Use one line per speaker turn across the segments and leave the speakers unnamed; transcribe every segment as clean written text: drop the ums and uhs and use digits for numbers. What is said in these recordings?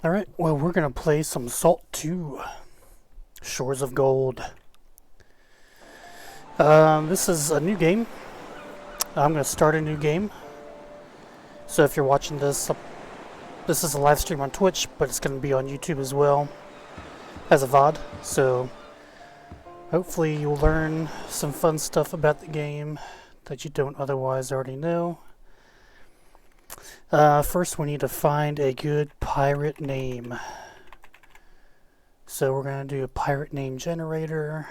Alright, well, we're gonna play some Salt 2 Shores of Gold. This is a new game. I'm gonna start a new game. So if you're watching this, this is a live stream on Twitch, but it's gonna be on YouTube as well as a VOD. So hopefully you'll learn some fun stuff about the game that you don't otherwise already know. First we need to find a good pirate name. So we're going to do a pirate name generator.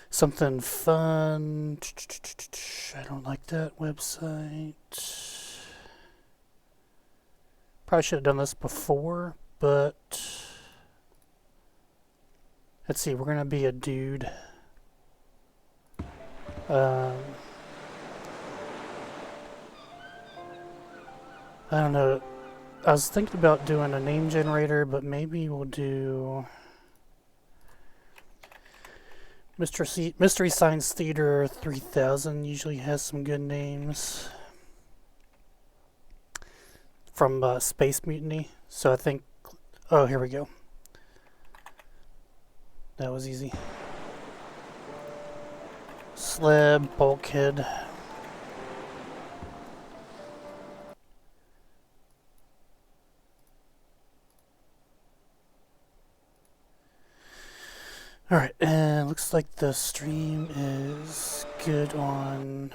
Something fun. I don't like that website. Probably should have done this before, but let's see, we're going to be a dude. I don't know. I was thinking about doing a name generator, but maybe we'll do Mystery Science Theater 3000 usually has some good names from Space Mutiny. So I think, oh, here we go. That was easy. Slab, Bulkhead. Alright, and looks like the stream is good on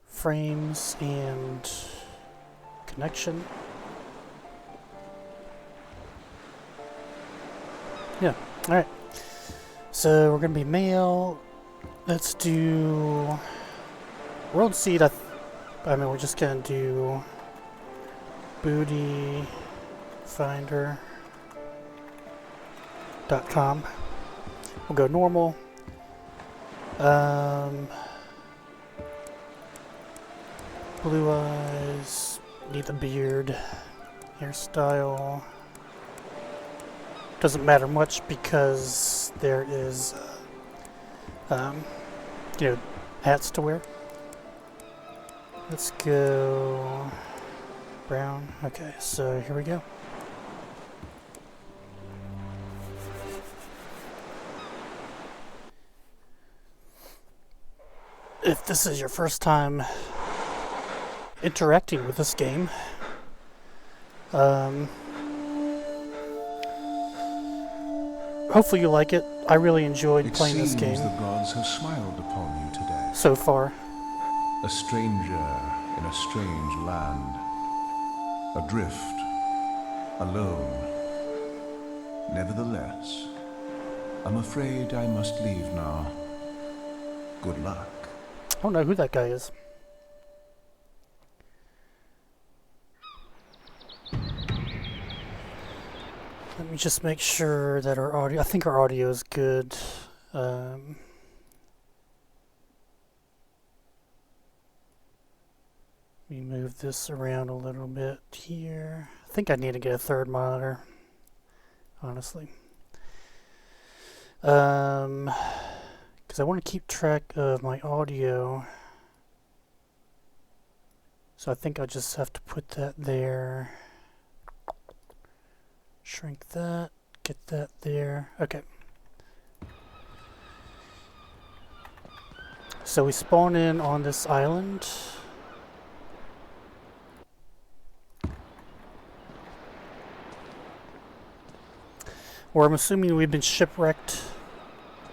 frames and connection. Yeah, alright. So we're gonna be male. Let's do world seed. I mean, we're just gonna do booty finder. .com. We'll go normal. Blue eyes. Need the beard. Hairstyle. Doesn't matter much because there is, hats to wear. Let's go brown. Okay, so here we go. If this is your first time interacting with this game, hopefully you like it. I really enjoyed playing this game.
It seems the gods have smiled upon you today.
So far.
A stranger in a strange land. Adrift. Alone. Nevertheless, I'm afraid I must leave now. Good luck.
I don't know who that guy is. Let me just make sure that our audio, I think our audio is good. Let me move this around a little bit here. I think I need to get a third monitor, honestly. Because I want to keep track of my audio. So I think I'll just have to put that there. Shrink that, get that there. Okay. So we spawn in on this island. Or I'm assuming we've been shipwrecked.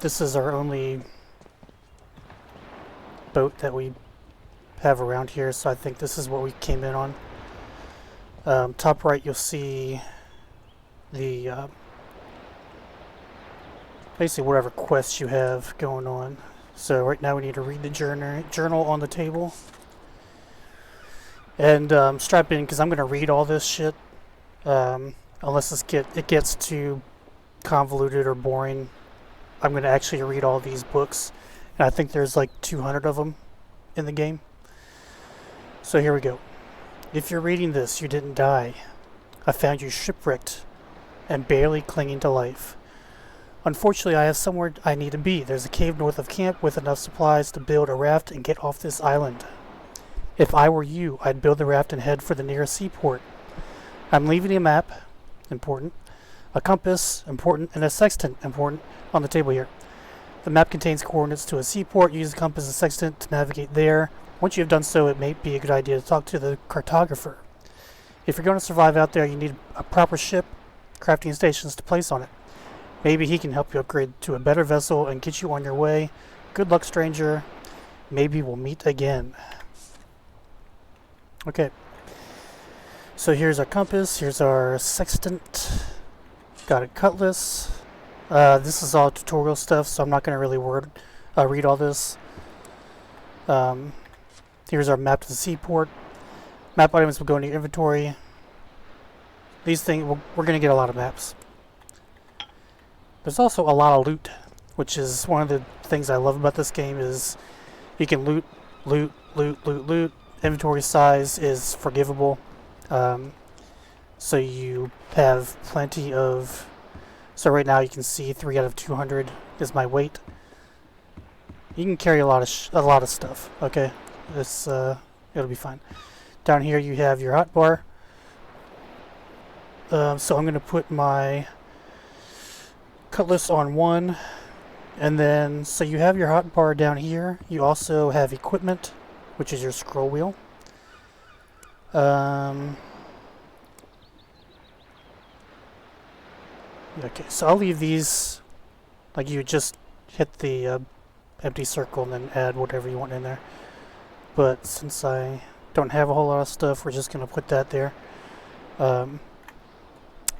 This is our only boat that we have around here, so I think this is what we came in on. Top right, you'll see the basically whatever quests you have going on. So right now we need to read the journal on the table. And strap in because I'm going to read all this shit. Unless it gets too convoluted or boring. I'm going to actually read all these books. And I think there's like 200 of them in the game. So here we go. If you're reading this, you didn't die. I found you shipwrecked and barely clinging to life. Unfortunately, I have somewhere I need to be. There's a cave north of camp with enough supplies to build a raft and get off this island. If I were you, I'd build the raft and head for the nearest seaport. I'm leaving a map, important, a compass, important, and a sextant, important, on the table here. The map contains coordinates to a seaport. Use the compass and sextant to navigate there. Once you have done so, it may be a good idea to talk to the cartographer. If you're going to survive out there, you need a proper ship, crafting stations to place on it. Maybe he can help you upgrade to a better vessel and get you on your way. Good luck, stranger. Maybe we'll meet again. Okay. So here's our compass. Here's our sextant. Got a cutlass. This is all tutorial stuff, so I'm not going to really read all this. Here's our map to the seaport. Map items will go into your inventory. These things, we're going to get a lot of maps. There's also a lot of loot, which is one of the things I love about this game is you can loot. Inventory size is forgivable. So you have plenty of... So right now you can see 3 out of 200 is my weight. You can carry a lot of stuff. Okay, it'll be fine. Down here you have your hotbar. So I'm going to put my cutlass on 1, and then so you have your hotbar down here. You also have equipment, which is your scroll wheel. Okay, so I'll leave these, like you just hit the empty circle and then add whatever you want in there. But since I don't have a whole lot of stuff, we're just going to put that there.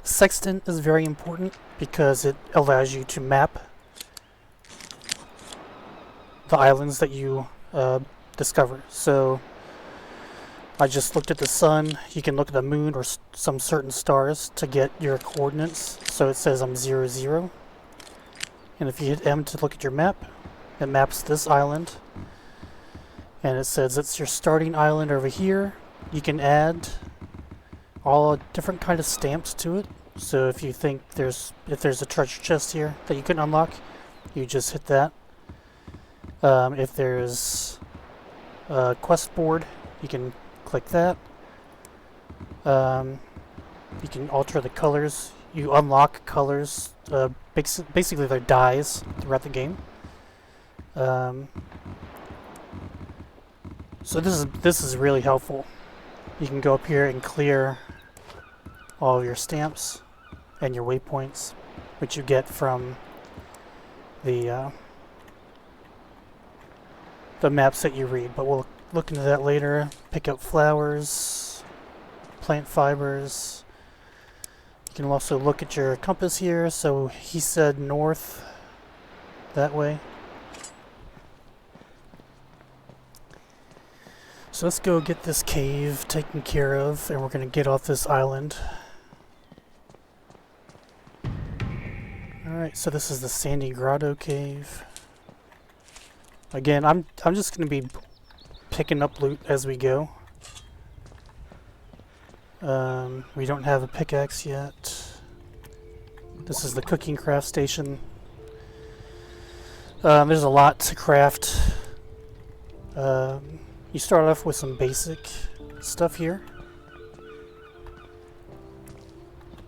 Sextant is very important because it allows you to map the islands that you discover. So I just looked at the sun. You can look at the moon or some certain stars to get your coordinates. So it says I'm 0, 0. And if you hit M to look at your map, it maps this island. And it says it's your starting island over here. You can add all different kind of stamps to it. So if you think if there's a treasure chest here that you can unlock, you just hit that. If there's a quest board, you can click that. You can alter the colors. You unlock colors. Basically, they're dyes throughout the game. So this is really helpful. You can go up here and clear all of your stamps and your waypoints, which you get from the maps that you read. But we'll look into that later. Pick up flowers, plant fibers. You can also look at your compass here. So he said north, that way. So let's go get this cave taken care of, and we're going to get off this island. Alright, so this is the Sandy Grotto Cave. Again, I'm just going to be picking up loot as we go. We don't have a pickaxe yet. This is the cooking craft station. There's a lot to craft. You start off with some basic stuff here,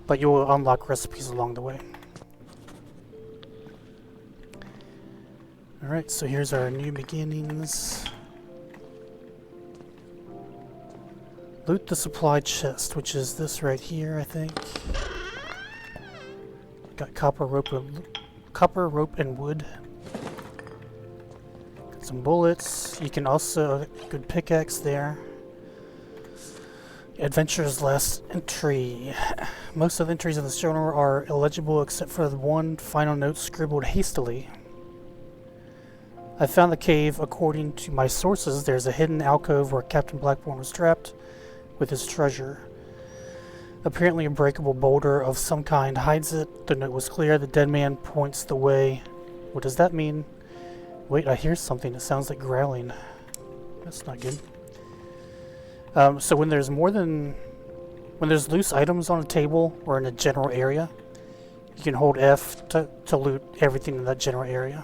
but you will unlock recipes along the way. Alright, so here's our new beginnings. Loot the supply chest, which is this right here, I think. Got copper rope and wood. Got some bullets. You can also good pickaxe there. Adventure's last entry. Most of the entries in this journal are illegible except for the one final note scribbled hastily. I found the cave. According to my sources, there's a hidden alcove where Captain Blackburn was trapped with his treasure. Apparently a breakable boulder of some kind hides it. The note was clear. The dead man points the way. What does that mean? Wait, I hear something. It sounds like growling. That's not good. So when there's loose items on a table or in a general area, You can hold F to loot everything in that general area.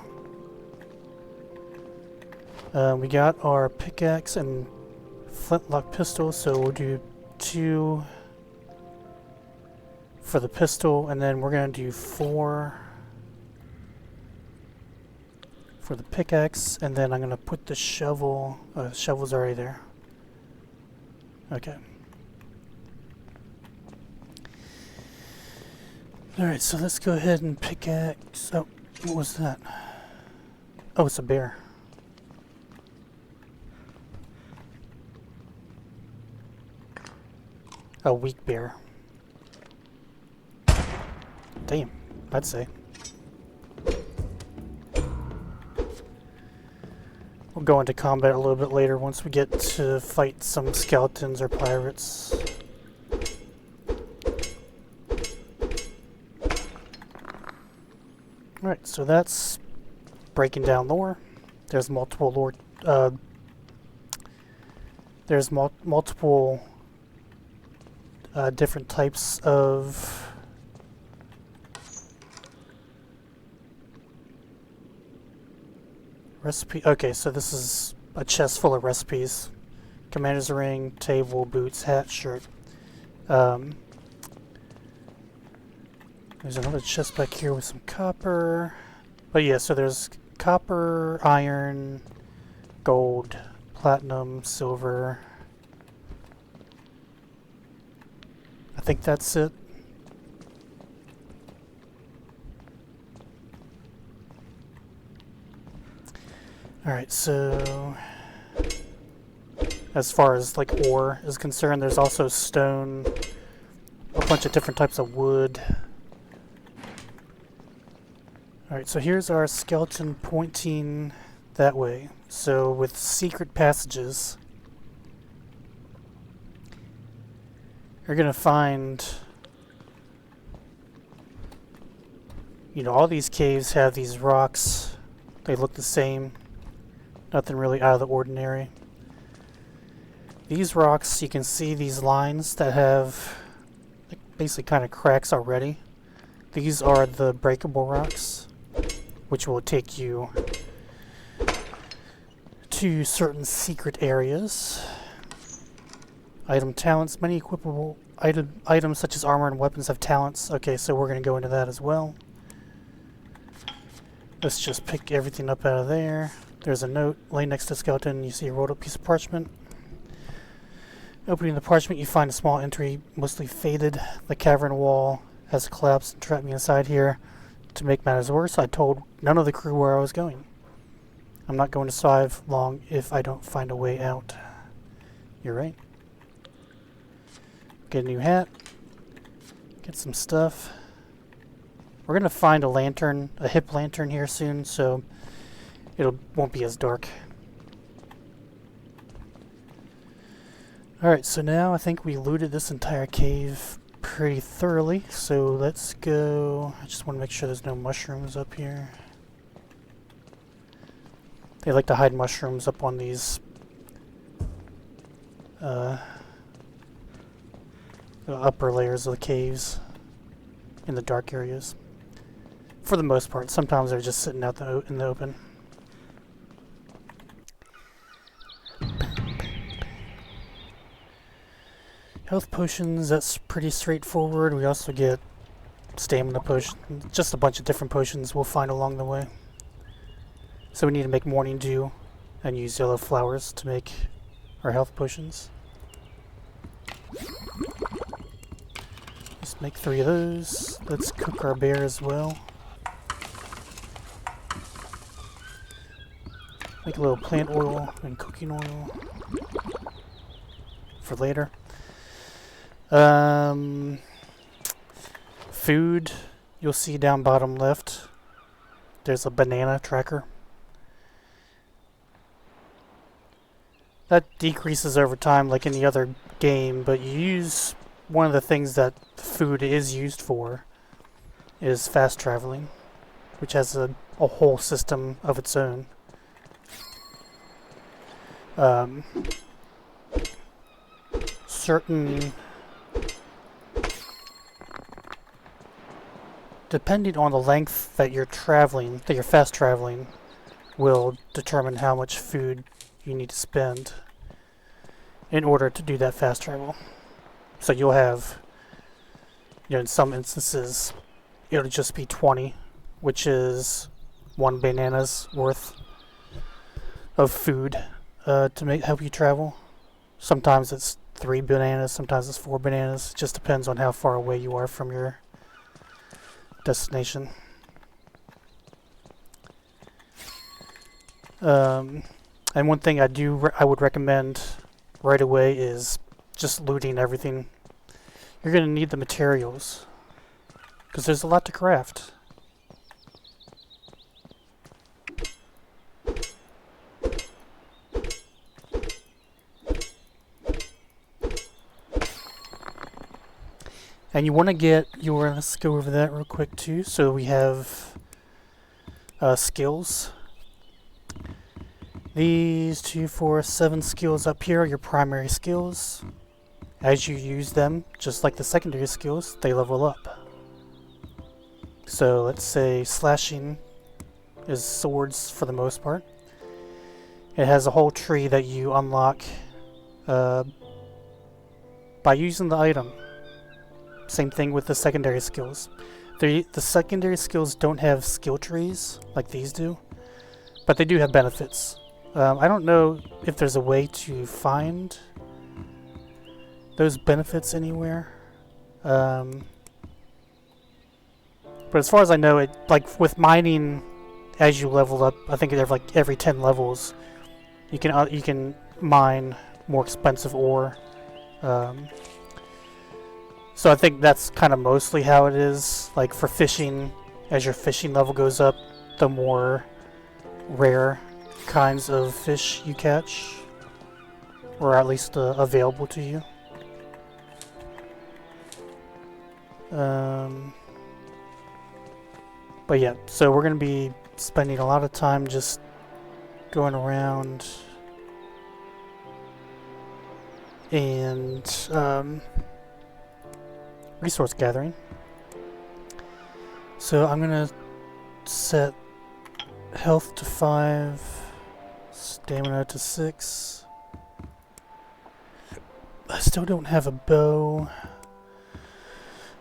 We got our pickaxe and flintlock pistol, so we'll do 2 for the pistol, and then we're going to do 4 for the pickaxe, and then I'm going to put the shovel. The shovel's already there. Okay. Alright, so let's go ahead and pickaxe. Oh, what was that? Oh, it's a bear. A weak bear. Damn, I'd say. We'll go into combat a little bit later once we get to fight some skeletons or pirates. Alright, so that's breaking down lore. There's multiple lore. There's multiple different types of recipe. Okay, so this is a chest full of recipes. Commander's ring, table, boots, hat, shirt. There's another chest back here with some copper. But yeah, so there's copper, iron, gold, platinum, silver. I think that's it. Alright, so as far as like ore is concerned, there's also stone, a bunch of different types of wood. Alright, so here's our skeleton pointing that way. So with secret passages, you're gonna find, you know, all these caves have these rocks. They look the same. Nothing really out of the ordinary. These rocks, you can see these lines that have like, basically kind of cracks already. These are the breakable rocks, which will take you to certain secret areas. Item talents. Many equipable items such as armor and weapons have talents. Okay, so we're going to go into that as well. Let's just pick everything up out of there. There's a note laying next to the skeleton. You see a rolled up piece of parchment. Opening the parchment, you find a small entry, mostly faded. The cavern wall has collapsed and trapped me inside here. To make matters worse, I told none of the crew where I was going. I'm not going to survive long if I don't find a way out. You're right. Get a new hat. Get some stuff. We're going to find a lantern, a hip lantern here soon, so won't be as dark. Alright, so now I think we looted this entire cave pretty thoroughly, so let's go. I just want to make sure there's no mushrooms up here. They like to hide mushrooms up on these the upper layers of the caves in the dark areas. For the most part, sometimes they're just sitting out in the open. Health potions, that's pretty straightforward. We also get stamina potions, just a bunch of different potions we'll find along the way. So we need to make morning dew and use yellow flowers to make our health potions. Let's make 3 of those. Let's cook our bear as well. Make a little plant oil and cooking oil for later. Food, you'll see down bottom left, there's a banana tracker. That decreases over time like in the other game, but you use one of the things that food is used for is fast traveling, which has a whole system of its own. depending on the length that you're traveling, that you're fast traveling, will determine how much food you need to spend in order to do that fast travel. So you'll have, in some instances, it'll just be 20, which is 1 banana's worth of food to help you travel. Sometimes it's 3 bananas, sometimes it's 4 bananas. It just depends on how far away you are from your destination. And one thing I would recommend right away is just looting everything. You're going to need the materials because there's a lot to craft. And you want to get your, let's go over that real quick too. So we have skills. These 2, 4, 7 skills up here are your primary skills. As you use them, just like the secondary skills, they level up. So let's say slashing is swords for the most part. It has a whole tree that you unlock by using the item. Same thing with the secondary skills. The secondary skills don't have skill trees like these do, but they do have benefits. I don't know if there's a way to find those benefits anywhere. But as far as I know, it like with mining, as you level up, I think every 10 levels, you can mine more expensive ore. So I think that's kind of mostly how it is. Like for fishing, as your fishing level goes up, the more rare kinds of fish you catch, or at least available to you. But yeah, so we're going to be spending a lot of time just going around and resource gathering. So I'm going to set health to 5, stamina to 6. I still don't have a bow.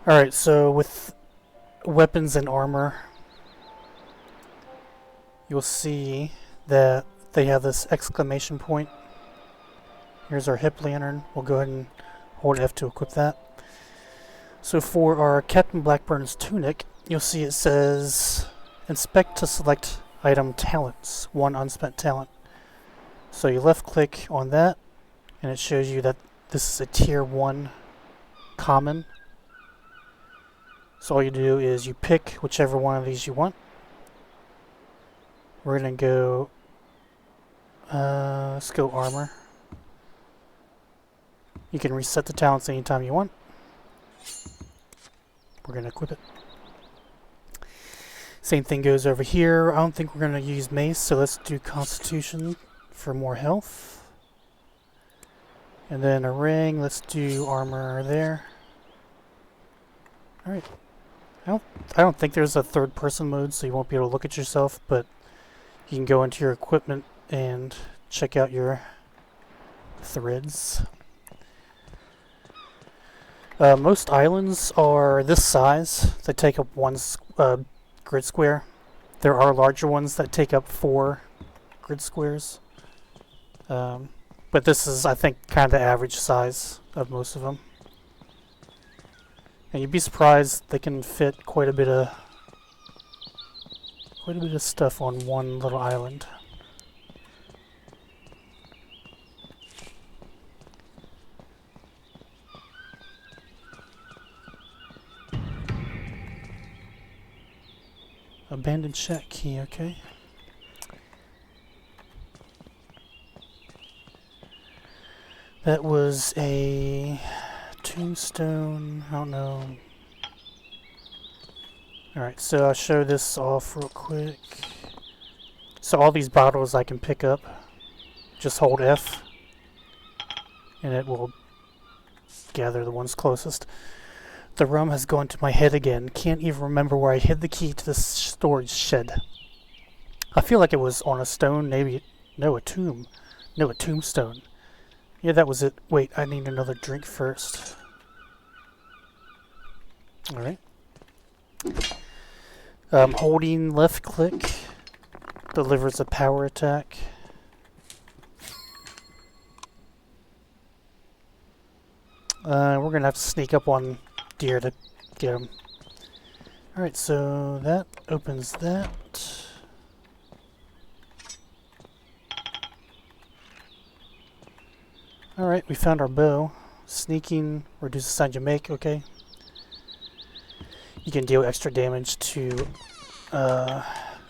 Alright, so with weapons and armor, you'll see that they have this exclamation point. Here's our hip lantern. We'll go ahead and hold F to equip that. So for our Captain Blackburn's tunic, you'll see it says inspect to select item talents, 1 unspent talent. So you left click on that and it shows you that this is a tier 1 common. So all you do is you pick whichever one of these you want. We're gonna go let's go armor. You can reset the talents anytime you want. We're going to equip it. Same thing goes over here. I don't think we're going to use mace, so let's do Constitution for more health. And then a ring, let's do armor there. Alright. I don't think there's a third person mode, so you won't be able to look at yourself, but you can go into your equipment and check out your threads. Most islands are this size. They take up 1 grid square. There are larger ones that take up 4 grid squares. But this is, I think, kind of the average size of most of them. And you'd be surprised they can fit quite a bit of stuff on one little island. Abandoned shack key, okay. That was a tombstone, I don't know. Alright, so I'll show this off real quick. So all these bottles I can pick up. Just hold F. And it will gather the ones closest. The rum has gone to my head again. Can't even remember where I hid the key to the storage shed. I feel like it was on a stone, maybe. No, a tomb. No, a tombstone. Yeah, that was it. Wait, I need another drink first. Alright. Holding left click delivers a power attack. We're gonna have to sneak up on deer to get him. Alright, so that opens that. Alright, we found our bow. Sneaking reduces the sound you make, okay. You can deal extra damage to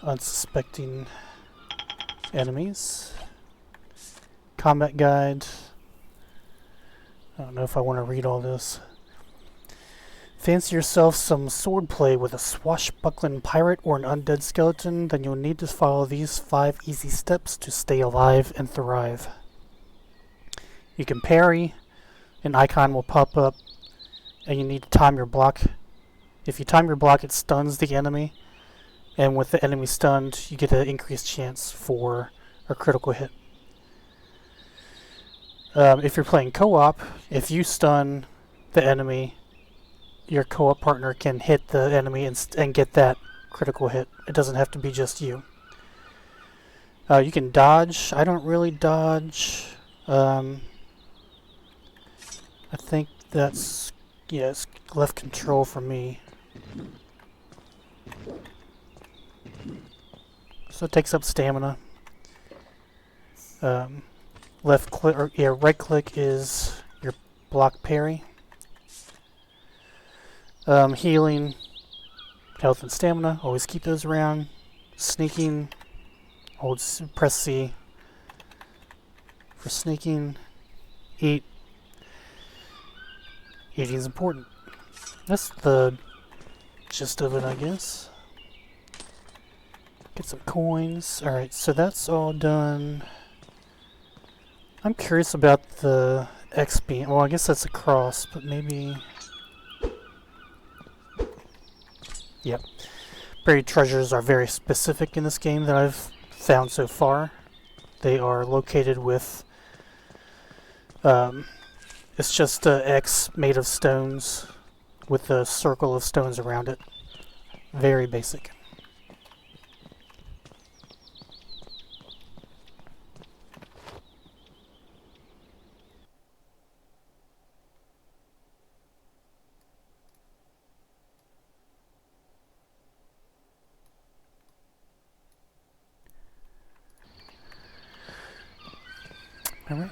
unsuspecting enemies. Combat guide. I don't know if I want to read all this. Fancy yourself some swordplay with a swashbuckling pirate or an undead skeleton, then you'll need to follow these 5 easy steps to stay alive and thrive. You can parry, an icon will pop up, and you need to time your block. If you time your block, it stuns the enemy, and with the enemy stunned, you get an increased chance for a critical hit. If you're playing co-op, if you stun the enemy, your co-op partner can hit the enemy and get that critical hit. It doesn't have to be just you. You can dodge. I don't really dodge. I think that's, yeah, it's left control for me. So it takes up stamina. Left click, or yeah, right click is your block parry. Healing, health and stamina, always keep those around. Sneaking, press C for sneaking. Eat. Eating is important. That's the gist of it, I guess. Get some coins. Alright, so that's all done. I'm curious about the X beam. Well, I guess that's a cross, but maybe... Yep. Buried treasures are very specific in this game that I've found so far. They are located with... it's just an X made of stones with a circle of stones around it. Very basic. Alright.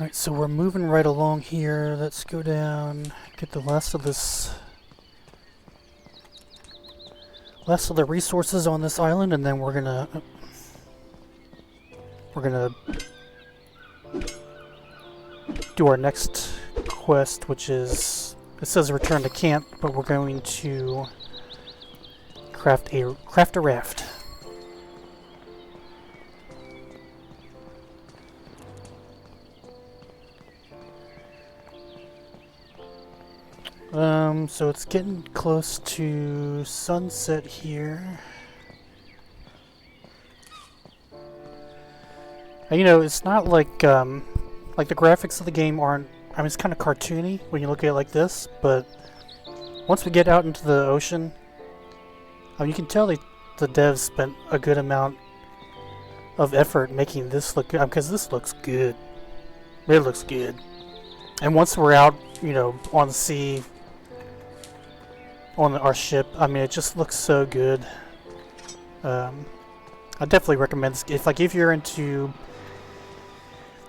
Alright, so we're moving right along here. Let's go down, get the last of the resources on this island, and then we're gonna do our next quest, which is, it says return to camp, but we're going to craft a raft. So it's getting close to sunset here. And, you know, it's not like the graphics of the game aren't, I mean, it's kind of cartoony when you look at it like this, but once we get out into the ocean, you can tell the devs spent a good amount of effort making this look good, because this looks good. It looks good. And once we're out, you know, on the sea, on our ship, I mean, it just looks so good. I definitely recommend this. If you're into,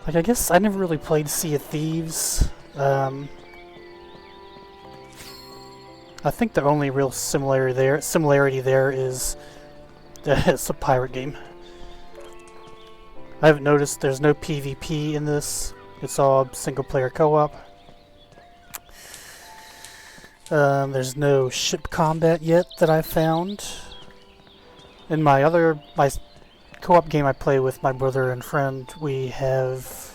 like, I guess I never really played Sea of Thieves. I think the only real similarity there is that it's a pirate game. I haven't noticed there's no PvP in this. It's all single-player co-op. There's no ship combat yet that I found. In my co-op game I play with my brother and friend. We have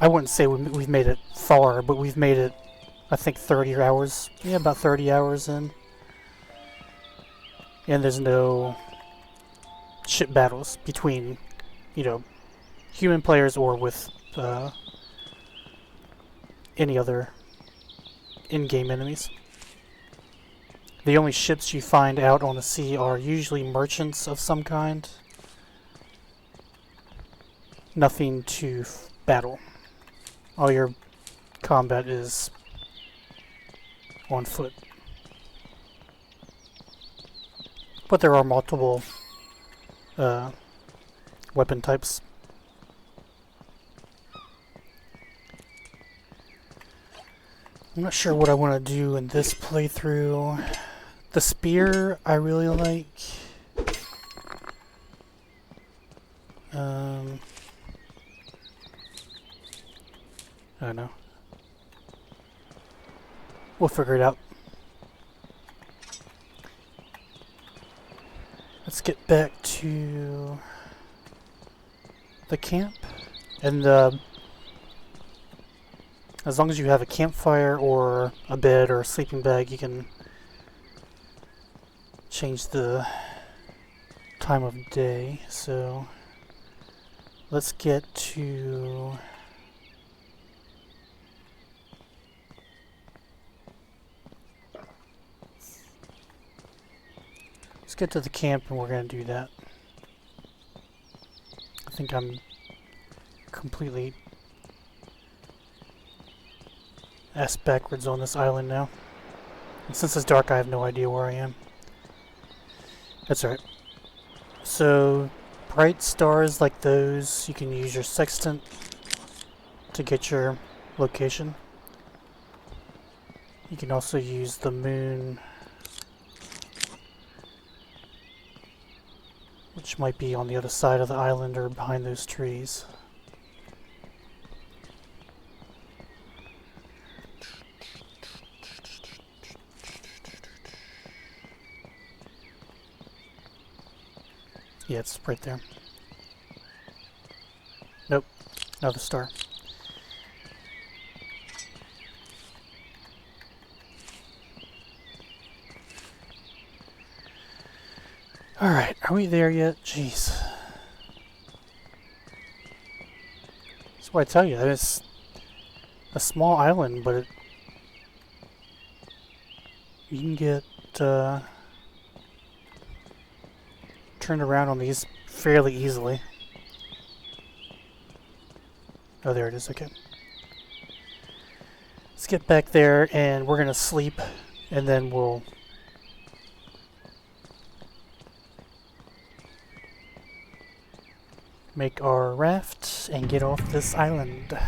I wouldn't say we've made it far, but we've made it, I think, 30 hours. Yeah, about 30 hours in. And there's no ship battles between, you know, human players or with any other in-game enemies. The only ships you find out on the sea are usually merchants of some kind. Nothing to battle. All your combat is on foot. But there are multiple weapon types. I'm not sure what I want to do in this playthrough. The spear I really like. I don't know. We'll figure it out. Let's get back to the camp. And as long as you have a campfire or a bed or a sleeping bag, you can change the time of day. So let's get to the camp, and we're going to do that. I think I'm completely ass backwards on this island now. And since it's dark, I have no idea where I am. That's alright. So, bright stars like those, you can use your sextant to get your location. You can also use the moon, which might be on the other side of the island or behind those trees. Yeah, it's right there. Nope, another star. Alright, are we there yet? Jeez. That's why I tell you, that is a small island, but you can get turned around on these fairly easily. Oh, there it is, okay. Let's get back there, and we're gonna sleep, and then we'll make our raft and get off this island.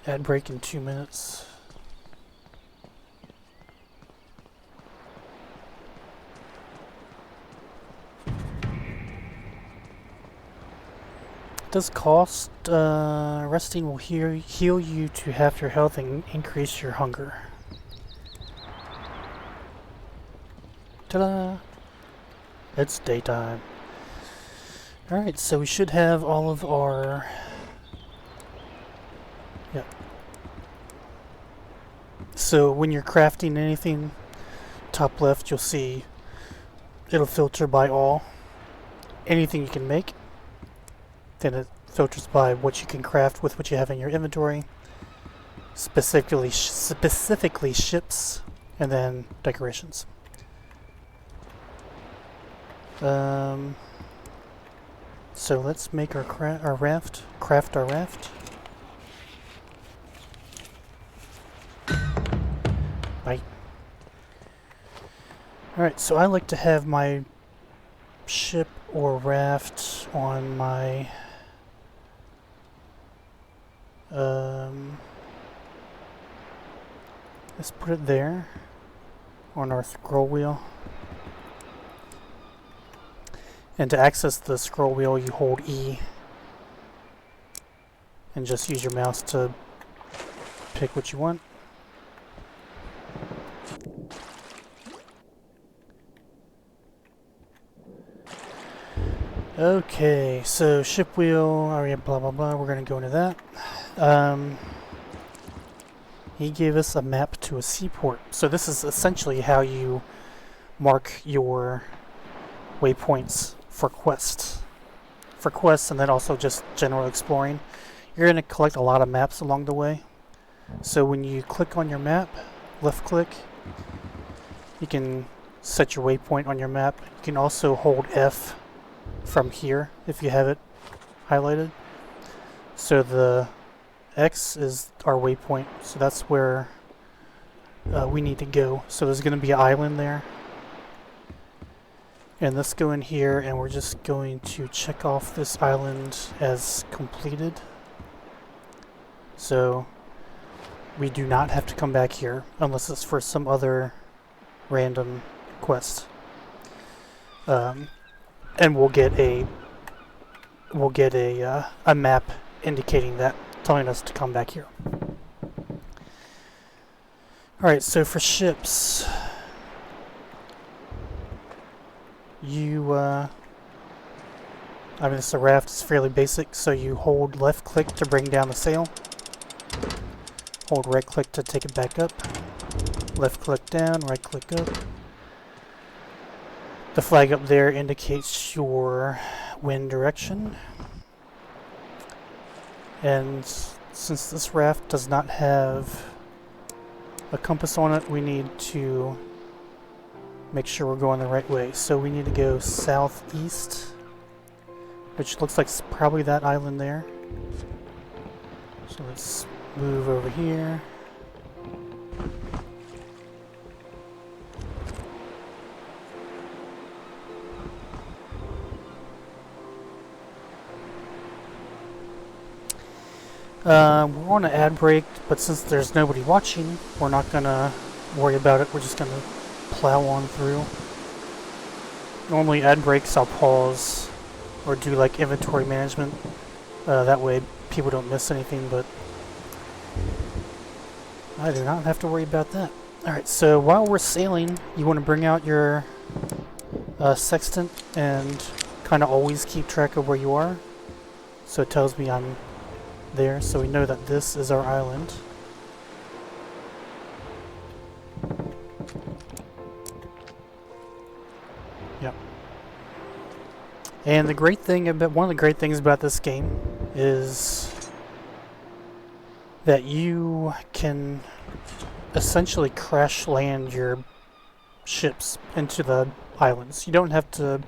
Ad break in 2 minutes. It does cost. Resting will heal you to half your health and increase your hunger. Ta-da! It's daytime. Alright, so we should have all of our... Yeah. So when you're crafting anything, top left you'll see it'll filter by all. Anything you can make. Then it filters by what you can craft with what you have in your inventory. Specifically ships, and then decorations. So let's make our raft. Craft our raft. Right. Alright, so I like to have my ship or raft on my let's put it there on our scroll wheel. And to access the scroll wheel, you hold E. and just use your mouse to pick what you want. Okay, so ship wheel, alright, blah blah blah, we're gonna go into that. He gave us a map to a seaport. So this is essentially how you mark your waypoints for quests. For quests and then also just general exploring. You're going to collect a lot of maps along the way. So when you click on your map, left click, you can set your waypoint on your map. You can also hold F from here if you have it highlighted. So the X is our waypoint, so that's where we need to go. So there's going to be an island there. And let's go in here and we're just going to check off this island as completed. So we do not have to come back here unless it's for some other random quest. And we'll get a map indicating that, telling us to come back here. Alright, so for ships, I mean, this raft is fairly basic, so you hold left click to bring down the sail, hold right click to take it back up, left click down, right click up. The flag up there indicates your wind direction. And since this raft does not have a compass on it, we need to make sure we're going the right way. So we need to go southeast, which looks like it's probably that island there. So let's move over here. We're on an ad break, but since there's nobody watching, we're not gonna worry about it. We're just gonna plow on through. Normally ad breaks I'll pause or do like inventory management. That way people don't miss anything, but I do not have to worry about that. Alright, so while we're sailing, you want to bring out your sextant and kind of always keep track of where you are. So it tells me I'm there, so we know that this is our island. Yep. And the great thing about one of the great things about this game is that you can essentially crash land your ships into the islands. You don't have to,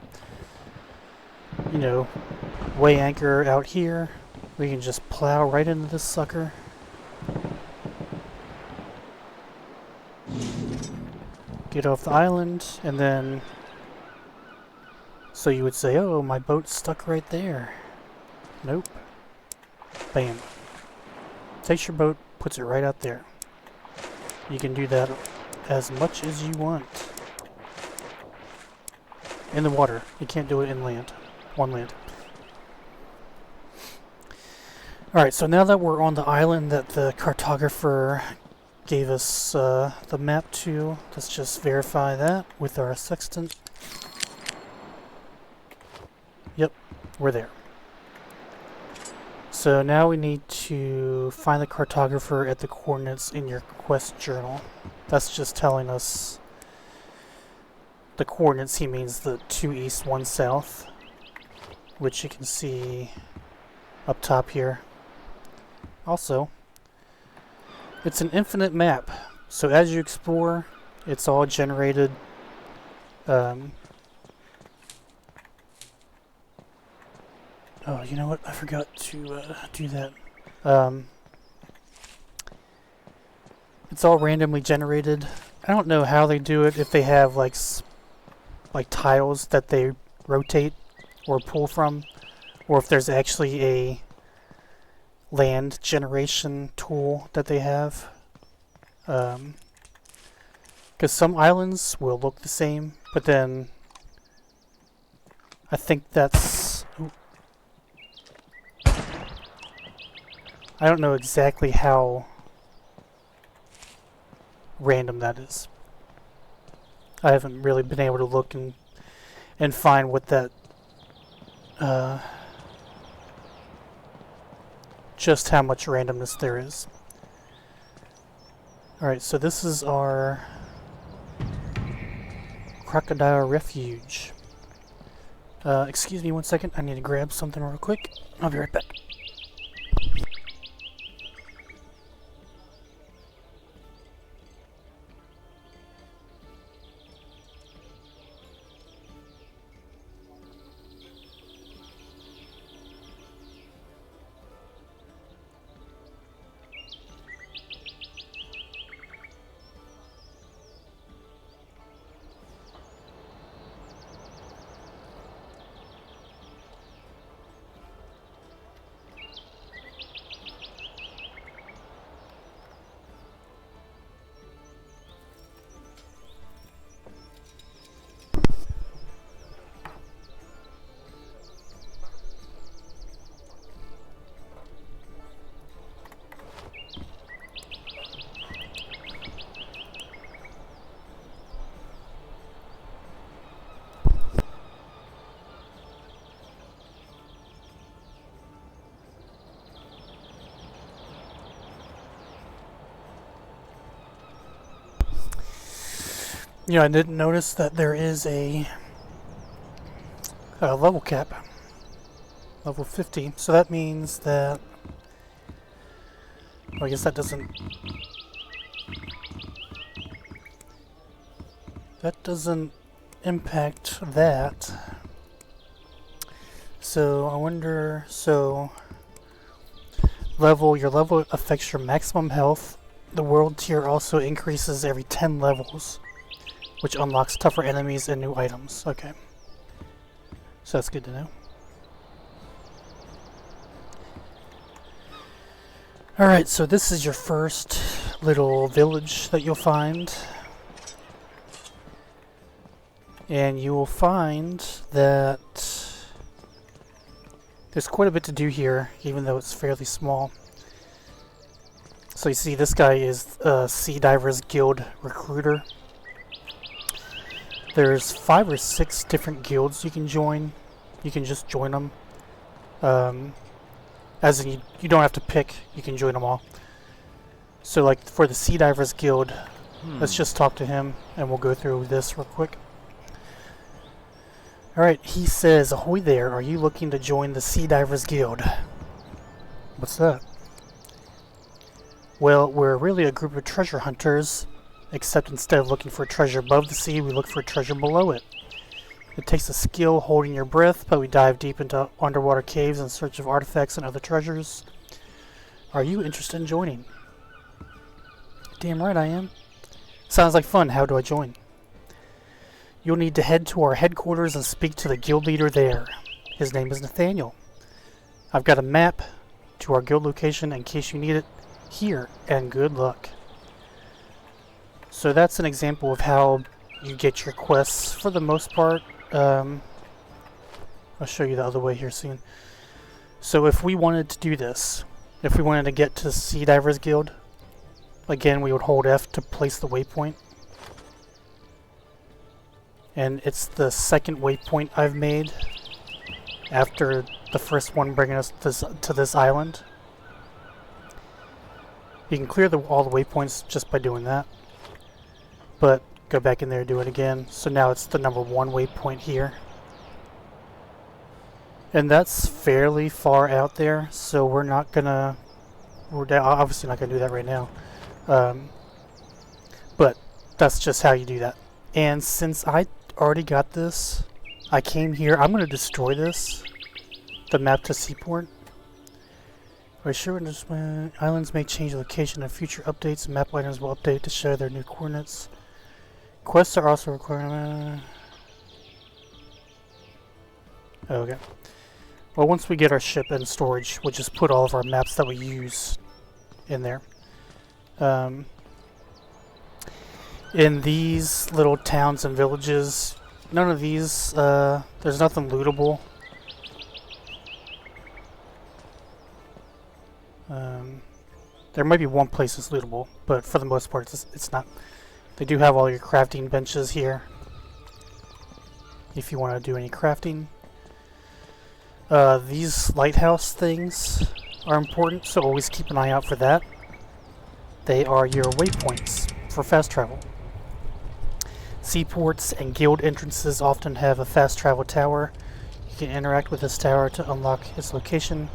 you know, weigh anchor out here. We can just plow right into this sucker. Get off the island, and then so you would say, oh, my boat's stuck right there. Nope. Bam. Takes your boat, puts it right out there. You can do that as much as you want. In the water. You can't do it in land. On land. Alright, so now that we're on the island that the cartographer gave us the map to, let's just verify that with our sextant. Yep, we're there. So now we need to find the cartographer at the coordinates in your quest journal. That's just telling us the coordinates. He means the 2 east, 1 south, which you can see up top here. Also, it's an infinite map, so as you explore, it's all generated. Oh, you know what? I forgot to do that. It's all randomly generated. I don't know how they do it, if they have like tiles that they rotate or pull from, or if there's actually a land generation tool that they have. Because some islands will look the same, but then I think that's... I don't know exactly how random that is. I haven't really been able to look and find what that just how much randomness there is. Alright, so this is our crocodile refuge. Excuse me one second, I need to grab something real quick. I'll be right back. You know, I didn't notice that there is a level cap. Level 50. So that means that... Well, I guess that doesn't... That doesn't impact that. So, I wonder... So... Your level affects your maximum health. The world tier also increases every 10 levels, which unlocks tougher enemies and new items. Okay. So that's good to know. Alright, so this is your first little village that you'll find. And you will find that there's quite a bit to do here, even though it's fairly small. So you see this guy is Sea Divers Guild Recruiter. There's 5 or 6 different guilds you can join. You can just join them. As in, you don't have to pick, you can join them all. So like for the Sea Divers Guild, let's just talk to him and we'll go through this real quick. Alright, he says, "Ahoy there, are you looking to join the Sea Divers Guild?" What's that? Well, we're really a group of treasure hunters, except instead of looking for treasure above the sea, we look for treasure below it. It takes a skill holding your breath, but we dive deep into underwater caves in search of artifacts and other treasures. Are you interested in joining? Damn right I am. Sounds like fun. How do I join? You'll need to head to our headquarters and speak to the guild leader there. His name is Nathaniel. I've got a map to our guild location in case you need it here, and good luck. So that's an example of how you get your quests for the most part. I'll show you the other way here soon. So if we wanted to do this, if we wanted to get to the Sea Divers Guild, again we would hold F to place the waypoint. And it's the second waypoint I've made after the first one bringing us to this island. You can clear all the waypoints just by doing that. But go back in there and do it again. So now it's the number 1 waypoint here. And that's fairly far out there, so we're obviously not gonna do that right now. But that's just how you do that. And since I already got this, I came here. I'm gonna destroy this, the map to Seaport. Are you sure islands may change location in future updates? Map items will update to show their new coordinates. Quests are also required. Okay. Well, once we get our ship in storage, we'll just put all of our maps that we use in there. In these little towns and villages, none of these, there's nothing lootable. There might be one place that's lootable, but for the most part, it's not. They do have all your crafting benches here, if you want to do any crafting. These lighthouse things are important, so always keep an eye out for that. They are your waypoints for fast travel. Seaports and guild entrances often have a fast travel tower. You can interact with this tower to unlock its location.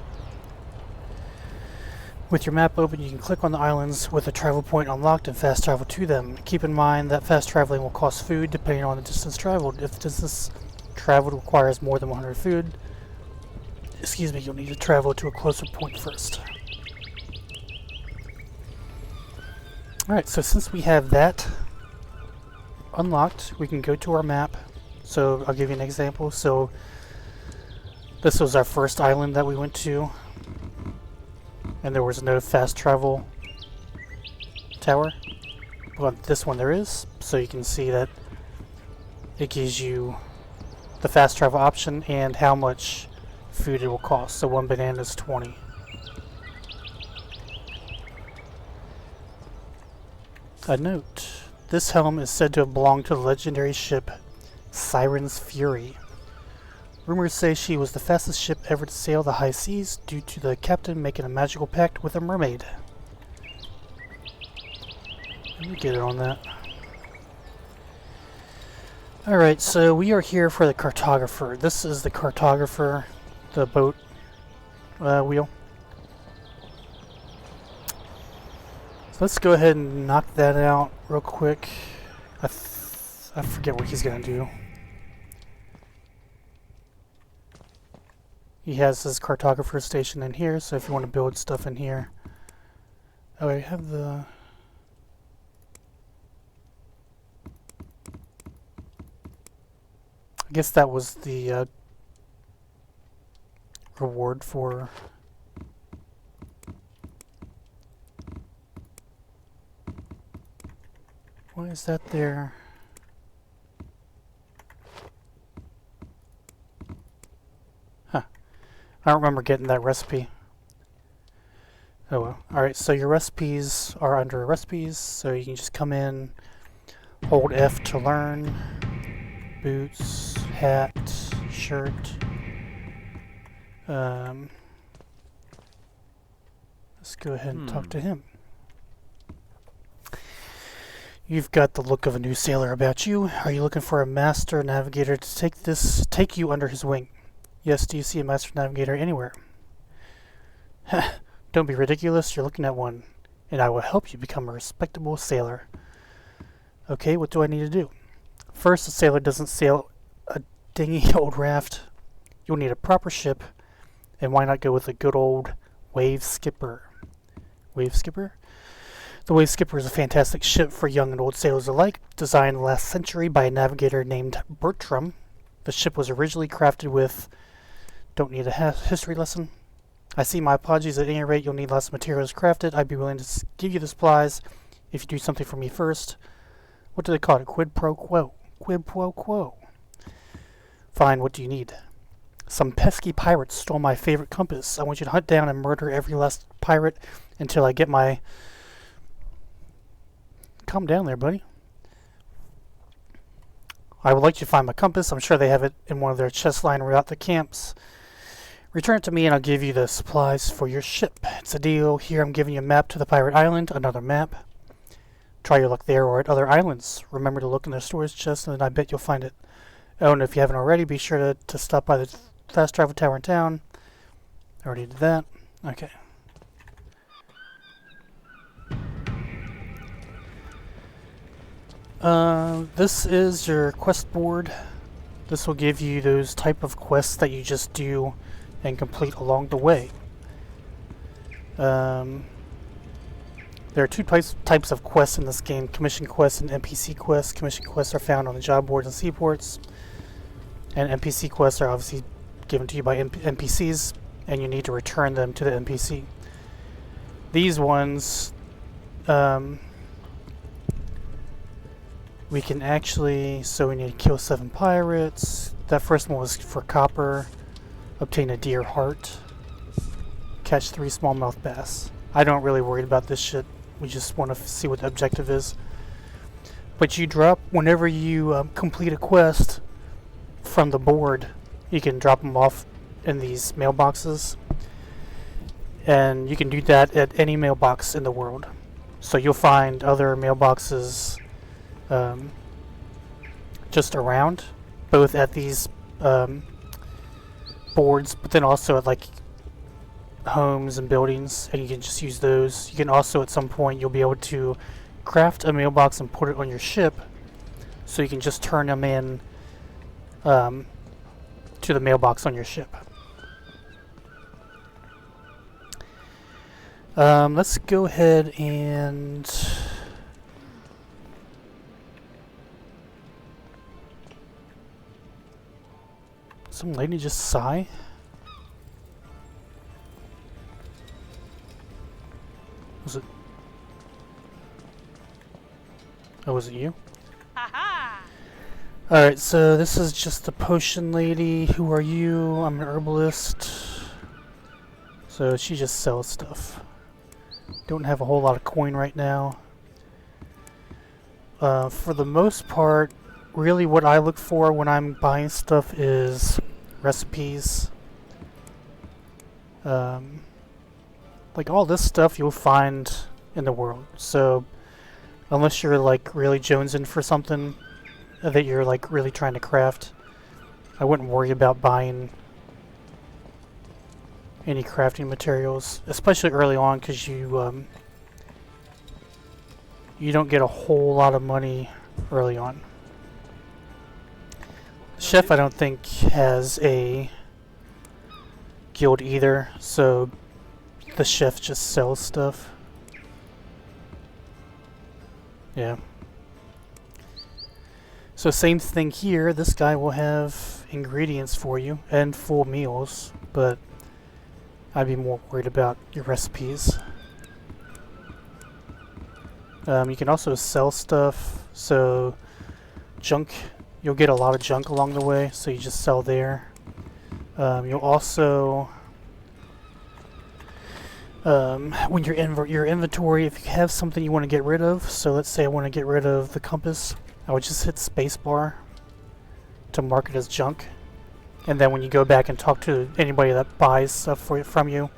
With your map open, you can click on the islands with a travel point unlocked and fast travel to them. Keep in mind that fast traveling will cost food depending on the distance traveled. If the distance traveled requires more than 100 food, you'll need to travel to a closer point first. Alright, so since we have that unlocked, we can go to our map. So I'll give you an example. So this was our first island that we went to, and there was no fast travel tower. But this one there is, so you can see that it gives you the fast travel option and how much food it will cost. So one banana is 20. A note. This helm is said to have belonged to the legendary ship Siren's Fury. Rumors say she was the fastest ship ever to sail the high seas due to the captain making a magical pact with a mermaid. Let me get it on that. Alright, so we are here for the cartographer. This is the cartographer, the boat wheel. So let's go ahead and knock that out real quick. I forget what he's going to do. He has his cartographer station in here, so if you want to build stuff in here. Oh, I have the... I guess that was the reward for... Why is that there? Huh. I don't remember getting that recipe. Oh well. Alright, so your recipes are under recipes, so you can just come in, hold F to learn, boots, hat, shirt. Let's go ahead and talk to him. You've got the look of a new sailor about you. Are you looking for a master navigator to take you under his wing? Yes, do you see a master navigator anywhere? Don't be ridiculous, you're looking at one, and I will help you become a respectable sailor. Okay, what do I need to do? First, a sailor doesn't sail a dingy old raft. You'll need a proper ship, and why not go with a good old wave skipper? Wave skipper? The Wave Skipper is a fantastic ship for young and old sailors alike, designed last century by a navigator named Bertram. The ship was originally crafted with... Don't need a history lesson. I see, my apologies. At any rate, you'll need lots of materials crafted. I'd be willing to give you the supplies if you do something for me first. What do they call it? Quid pro quo. Quid pro quo. Fine, what do you need? Some pesky pirates stole my favorite compass. I want you to hunt down and murder every last pirate until I get my... Calm down there, buddy. I would like you to find my compass. I'm sure they have it in one of their chests lying throughout the camps. Return it to me and I'll give you the supplies for your ship. It's a deal. Here I'm giving you a map to the pirate island, another map. Try your luck there or at other islands. Remember to look in their storage chest and I bet you'll find it. Oh, and if you haven't already, be sure to stop by the fast travel tower in town. I already did that. Okay. This is your quest board. This will give you those type of quests that you just do and complete along the way. There are two types of quests in this game, commission quests and NPC quests. Commission quests are found on the job boards and seaports, and NPC quests are obviously given to you by NPCs, and you need to return them to the NPC. These ones, we can actually, so we need to kill 7 pirates. That first one was for copper. Obtain a deer heart. Catch 3 smallmouth bass. I don't really worry about this shit. We just want to see what the objective is. But you drop, whenever you complete a quest from the board, you can drop them off in these mailboxes. And you can do that at any mailbox in the world. So you'll find other mailboxes just around, both at these boards, but then also at like homes and buildings, and you can just use those. You can also, at some point, you'll be able to craft a mailbox and put it on your ship, so you can just turn them in to the mailbox on your ship. Let's go ahead and some lady just sigh. Was it? Oh, was it you? Alright, so this is just a potion lady. Who are you? I'm an herbalist. So she just sells stuff. Don't have a whole lot of coin right now. For the most part, really what I look for when I'm buying stuff is recipes. Like all this stuff you'll find in the world. So unless you're like really jonesing for something that you're like really trying to craft, I wouldn't worry about buying any crafting materials, especially early on, because you don't get a whole lot of money early on. Chef, I don't think, has a guild either, so the chef just sells stuff. Yeah. So same thing here, this guy will have ingredients for you and full meals, but I'd be more worried about your recipes. You can also sell stuff, so junk, you'll get a lot of junk along the way, so you just sell there. You'll also, when your inventory, if you have something you want to get rid of, so let's say I want to get rid of the compass, I would just hit spacebar to mark it as junk. And then when you go back and talk to anybody that buys stuff from you,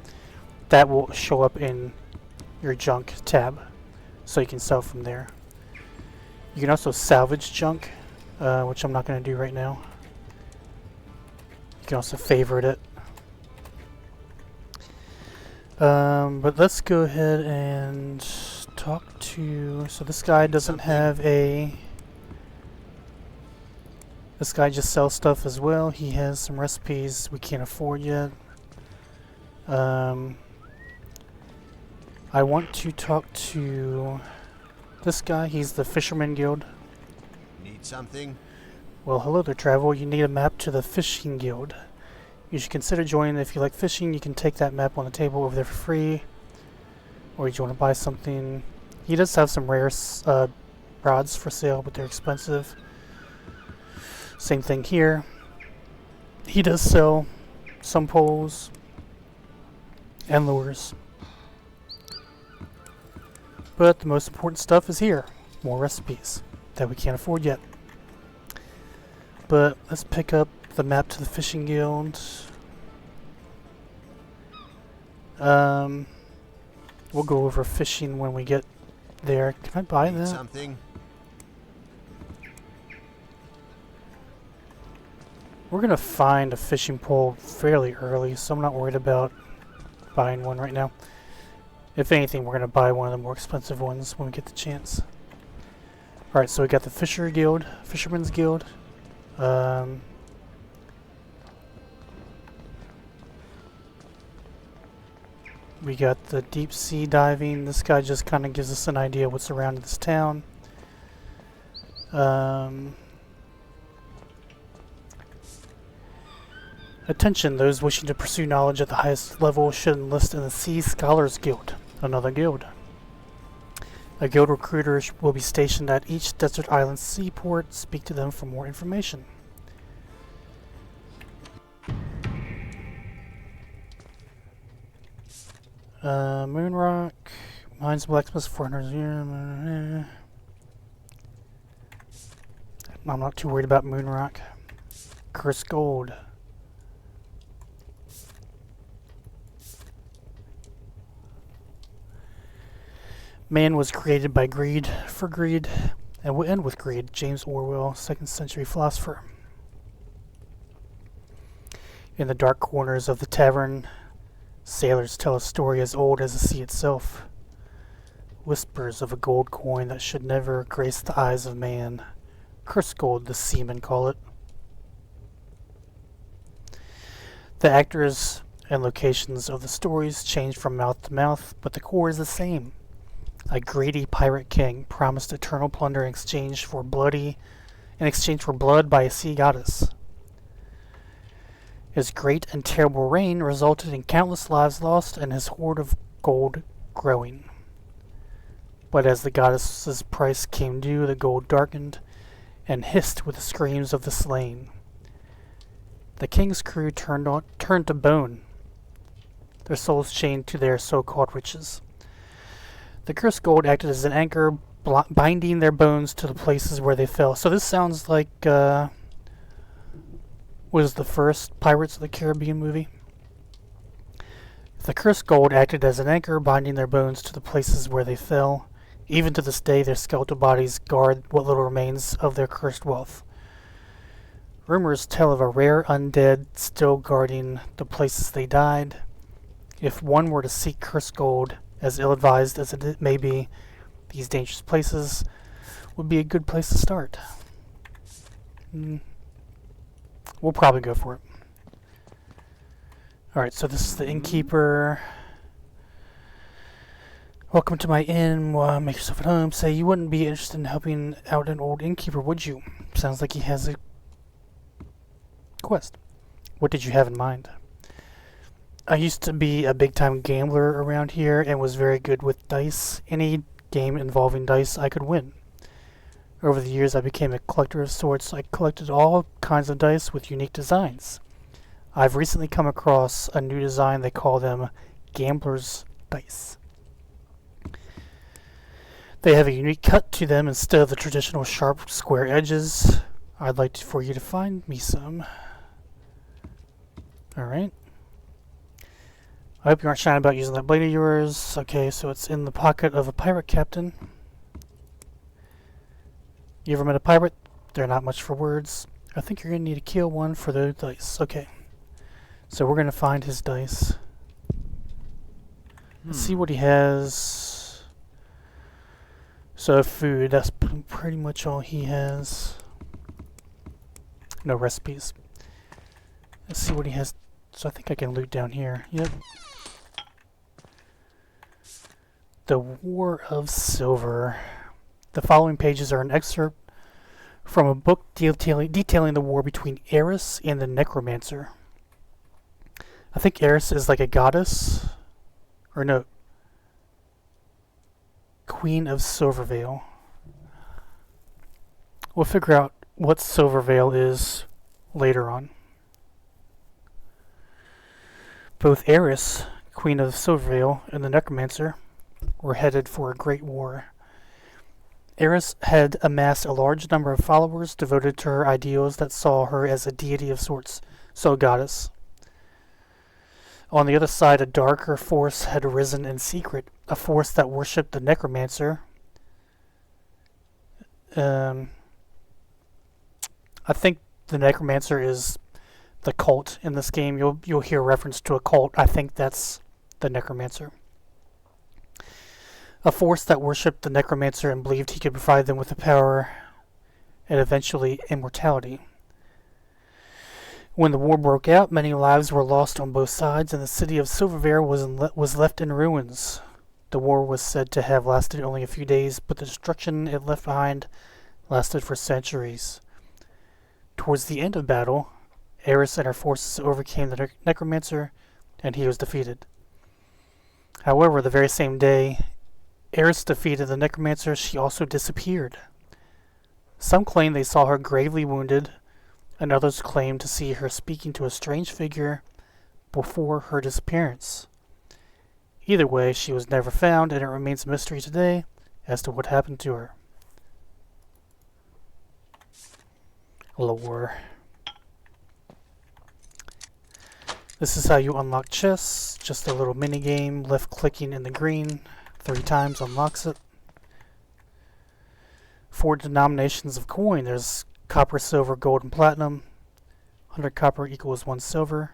that will show up in your junk tab, so you can sell from there. You can also salvage junk, which I'm not going to do right now. You can also favorite it. But let's go ahead and talk to... So this guy doesn't have a... This guy just sells stuff as well. He has some recipes we can't afford yet. I want to talk to this guy. He's the Fisherman Guild.
Need something?
Well, hello there, traveler. You need a map to the Fishing Guild. You should consider joining. If you like fishing, you can take that map on the table over there for free. Or if you want to buy something. He does have some rare rods for sale, but they're expensive. Same thing here. He does sell some poles and lures. But the most important stuff is here. More recipes that we can't afford yet. But let's pick up the map to the Fishing Guild. We'll go over fishing when we get there. Can I buy that?
Something?
We're gonna find a fishing pole fairly early, so I'm not worried about buying one right now. If anything, we're gonna buy one of the more expensive ones when we get the chance. Alright, so we got the Fisherman's Guild. We got the deep sea diving. This guy just kind of gives us an idea what's around this town. Attention, those wishing to pursue knowledge at the highest level should enlist in the Sea Scholars Guild, another guild. A guild recruiter will be stationed at each desert island seaport. Speak to them for more information. Moon Rock. Mines blacksmith 400 years. I'm not too worried about Moon Rock. Cursed gold. Man was created by greed, for greed, and will end with greed. James Orwell, 2nd century philosopher. In the dark corners of the tavern, sailors tell a story as old as the sea itself. Whispers of a gold coin that should never grace the eyes of man. Cursed gold, the seamen call it. The actors and locations of the stories change from mouth to mouth, but the core is the same. A greedy pirate king promised eternal plunder in exchange for blood by a sea goddess. His great and terrible reign resulted in countless lives lost and his hoard of gold growing. But as the goddess's price came due, the gold darkened and hissed with the screams of the slain. The king's crew turned to bone, their souls chained to their so-called riches. The cursed gold acted as an anchor, binding their bones to the places where they fell. So this sounds like was the first Pirates of the Caribbean movie. The cursed gold acted as an anchor, binding their bones to the places where they fell. Even to this day, their skeletal bodies guard what little remains of their cursed wealth. Rumors tell of a rare undead still guarding the places they died. If one were to seek cursed gold, as ill-advised as it may be, these dangerous places would be a good place to start. We'll probably go for it. Alright, so this is the innkeeper. Welcome to my inn. Make yourself at home. Say, you wouldn't be interested in helping out an old innkeeper, would you? Sounds like he has a quest. What did you have in mind? I used to be a big-time gambler around here and was very good with dice. Any game involving dice I could win. Over the years, I became a collector of sorts. I collected all kinds of dice with unique designs. I've recently come across a new design. They call them Gambler's Dice. They have a unique cut to them instead of the traditional sharp square edges. I'd like for you to find me some. Alright. I hope you aren't shy about using that blade of yours. Okay, so it's in the pocket of a pirate captain. You ever met a pirate? They're not much for words. I think you're going to need to kill one for the dice. Okay. So we're going to find his dice. Let's see what he has. So food, that's pretty much all he has. No recipes. Let's see what he has. So I think I can loot down here. Yep. The War of Silver. The following pages are an excerpt from a book detailing the war between Eris and the Necromancer. I think Eris is like a goddess. Or no. Queen of Silvervale. We'll figure out what Silvervale is later on. Both Eris, Queen of Silvervale, and the Necromancer were headed for a great war. Eris had amassed a large number of followers devoted to her ideals that saw her as a deity of sorts, so a goddess. On the other side, a darker force had arisen in secret, a force that worshipped the Necromancer. I think the Necromancer is the cult in this game. You'll hear reference to a cult. I think that's the Necromancer. A force that worshipped the Necromancer and believed he could provide them with the power and eventually immortality. When the war broke out, many lives were lost on both sides, and the city of Silvervale was left in ruins. The war was said to have lasted only a few days, but the destruction it left behind lasted for centuries. Towards the end of battle, Eris and her forces overcame the Necromancer, and he was defeated. However, the very same day Eris defeated the Necromancer, she also disappeared. Some claim they saw her gravely wounded, and others claim to see her speaking to a strange figure before her disappearance. Either way, she was never found, and it remains a mystery today as to what happened to her. Lore. This is how you unlock chests. Just a little mini game. Left clicking in the green 3 times unlocks it. 4 denominations of coin. There's copper, silver, gold, and platinum. 100 copper equals 1 silver.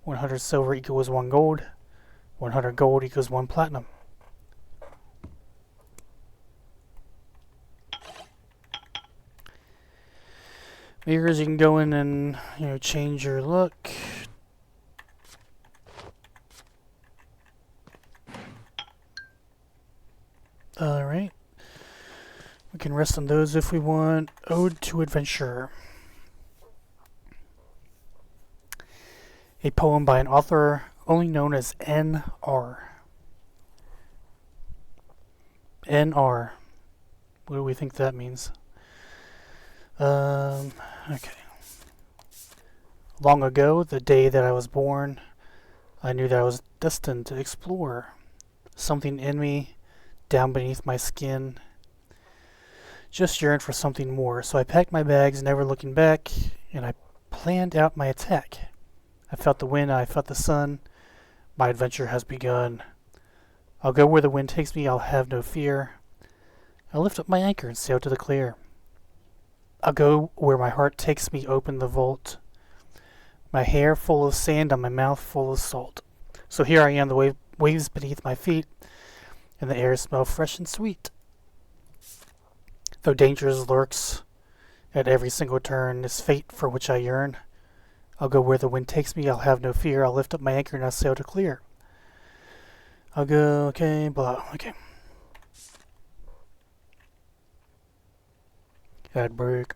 100 silver equals 1 gold. 100 gold equals 1 platinum. Mirrors, you can go in and change your look. Alright. We can rest on those if we want. Ode to Adventure. A poem by an author only known as N.R. N.R. What do we think that means? Okay. Long ago, the day that I was born, I knew that I was destined to explore. Something in me, down beneath my skin, just yearned for something more. So I packed my bags, never looking back, and I planned out my attack. I felt the wind, I felt the sun. My adventure has begun. I'll go where the wind takes me, I'll have no fear. I'll lift up my anchor and sail to the clear. I'll go where my heart takes me, open the vault. My hair full of sand, on my mouth full of salt. So here I am, the waves beneath my feet, and the air smells fresh and sweet. Though danger lurks at every single turn, this fate for which I yearn. I'll go where the wind takes me, I'll have no fear. I'll lift up my anchor and I'll sail to clear. I'll go, okay, blah, okay. Ad break.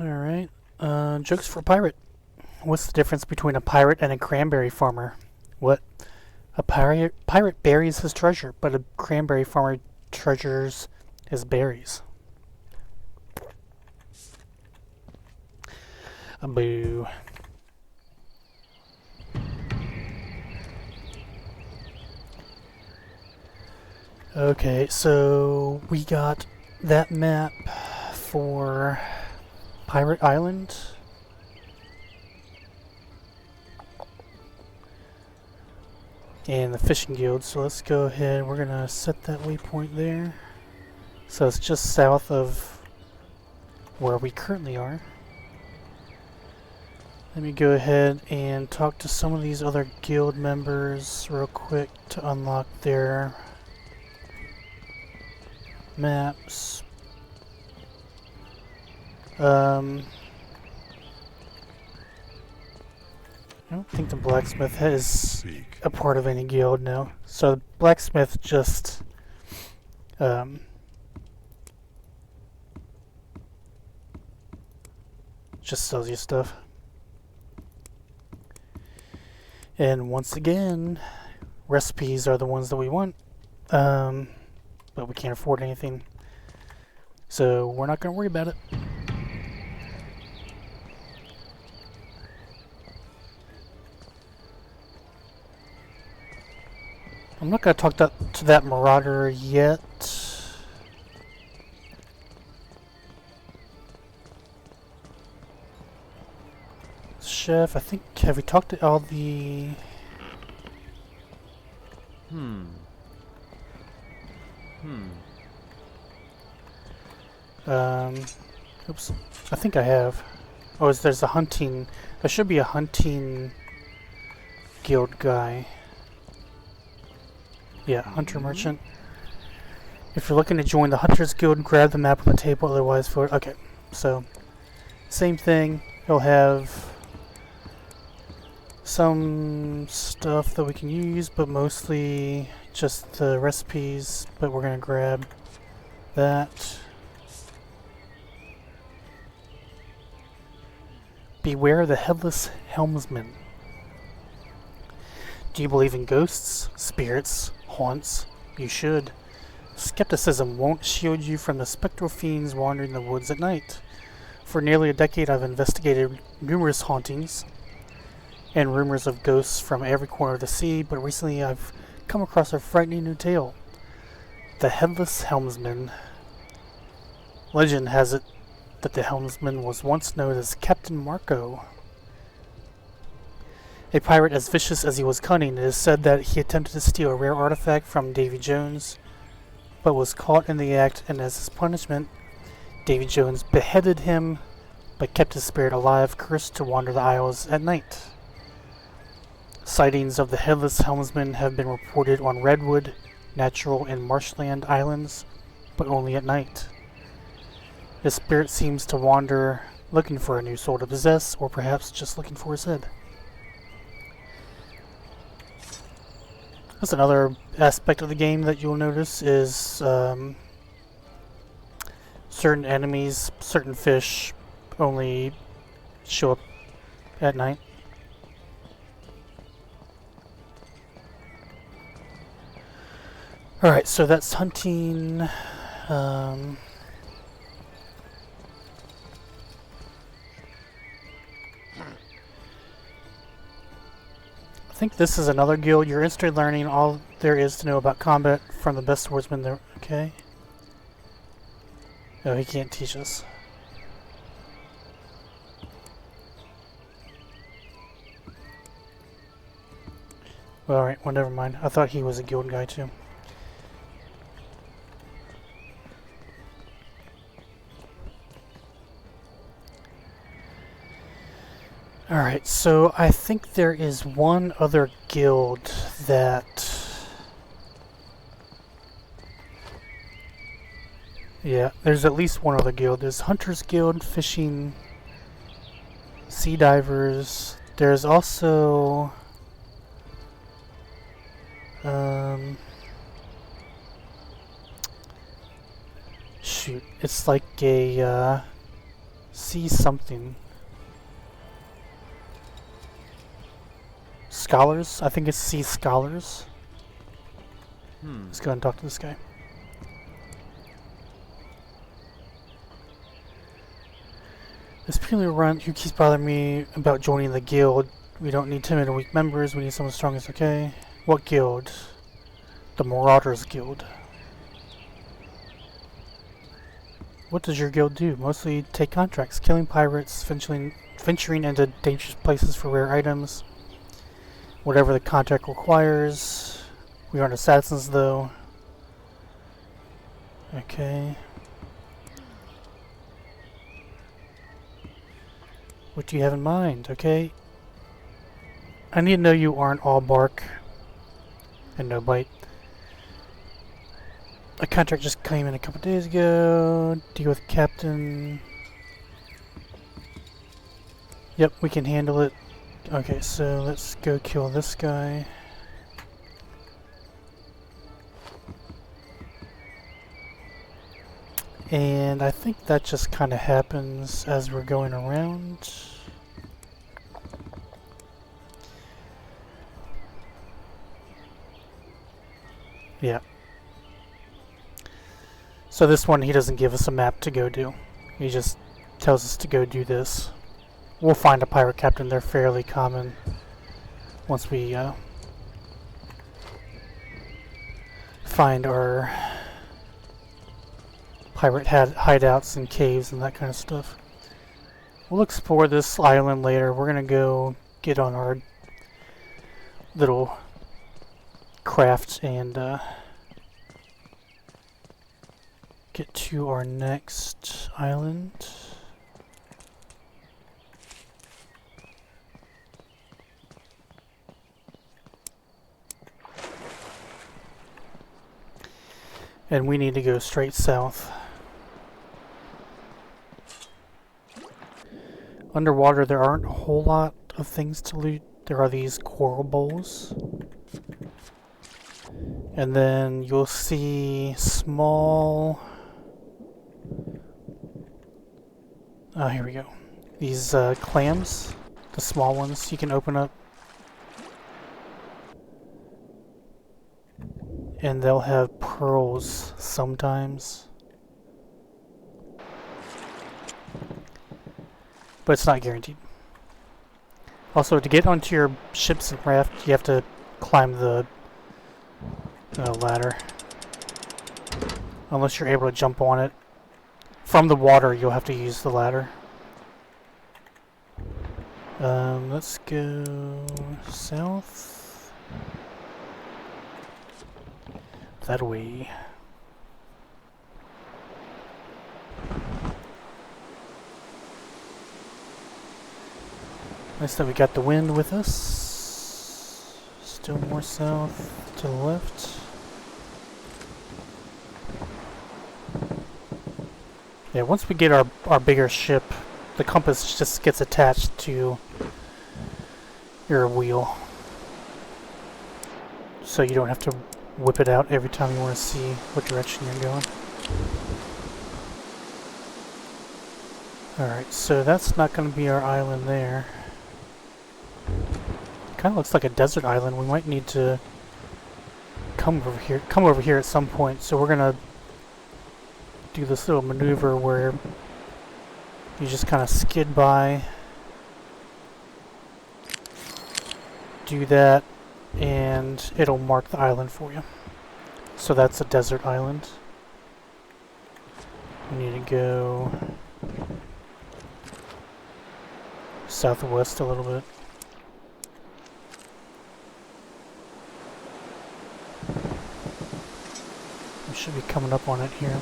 Alright, jokes for pirate. What's the difference between a pirate and a cranberry farmer? What? A pirate buries his treasure, but a cranberry farmer treasures his berries. A boo. Okay, so we got that map for Pirate Island. And the fishing guild, so let's go ahead, we're gonna set that waypoint there. So it's just south of where we currently are. Let me go ahead and talk to some of these other guild members real quick to unlock their maps. I don't think the blacksmith is a part of any guild now. So the blacksmith just sells you stuff. And once again, recipes are the ones that we want, but we can't afford anything, so we're not going to worry about it. I'm not going to talk to that marauder yet. Chef, I think, have we talked to all the... Oops. I think I have. Oh, there's a hunting... There should be a hunting guild guy. Yeah, hunter merchant. If you're looking to join the Hunters Guild, grab the map on the table, otherwise for... Okay, so... Same thing. He'll have... some stuff that we can use, but mostly just the recipes, but we're going to grab that. Beware the Headless Helmsman. Do you believe in ghosts, spirits, haunts? You should. Skepticism won't shield you from the spectral fiends wandering the woods at night. For nearly a decade, I've investigated numerous hauntings and rumors of ghosts from every corner of the sea, but recently I've come across a frightening new tale. The Headless Helmsman. Legend has it that the helmsman was once known as Captain Marco. A pirate as vicious as he was cunning, it is said that he attempted to steal a rare artifact from Davy Jones, but was caught in the act, and as his punishment, Davy Jones beheaded him, but kept his spirit alive, cursed to wander the Isles at night. Sightings of the Headless Helmsman have been reported on Redwood, Natural, and Marshland Islands, but only at night. His spirit seems to wander, looking for a new soul to possess, or perhaps just looking for his head. That's another aspect of the game that you'll notice is certain enemies, certain fish only show up at night. Alright, so that's hunting. I think this is another guild. You're instantly learning all there is to know about combat from the best swordsman there. Okay. No, he can't teach us. Well, alright, well, never mind. I thought he was a guild guy too. Alright, so I think there is one other guild that... Yeah, there's at least one other guild. There's Hunter's Guild, Fishing, Sea Divers. There's also... shoot, it's like a sea something. Scholars? I think it's Sea Scholars. Let's go and talk to this guy. This purely run who keeps bothering me about joining the guild. We don't need timid and weak members, we need someone strong as okay. What guild? The Marauders Guild. What does your guild do? Mostly take contracts, killing pirates, venturing into dangerous places for rare items. Whatever the contract requires. We aren't assassins though. Okay. What do you have in mind? Okay. I need to know you aren't all bark and no bite. A contract just came in a couple days ago. Deal with Captain. Yep, we can handle it. Okay, so let's go kill this guy. And I think that just kind of happens as we're going around. Yeah. So this one, he doesn't give us a map to go do. He just tells us to go do this. We'll find a pirate captain. They're fairly common once we find our pirate hideouts and caves and that kind of stuff. We'll explore this island later. We're gonna go get on our little craft and get to our next island. And we need to go straight south. Underwater, there aren't a whole lot of things to loot. There are these coral bowls. And then you'll see small... Oh, here we go. These clams, the small ones, you can open up. And they'll have pearls sometimes. But it's not guaranteed. Also, to get onto your ships and raft, you have to climb the ladder. Unless you're able to jump on it. From the water, you'll have to use the ladder. Let's go south. That way. Nice that we got the wind with us. Still more south to the left. Yeah, once we get our bigger ship, the compass just gets attached to your wheel. So you don't have to whip it out every time you want to see what direction you're going. Alright, so that's not going to be our island there. Kind of looks like a desert island. We might need to come over here at some point. So we're going to do this little maneuver where you just kind of skid by, do that, and it'll mark the island for you. So that's a desert island. We need to go southwest a little bit. We should be coming up on it here.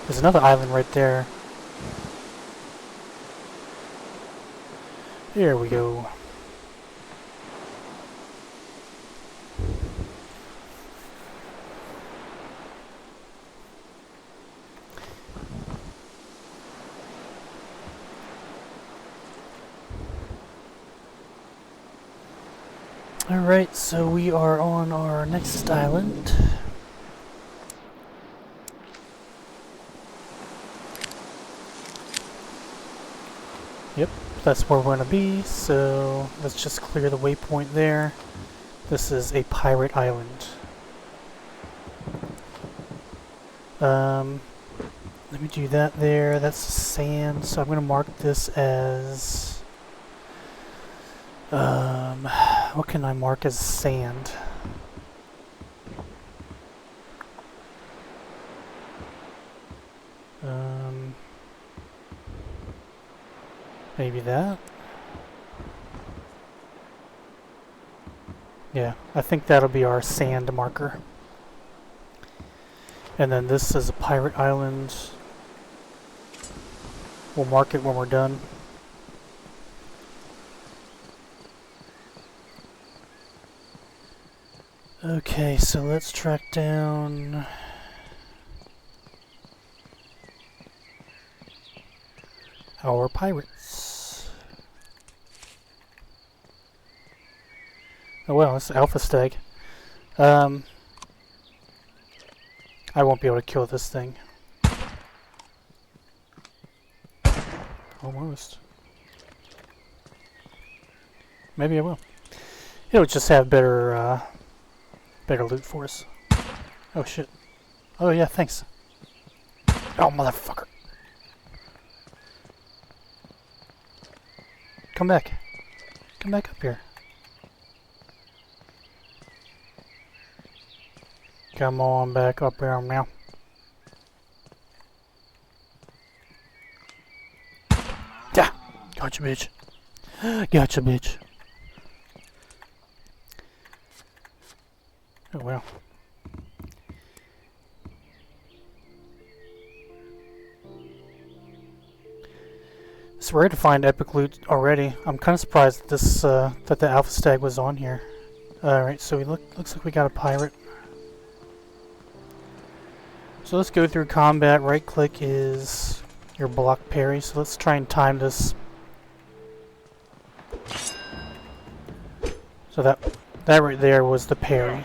There's another island right there. There we go. Alright, so we are on our next island. Yep, that's where we're going to be, so let's just clear the waypoint there. This is a pirate island. Let me do that there. That's sand, so I'm going to mark this as... what can I mark as sand? Maybe that? Yeah, I think that'll be our sand marker. And then this is a pirate island. We'll mark it when we're done. Okay, so let's track down... our pirates. Oh well, it's Alpha Stag. I won't be able to kill this thing. Almost. Maybe I will. It'll just have better loot for us. Oh shit. Oh yeah, thanks. Oh motherfucker. Come back. Come back up here. Come on back up here now. Yeah! Gotcha, bitch. Gotcha, bitch. Oh well. It's rare to find epic loot already. I'm kind of surprised that this that the Alpha Stag was on here. Alright, so we looks like we got a pirate. So let's go through combat. Right click is your block parry. So let's try and time this. So that right there was the parry.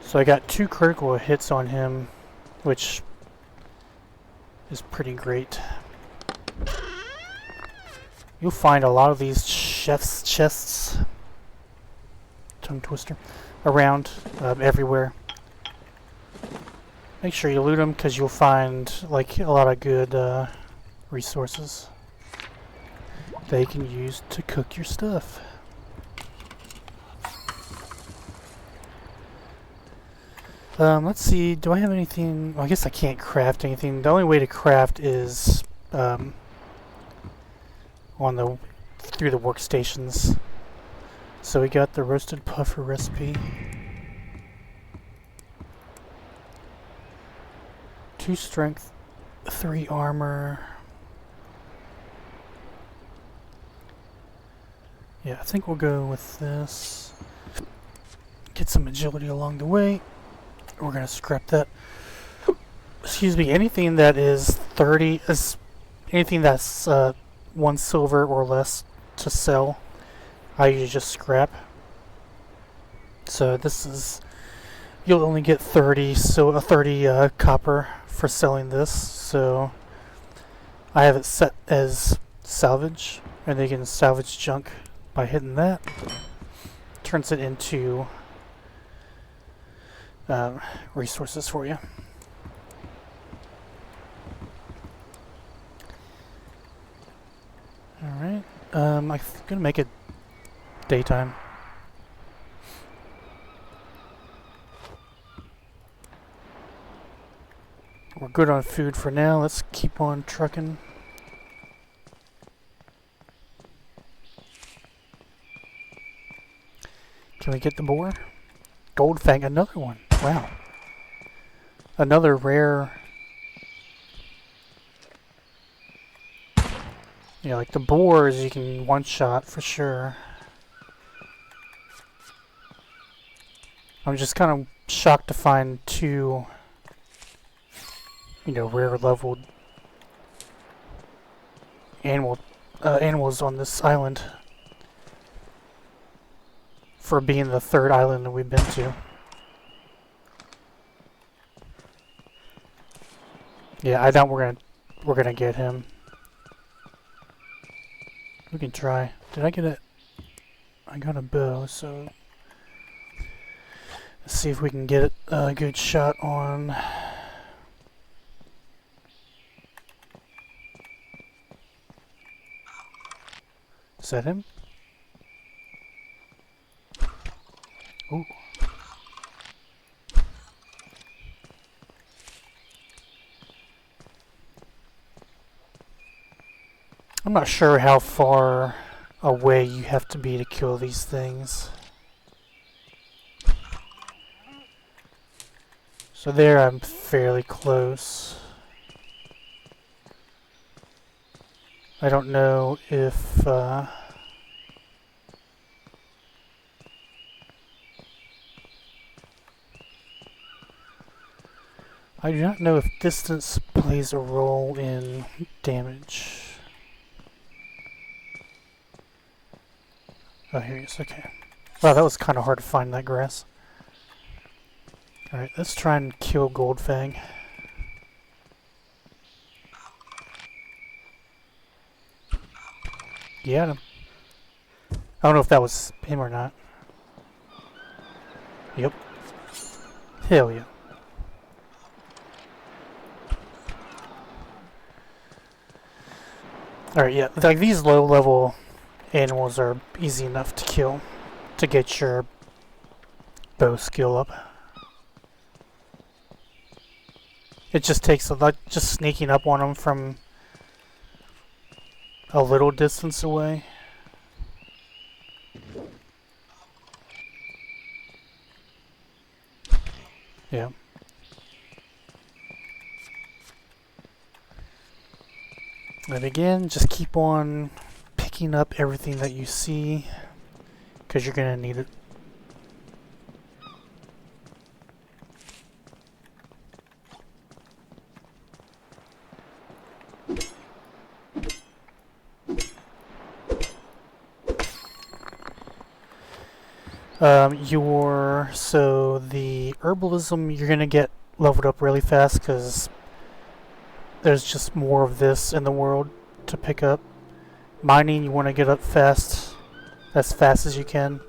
So I got 2 critical hits on him, which is pretty great. You'll find a lot of these chef's chests, tongue twister, around everywhere. Make sure you loot them because you'll find like a lot of good resources that you can use to cook your stuff. Let's see, do I have anything? Well, I guess I can't craft anything. The only way to craft is on the through the workstations. So we got the roasted puffer recipe. 2 strength, 3 armor. Yeah, I think we'll go with this. Get some agility along the way. We're gonna scrap that. Excuse me. Anything that is 30 is anything that's 1 silver or less to sell. I usually just scrap. So this is you'll only get 30 copper for selling this. So I have it set as salvage, and they can salvage junk by hitting that. Turns it into resources for you. Alright, I'm gonna make it daytime. We're good on food for now. Let's keep on trucking. Can we get the boar? Gold fang, another one. Wow. Another rare. Yeah, like the boars you can one-shot for sure. I'm just kind of shocked to find 2, rare leveled animals on this island. For being the 3rd island that we've been to. Yeah, I doubt we're gonna get him. We can try. Did I get it? I got a bow, so let's see if we can get a good shot on. Is that him? Ooh. I'm not sure how far away you have to be to kill these things. So there I'm fairly close. I don't know if I do not know if distance plays a role in damage. Oh, here he is. Okay. Wow, that was kind of hard to find that grass. Alright, let's try and kill Goldfang. Get him. I don't know if that was him or not. Yep. Hell yeah. Alright, yeah. Like these low level animals are easy enough to kill to get your bow skill up. It just takes a lot, just sneaking up on them from a little distance away. Yeah. And again, just keep on picking up everything that you see, because you're going to need it. So the herbalism, you're going to get leveled up really fast because there's just more of this in the world to pick up. Mining, you want to get up fast as fast as you can.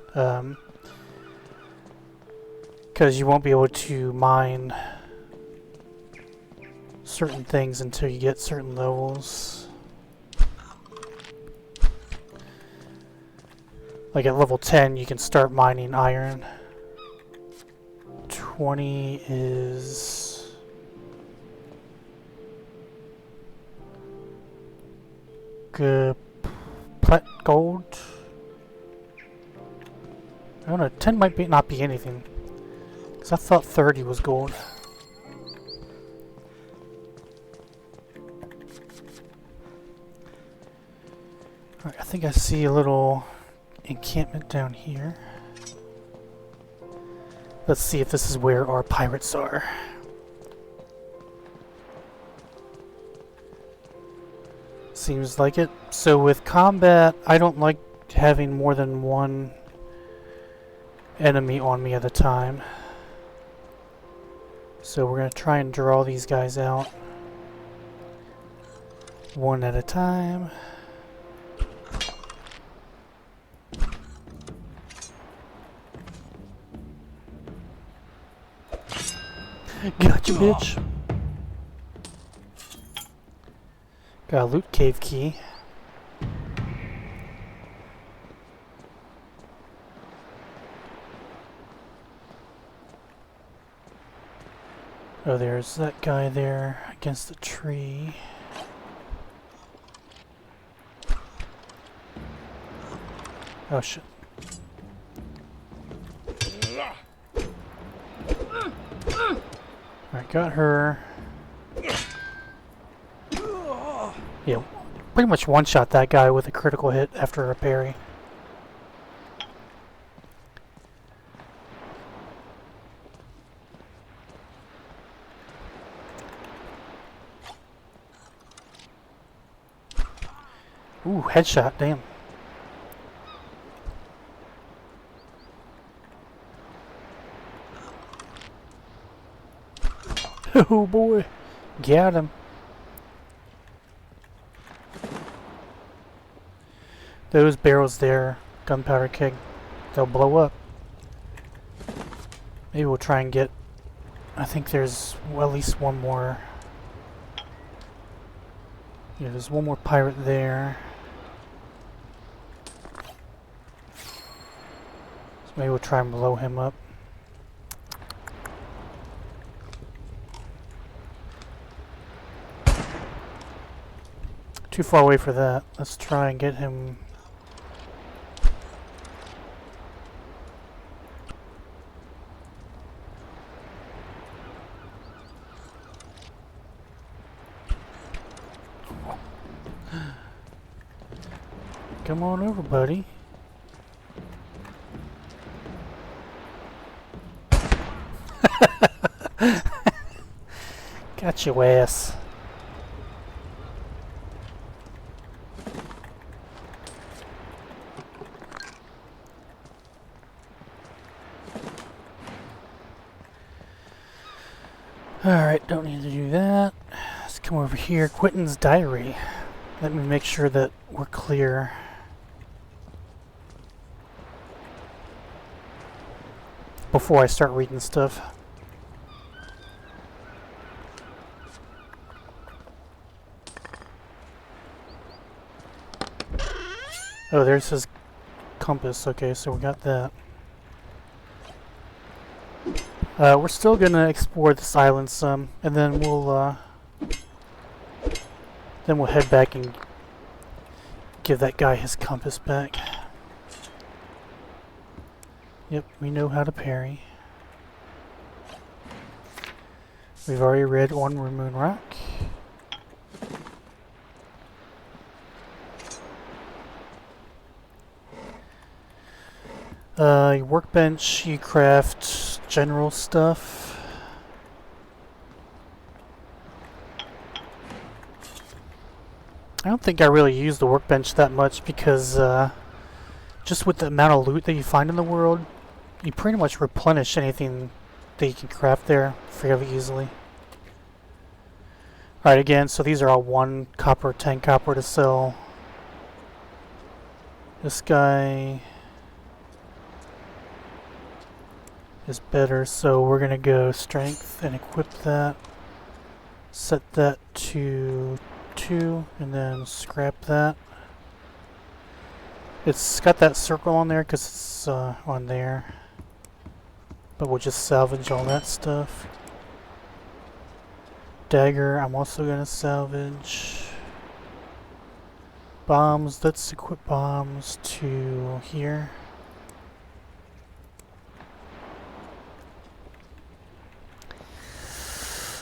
Because you won't be able to mine certain things until you get certain levels. Like at level 10 you can start mining iron. 20 is good. Plat gold. I don't know, 10 might be not be anything. Because I thought 30 was gold. Alright, I think I see a little encampment down here. Let's see if this is where our pirates are. Seems like it. So with combat, I don't like having more than one enemy on me at a time. So we're going to try and draw these guys out one at a time. Gotcha, bitch. Got a loot cave key. Oh, there's that guy there against the tree. Oh shit. Alright, got her. Yeah, pretty much one-shot that guy with a critical hit after a parry. Ooh, headshot, damn. Oh boy, got him. Those barrels there, gunpowder keg, they'll blow up. Maybe we'll try and get, I think there's well, at least one more. Yeah, there's one more pirate there. So maybe we'll try and blow him up. Too far away for that. Let's try and get him. Come on over, buddy. Got your ass. Alright, don't need to do that. Let's come over here. Quentin's diary. Let me make sure that we're clear. Before I start reading stuff. Oh, there's his compass. Okay, so we got that. We're still gonna explore this island some, and then we'll head back and give that guy his compass back. Yep, we know how to parry. We've already read on Moon Rock. Workbench, you craft general stuff. I don't think I really use the workbench that much because just with the amount of loot that you find in the world, you pretty much replenish anything that you can craft there fairly easily. Alright, again, so these are all 1 copper, 10 copper to sell. This guy is better, so we're gonna go strength and equip that. Set that to 2 and then scrap that. It's got that circle on there because it's on there, but we'll just salvage all that stuff. Dagger, I'm also gonna salvage. Bombs, let's equip bombs to here.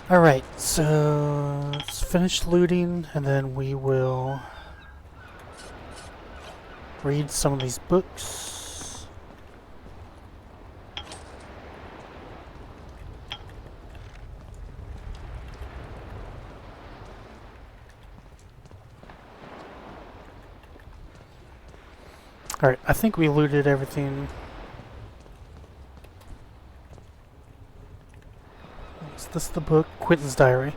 Alright, so let's finish looting and then we will read some of these books. Alright, I think we looted everything. Is this the book? Quentin's Diary.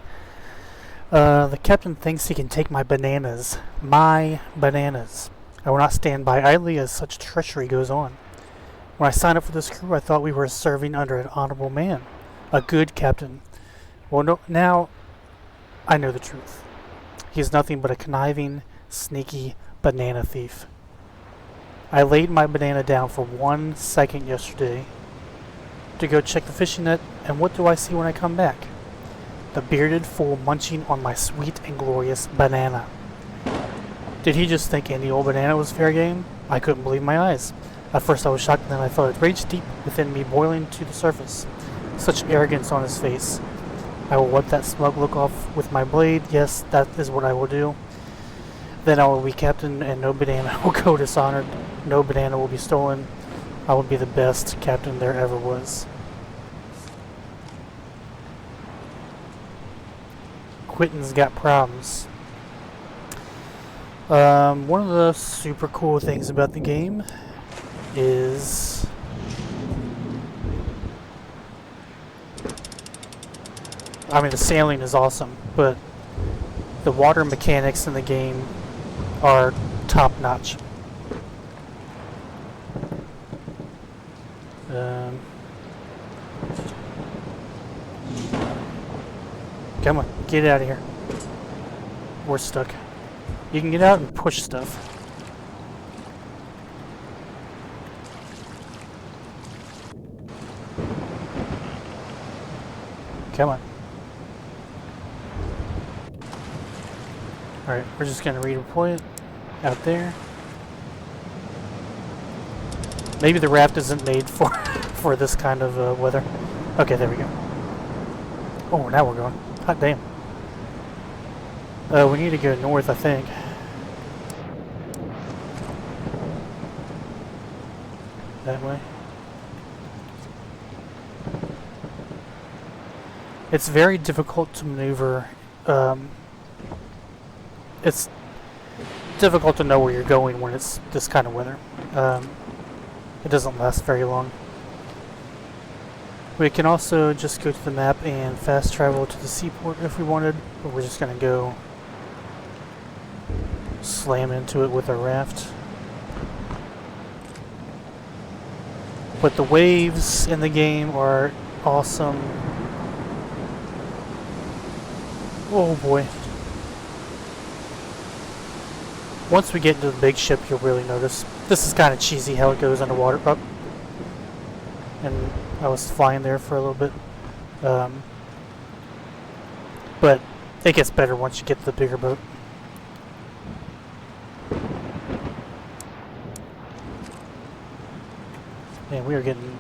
The captain thinks he can take my bananas. My bananas. I will not stand by idly as such treachery goes on. When I signed up for this crew, I thought we were serving under an honorable man. A good captain. Well, no, now I know the truth. He is nothing but a conniving, sneaky banana thief. I laid my banana down for 1 second yesterday to go check the fishing net, and what do I see when I come back? The bearded fool munching on my sweet and glorious banana. Did he just think any old banana was fair game? I couldn't believe my eyes. At first I was shocked, and then I felt a rage deep within me boiling to the surface. Such arrogance on his face. I will wipe that smug look off with my blade. Yes, that is what I will do. Then I will be captain, and no banana will go dishonored. No banana will be stolen. I will be the best captain there ever was. Quentin's got problems. One of the super cool things about the game is the sailing is awesome, but the water mechanics in the game are top notch. Come on, get out of here. We're stuck. You can get out and push stuff. Come on. Alright, we're just gonna redeploy it out there. Maybe the raft isn't made for for this kind of weather. Okay, there we go. Oh, now we're going. Hot damn. We need to go north, I think. That way. It's very difficult to maneuver. It's difficult to know where you're going when it's this kind of weather. It doesn't last very long. We can also just go to the map and fast travel to the seaport if we wanted, but we're just gonna go slam into it with our raft. But the waves in the game are awesome. Oh boy. Once we get into the big ship, you'll really notice. This is kind of cheesy how it goes underwater. Oh. And I was flying there for a little bit. But it gets better once you get to the bigger boat. And we are getting,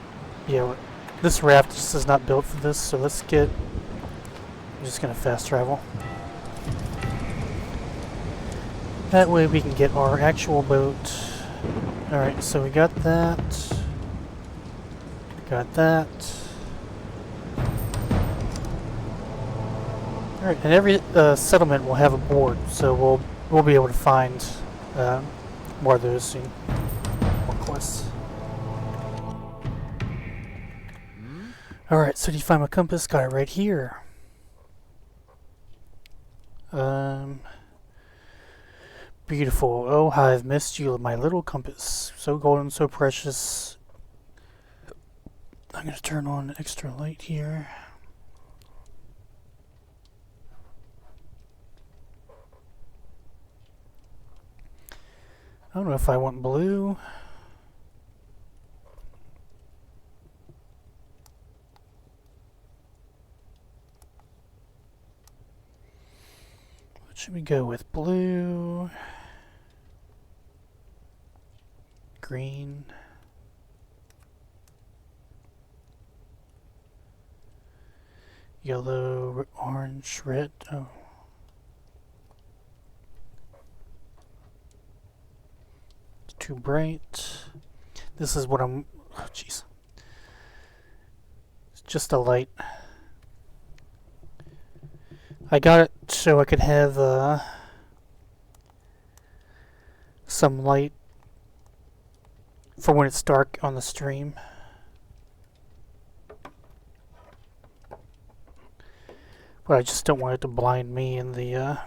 this raft just is not built for this, so I'm just gonna fast travel. That way we can get our actual boat. Alright, so we got that. Got that. Alright, and every settlement will have a board, so we'll be able to find more of those soon. More quests. Alright, so do you find my compass? Got it right here. Beautiful. Oh, how I've missed you, my little compass. So golden, so precious. I'm going to turn on an extra light here. I don't know if I want blue. What should we go with? Blue, green, yellow, orange, red. Oh. It's too bright. This is what I'm... Oh, jeez. It's just a light. I got it so I could have some light for when it's dark on the stream. But I just don't want it to blind me in the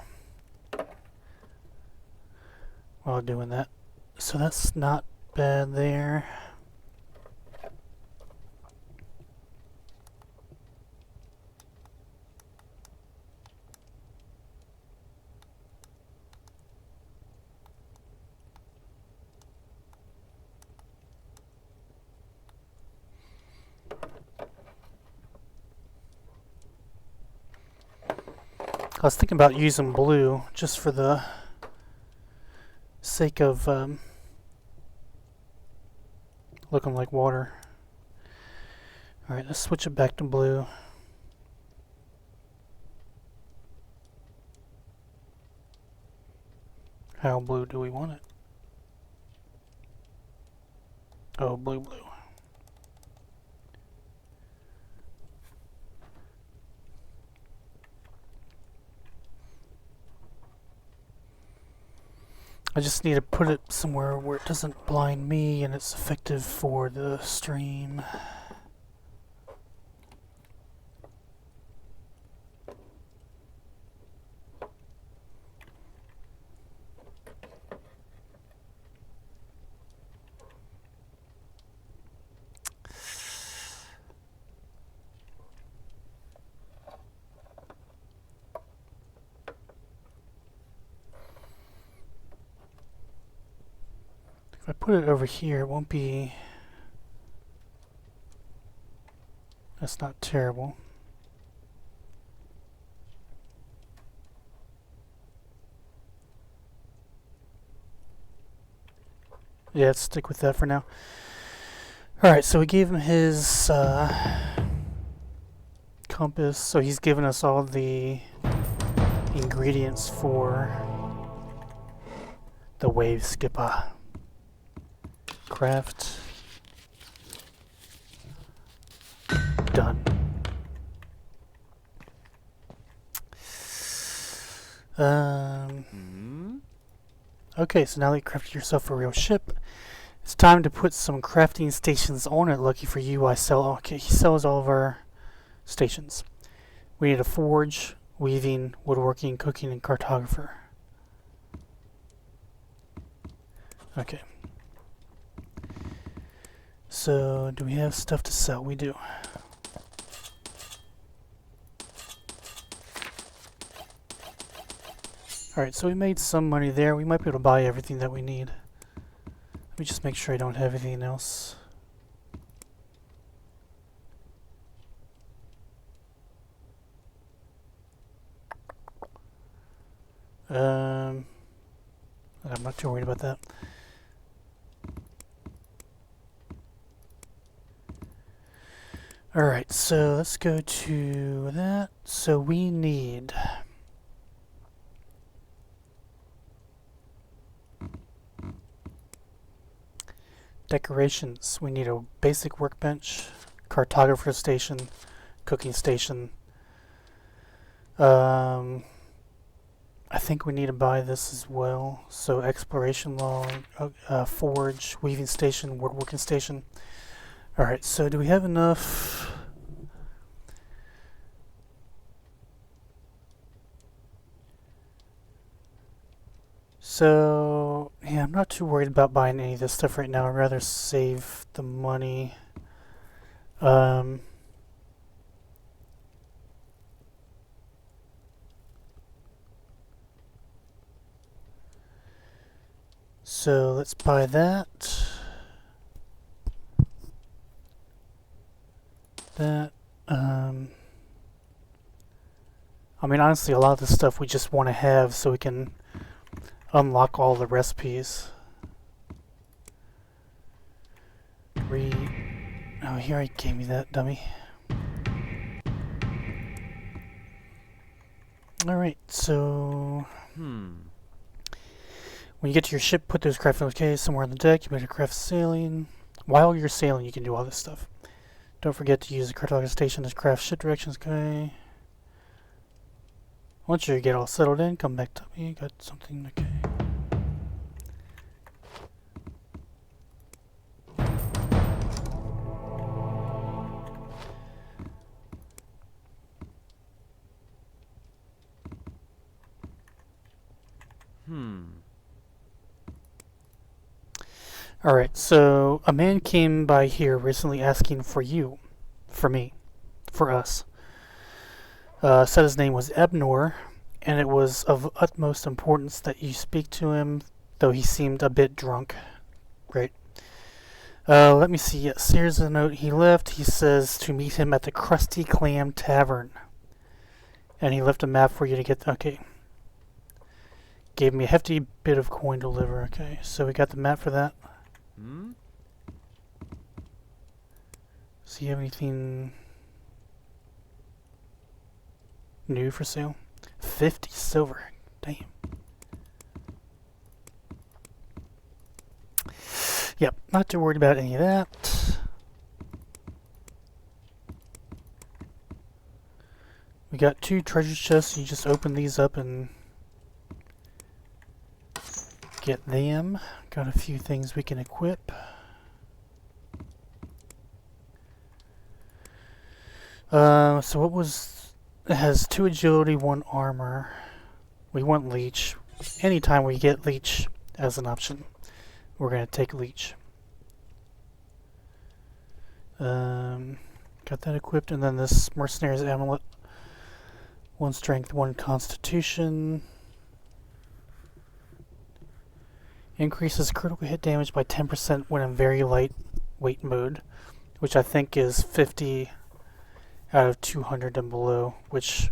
while doing that. So that's not bad there. I was thinking about using blue just for the sake of looking like water. Alright, let's switch it back to blue. How blue do we want it? Oh, blue, blue. I just need to put it somewhere where it doesn't blind me and it's effective for the stream. If I put it over here, it won't be... That's not terrible. Yeah, let's stick with that for now. Alright, so we gave him his compass, so he's given us all the ingredients for the wave skipper. Craft. Done. Okay, so now that you crafted yourself a real ship, it's time to put some crafting stations on it. Lucky for you, I sell... Okay, he sells all of our stations. We need a forge, weaving, woodworking, cooking, and cartographer. Okay. So, do we have stuff to sell? We do. Alright, so we made some money there. We might be able to buy everything that we need. Let me just make sure I don't have anything else. I'm not too worried about that. Alright, so let's go to that. So we need... decorations. We need a basic workbench, cartographer station, cooking station. I think we need to buy this as well. So exploration log, forge, weaving station, woodworking station. Alright, so do we have enough? So, yeah, I'm not too worried about buying any of this stuff right now. I'd rather save the money. Um, so let's buy that. That. I mean, honestly, a lot of this stuff we just want to have so we can unlock all the recipes. Oh, he already gave me that, dummy. Alright, so... When you get to your ship, put those crafting okay somewhere on the deck. You better craft sailing. While you're sailing, you can do all this stuff. Don't forget to use the cartography station to craft ship directions, okay? Once you get all settled in, come back to me. Got something, okay. Alright, so a man came by here recently asking for you. For me. For us. Said his name was Ebnor, and it was of utmost importance that you speak to him, though he seemed a bit drunk. Great. Let me see. Yes, here's a note he left. He says to meet him at the Krusty Clam Tavern. And he left a map for you to get... Okay. Gave me a hefty bit of coin to deliver. Okay, so we got the map for that. Does he have anything new for sale? 50 silver. Damn. Yep, not too worried about any of that. We got 2 treasure chests. You just open these up and get them. Got a few things we can equip. So what was... It has 2 agility, 1 armor. We want leech. Anytime we get leech as an option, we're going to take leech. Got that equipped, and then this mercenary's amulet. 1 strength, 1 constitution. Increases critical hit damage by 10% when in very light weight mode, which I think is 50 out of 200 and below, which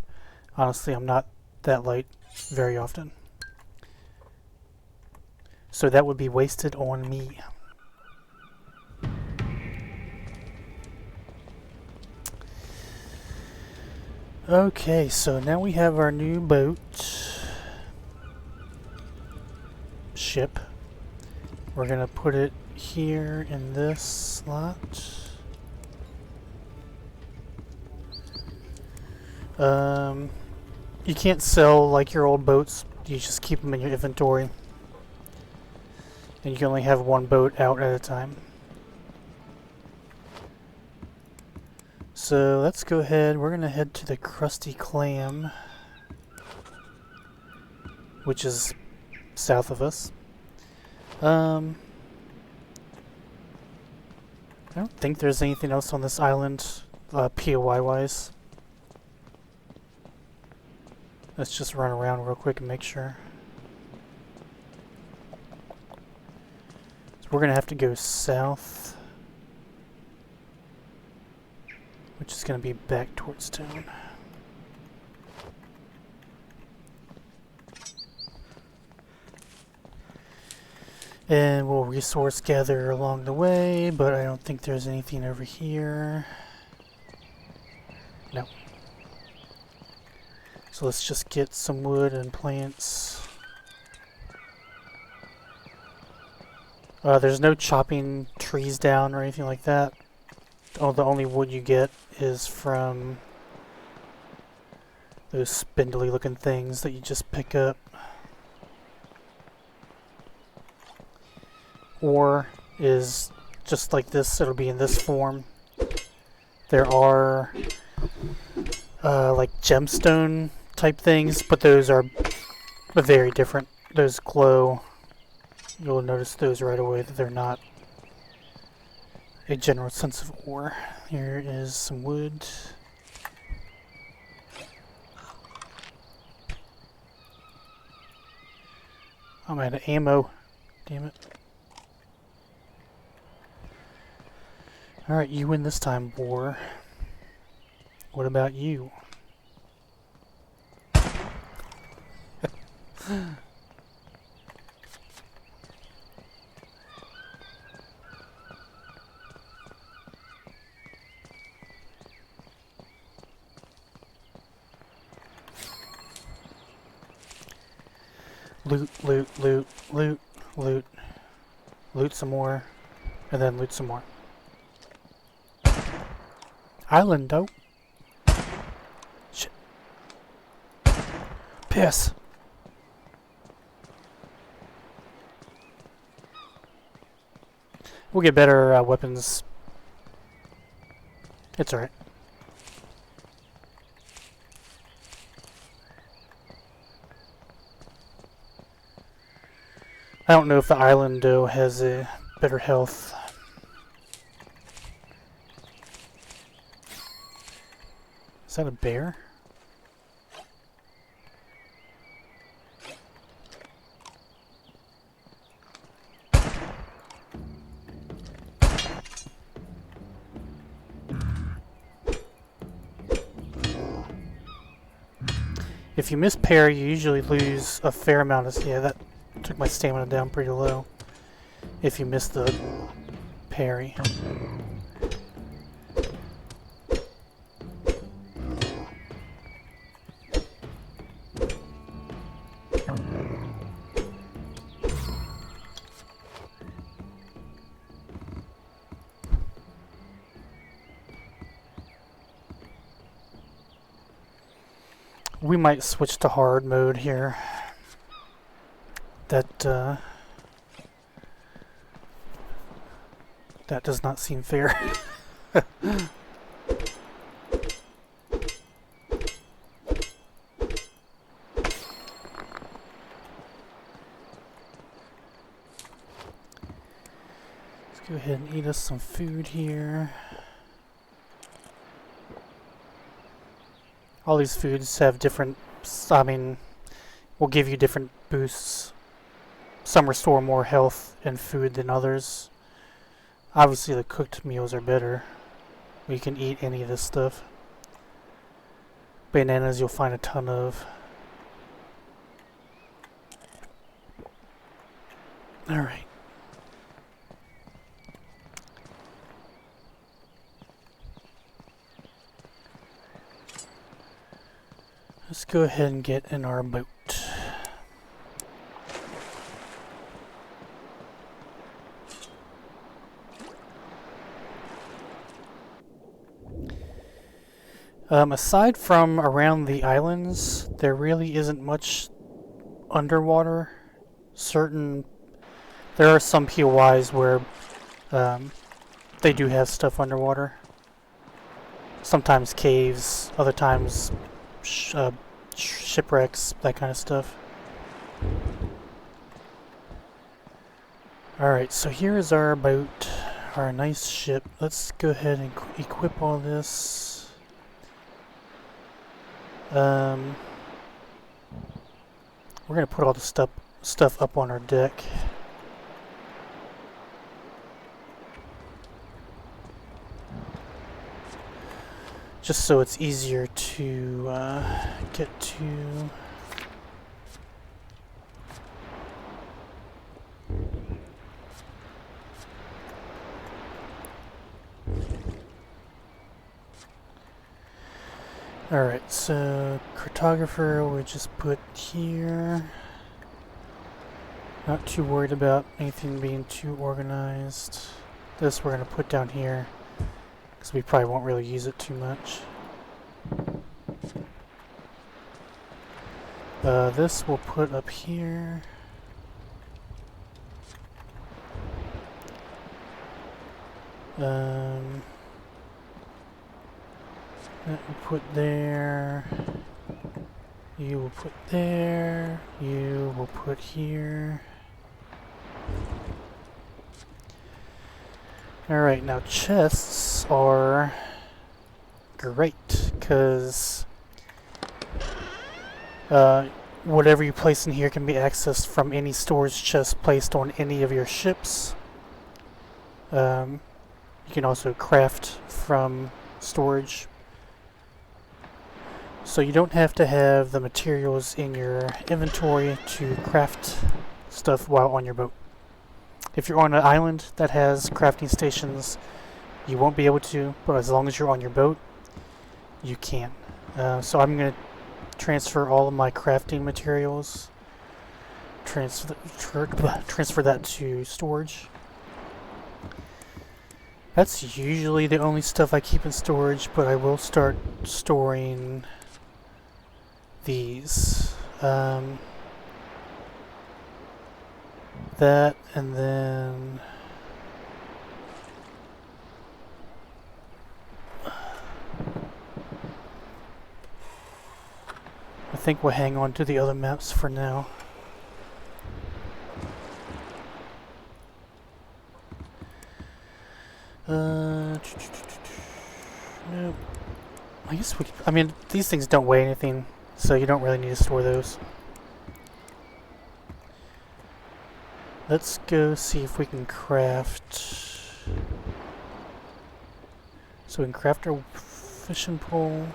honestly I'm not that light very often. So that would be wasted on me. Okay, so now we have our new boat. Ship. We're gonna put it here in this slot. You can't sell like your old boats. You just keep them in your inventory. And you can only have 1 boat out at a time. So let's go ahead. We're gonna head to the Krusty Clam, which is south of us. I don't think there's anything else on this island, POI wise. Let's just run around real quick and make sure. So we're gonna have to go south, which is gonna be back towards town. And we'll resource gather along the way, but I don't think there's anything over here. No. So let's just get some wood and plants. There's no chopping trees down or anything like that. Oh, the only wood you get is from those spindly looking things that you just pick up. Or is just like this, it'll be in this form. There are like gemstone type things, but those are very different. Those glow. You'll notice those right away that they're not a general sense of ore. Here is some wood. I'm out of ammo. Damn it. Alright, you win this time, boar. What about you? Loot, loot, loot, loot, loot. Loot some more. And then loot some more. Island, though. Shit. Piss. We'll get better weapons. It's alright. I don't know if the island, though, has a better health. Is that a bear? If you miss parry, you usually lose a fair amount of... Yeah, that took my stamina down pretty low. If you miss the parry. We might switch to hard mode here. That does not seem fair. Let's go ahead and eat us some food here. All these foods have different, I mean, will give you different boosts. Some restore more health and food than others. Obviously the cooked meals are better. We can eat any of this stuff. Bananas you'll find a ton of. Alright. Let's go ahead and get in our boat. Aside from around the islands, there really isn't much underwater. There are some POIs where they do have stuff underwater. Sometimes caves, other times shipwrecks, that kind of stuff. Alright, so here is our boat, our nice ship. Let's go ahead and equip all this. We're gonna put all the stuff up on our deck. Just so it's easier to get to. Alright, so cartographer we just put here. Not too worried about anything being too organized. This we're going to put down here, because we probably won't really use it too much. This we'll put up here. That we'll put there. You will put there. You will put here. Alright, now chests. chests are great, because whatever you place in here can be accessed from any storage chest placed on any of your ships. You can also craft from storage. So you don't have to have the materials in your inventory to craft stuff while on your boat. If you're on an island that has crafting stations, you won't be able to, but as long as you're on your boat, you can. So I'm going to transfer all of my crafting materials, transfer that to storage. That's usually the only stuff I keep in storage, but I will start storing these. That, and then I think we'll hang on to the other maps for now. Nope. I guess I mean, these things don't weigh anything, so you don't really need to store those. Let's go see if we can craft. So we can craft our fishing pole.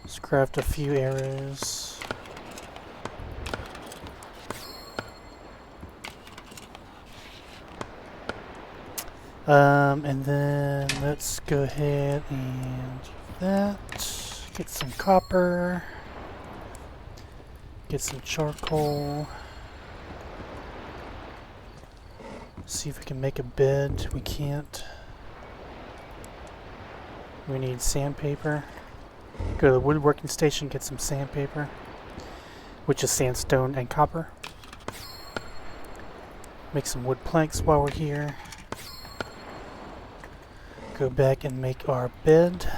Let's craft a few arrows. And then let's go ahead and do that. Get some copper. Get some charcoal. See if we can make a bed. We can't. We need sandpaper. Go to the woodworking station, get some sandpaper, which is sandstone and copper. Make some wood planks while we're here. Go back and make our bed.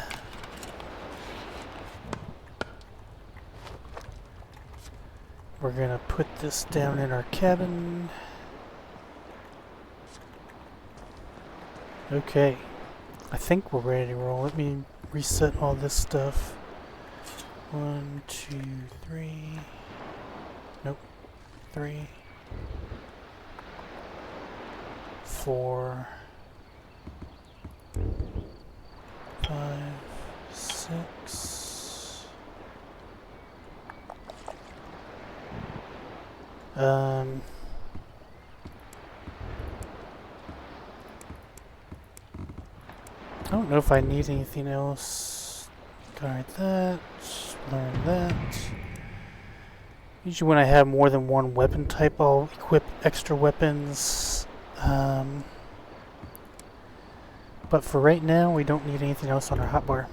We're gonna put this down in our cabin. Okay, I think we're ready to roll. Let me reset all this stuff. 1, 2, 3. Nope. 3, 4, 5, 6. I don't know if I need anything else. Guard that. Learn that. Usually when I have more than one weapon type, I'll equip extra weapons. But for right now, we don't need anything else on our hotbar.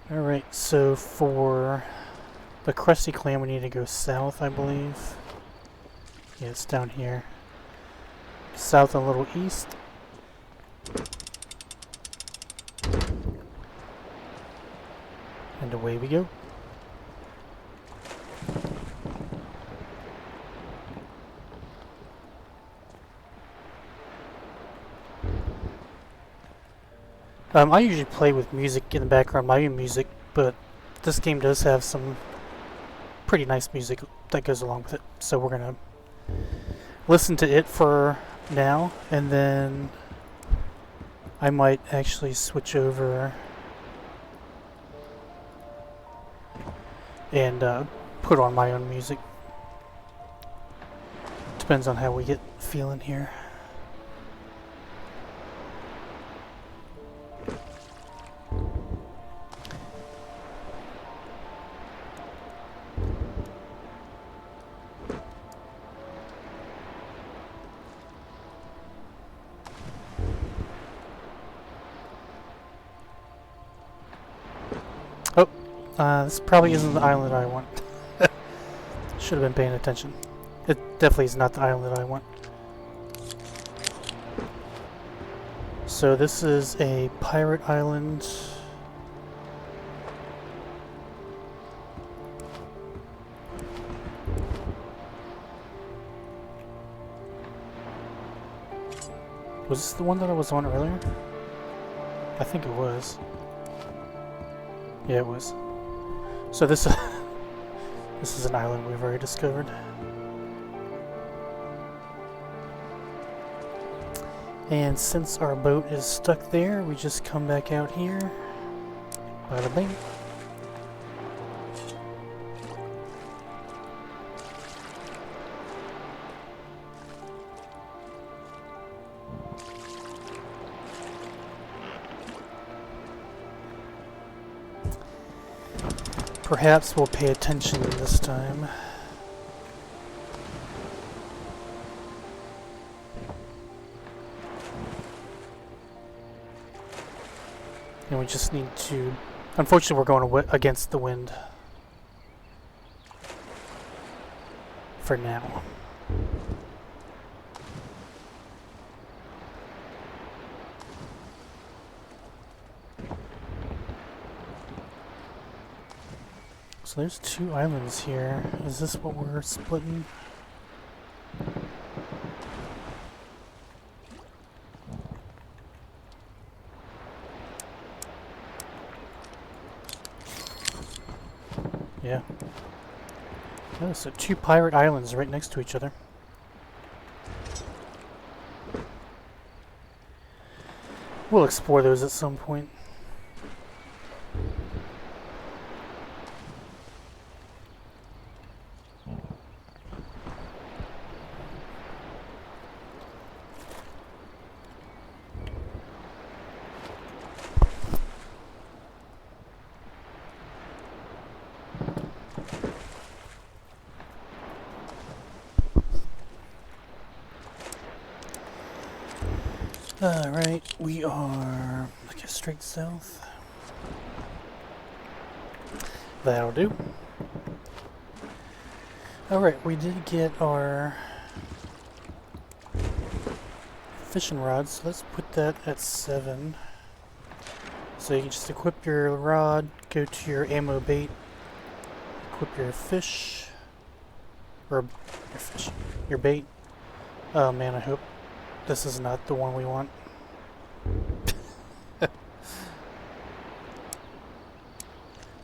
Alright, so for the Krusty Clan, we need to go south, I believe. Yeah, it's down here. South and a little east. And away we go. I usually play with music in the background, my own music, but this game does have some pretty nice music that goes along with it. So we're gonna listen to it for now, and then I might actually switch over and put on my own music. Depends on how we get feeling here. This probably isn't the island I want. Should have been paying attention. It definitely is not the island that I want. So this is a pirate island. Was this the one that I was on earlier? I think it was. Yeah, it was. So this this is an island we've already discovered. And since our boat is stuck there, we just come back out here. Bada bing. Perhaps we'll pay attention this time. And we just need to... Unfortunately, we're going against the wind. For now. So there's 2 islands here. Is this what we're splitting? Yeah. Oh, so 2 pirate islands right next to each other. We'll explore those at some point. Alright, we are, I guess, straight south. That'll do. Alright, we did get our fishing rods, so let's put that at 7. So you can just equip your rod, go to your ammo bait, equip your fish, or your bait. Oh man, I hope this is not the one we want.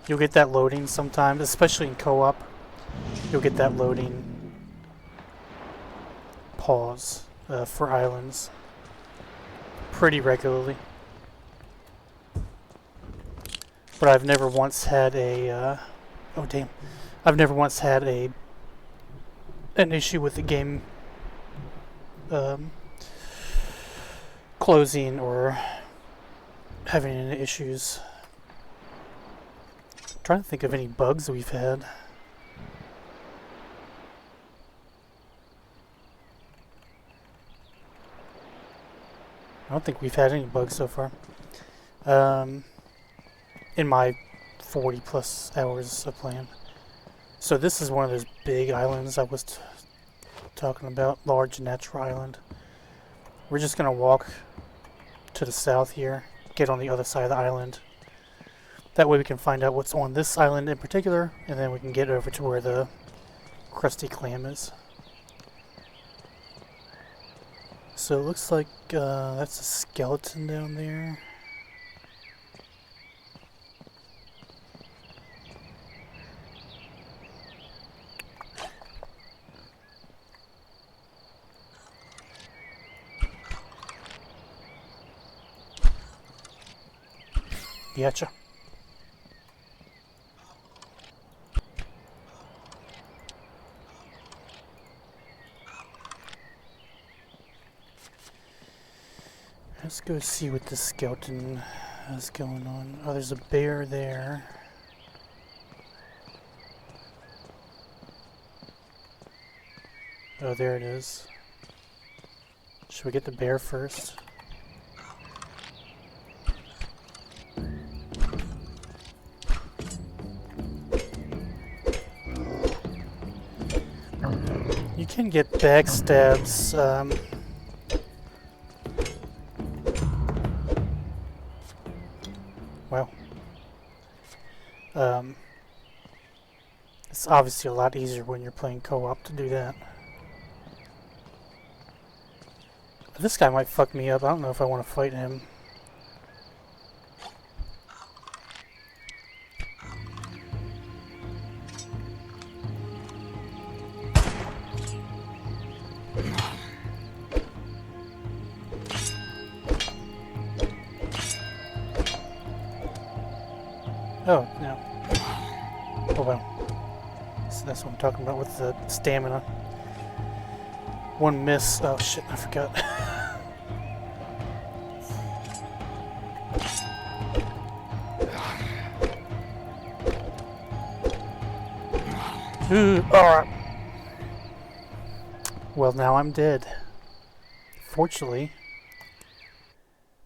You'll get that loading sometimes, especially in co-op. You'll get that loading pause for islands pretty regularly. But I've never once had a oh damn, I've never once had an issue with the game closing or having any issues. I'm trying to think of any bugs we've had. I don't think we've had any bugs so far. In my 40 plus hours of playing. So this is one of those big islands I was talking about, large natural island. We're just gonna walk to the south here, get on the other side of the island. That way we can find out what's on this island in particular, and then we can get over to where the crusty clam is. So it looks like that's a skeleton down there. Gotcha. Let's go see what this skeleton has going on. Oh, there's a bear there. Oh, there it is. Should we get the bear first? You can get backstabs. Well, it's obviously a lot easier when you're playing co-op to do that. This guy might fuck me up. I don't know if I want to fight him. Oh, no. Oh, well. So that's what I'm talking about with the stamina. One miss. Oh, shit, I forgot. Ooh, alright. Well, now I'm dead. Fortunately,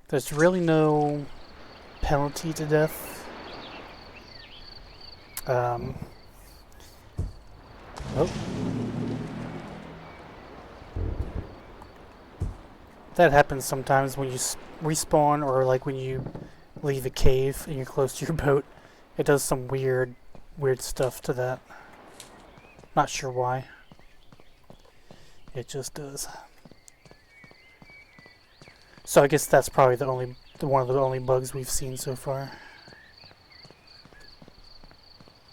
there's really no penalty to death. Oh. That happens sometimes when you respawn, or like when you leave a cave and you're close to your boat. It does some weird stuff to that. Not sure why. It just does. So I guess that's probably one of the only bugs we've seen so far.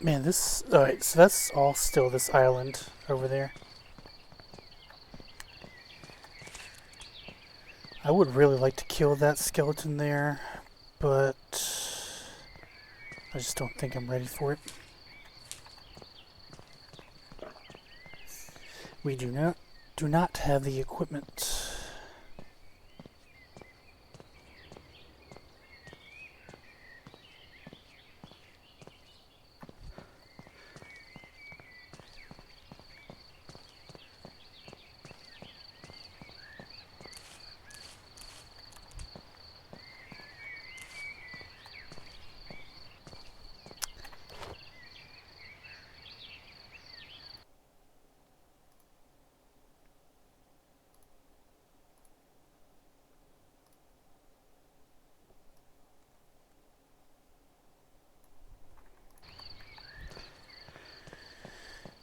Man, this... Alright, so that's all still this island over there. I would really like to kill that skeleton there, but I just don't think I'm ready for it. We do not have the equipment.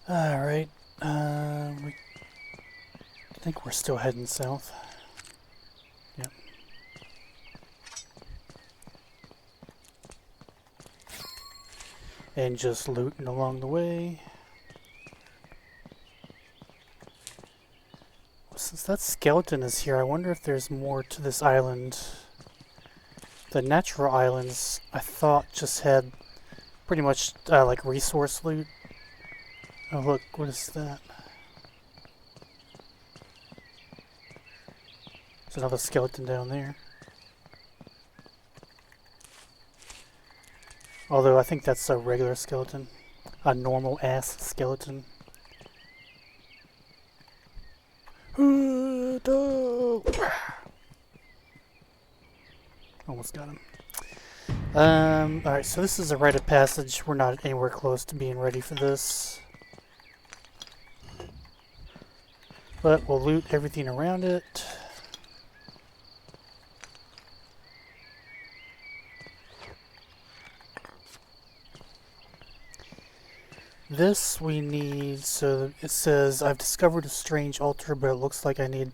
Alright, I think we're still heading south. Yep. And just looting along the way. Since that skeleton is here, I wonder if there's more to this island. The natural islands, I thought, just had pretty much like resource loot. Oh look, what is that? There's another skeleton down there. Although I think that's a regular skeleton. A normal ass skeleton. Almost got him. Alright, so this is a rite of passage. We're not anywhere close to being ready for this. But we'll loot everything around it. This we need, so it says, I've discovered a strange altar, but it looks like I need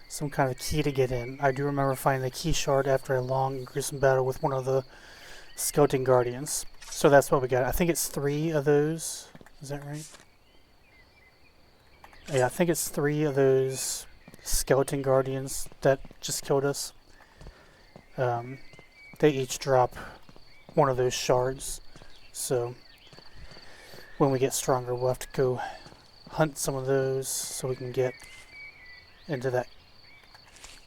some kind of key to get in. I do remember finding a key shard after a long and gruesome battle with one of the skeleton guardians. So that's what we got. I think it's 3 of those. Is that right? Yeah, I think it's 3 of those skeleton guardians that just killed us. They each drop one of those shards. So when we get stronger, we'll have to go hunt some of those so we can get into that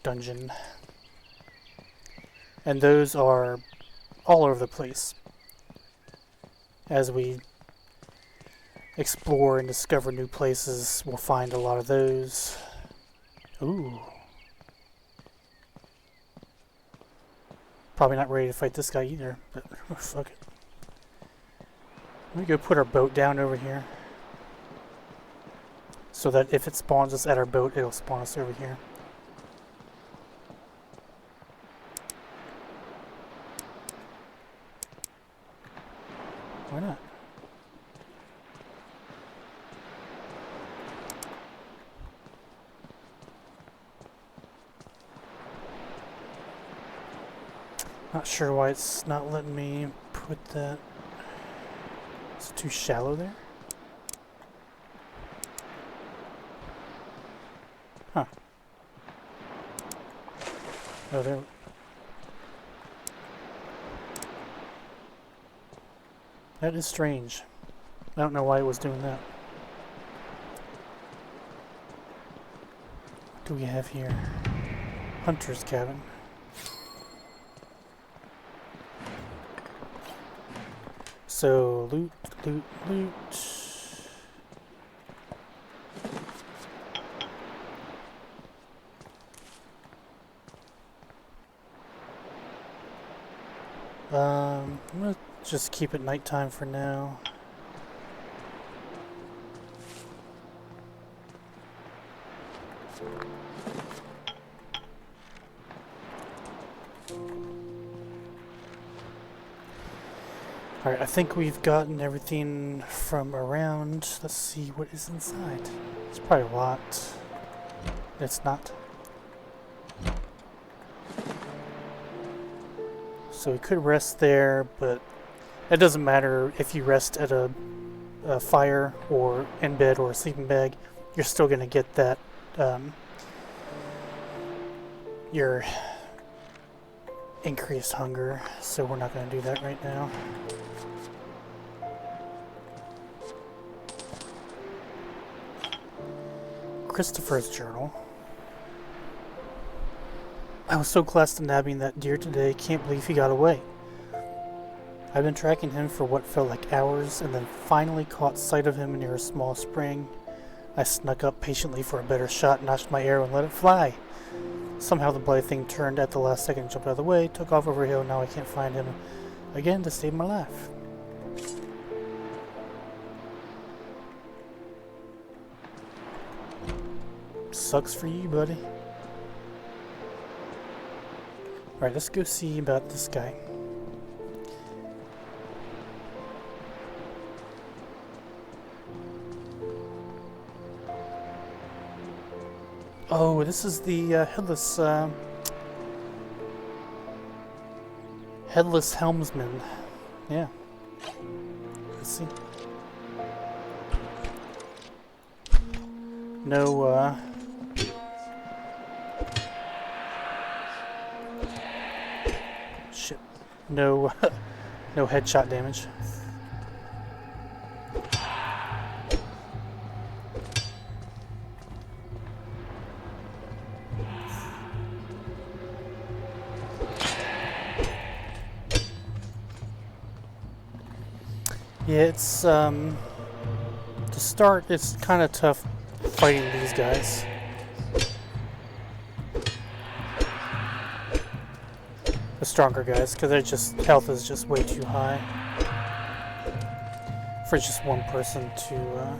dungeon. And those are all over the place. As we explore and discover new places, we'll find a lot of those. Ooh. Probably not ready to fight this guy either, but fuck it. Let me go put our boat down over here. So that if it spawns us at our boat, it'll spawn us over here. Why not? Not sure why it's not letting me put that. Is it too shallow there? Huh. Oh, there. That is strange. I don't know why it was doing that. What do we have here? Hunter's cabin. So, loot, loot, loot. I'm gonna just keep it nighttime for now. Alright, I think we've gotten everything from around. Let's see what is inside. It's probably a lot. It's not. So we could rest there, but it doesn't matter if you rest at a fire or in bed or a sleeping bag. You're still going to get that your increased hunger. So we're not going to do that right now. Christopher's journal. I was so close to nabbing that deer today, can't believe he got away. I've been tracking him for what felt like hours and then finally caught sight of him near a small spring. I snuck up patiently for a better shot, notched my arrow and let it fly. Somehow the bloody thing turned at the last second, jumped out of the way, took off over a hill. Now I can't find him again to save my life. Sucks for you, buddy. Alright, let's go see about this guy. Oh, this is the headless helmsman. Yeah. Let's see. No, shit. No, no headshot damage. Yeah, it's, to start, it's kind of tough fighting these guys. The stronger guys, because they're just, health is just way too high for just one person to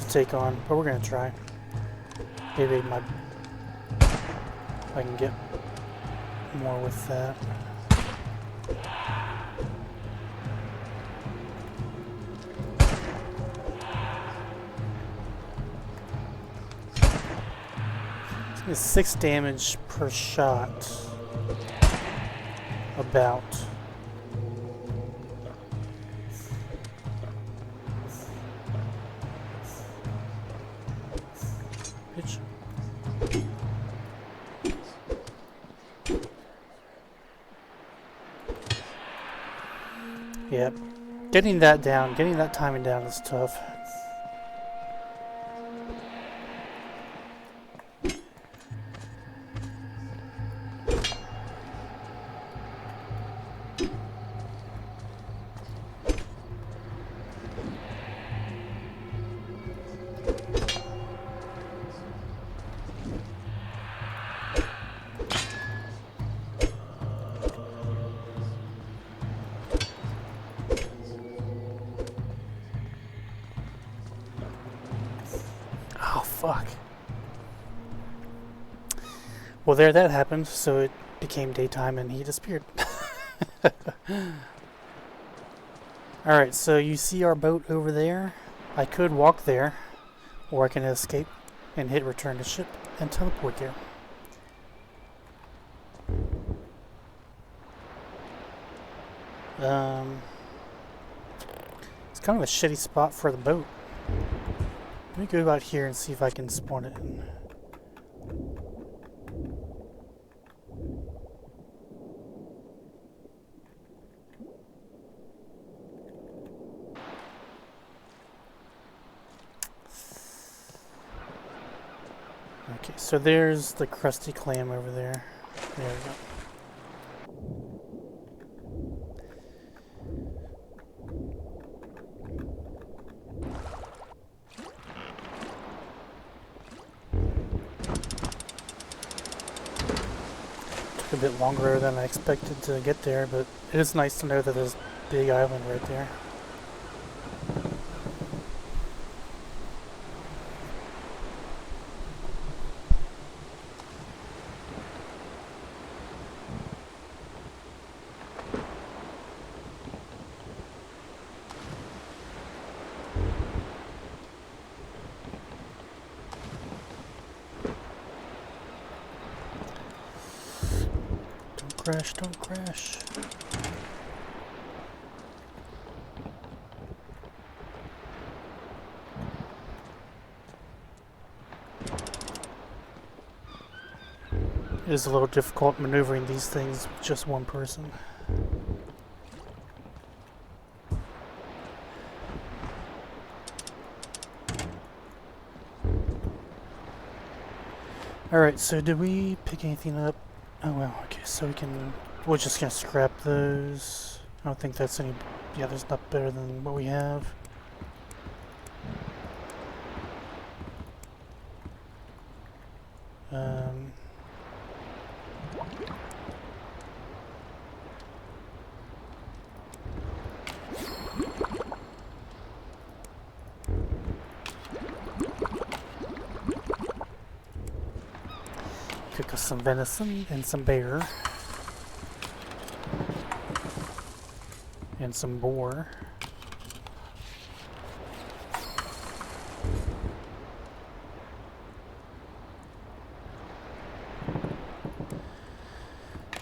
take on. But we're gonna try. Maybe I can get more with that. It's 6 damage per shot. About. Bitch. Yep. Getting that down, getting that timing down is tough. Oh, fuck. Well, there, that happened, so it became daytime and he disappeared. Alright, so you see our boat over there? I could walk there, or I can escape and hit return to ship and teleport there. Um, it's kind of a shitty spot for the boat. Let me go out here and see if I can spawn it in. Okay, so there's the crusty clam over there. There we go. Took a bit longer than I expected to get there, but it is nice to know that there's a big island right there. Don't crash, don't crash. It is a little difficult maneuvering these things with just one person. Alright, so did we pick anything up? Oh well, okay, so we're just gonna scrap those. I don't think that's any, yeah, there's not better than what we have. Cook us some venison and some bear. And some boar.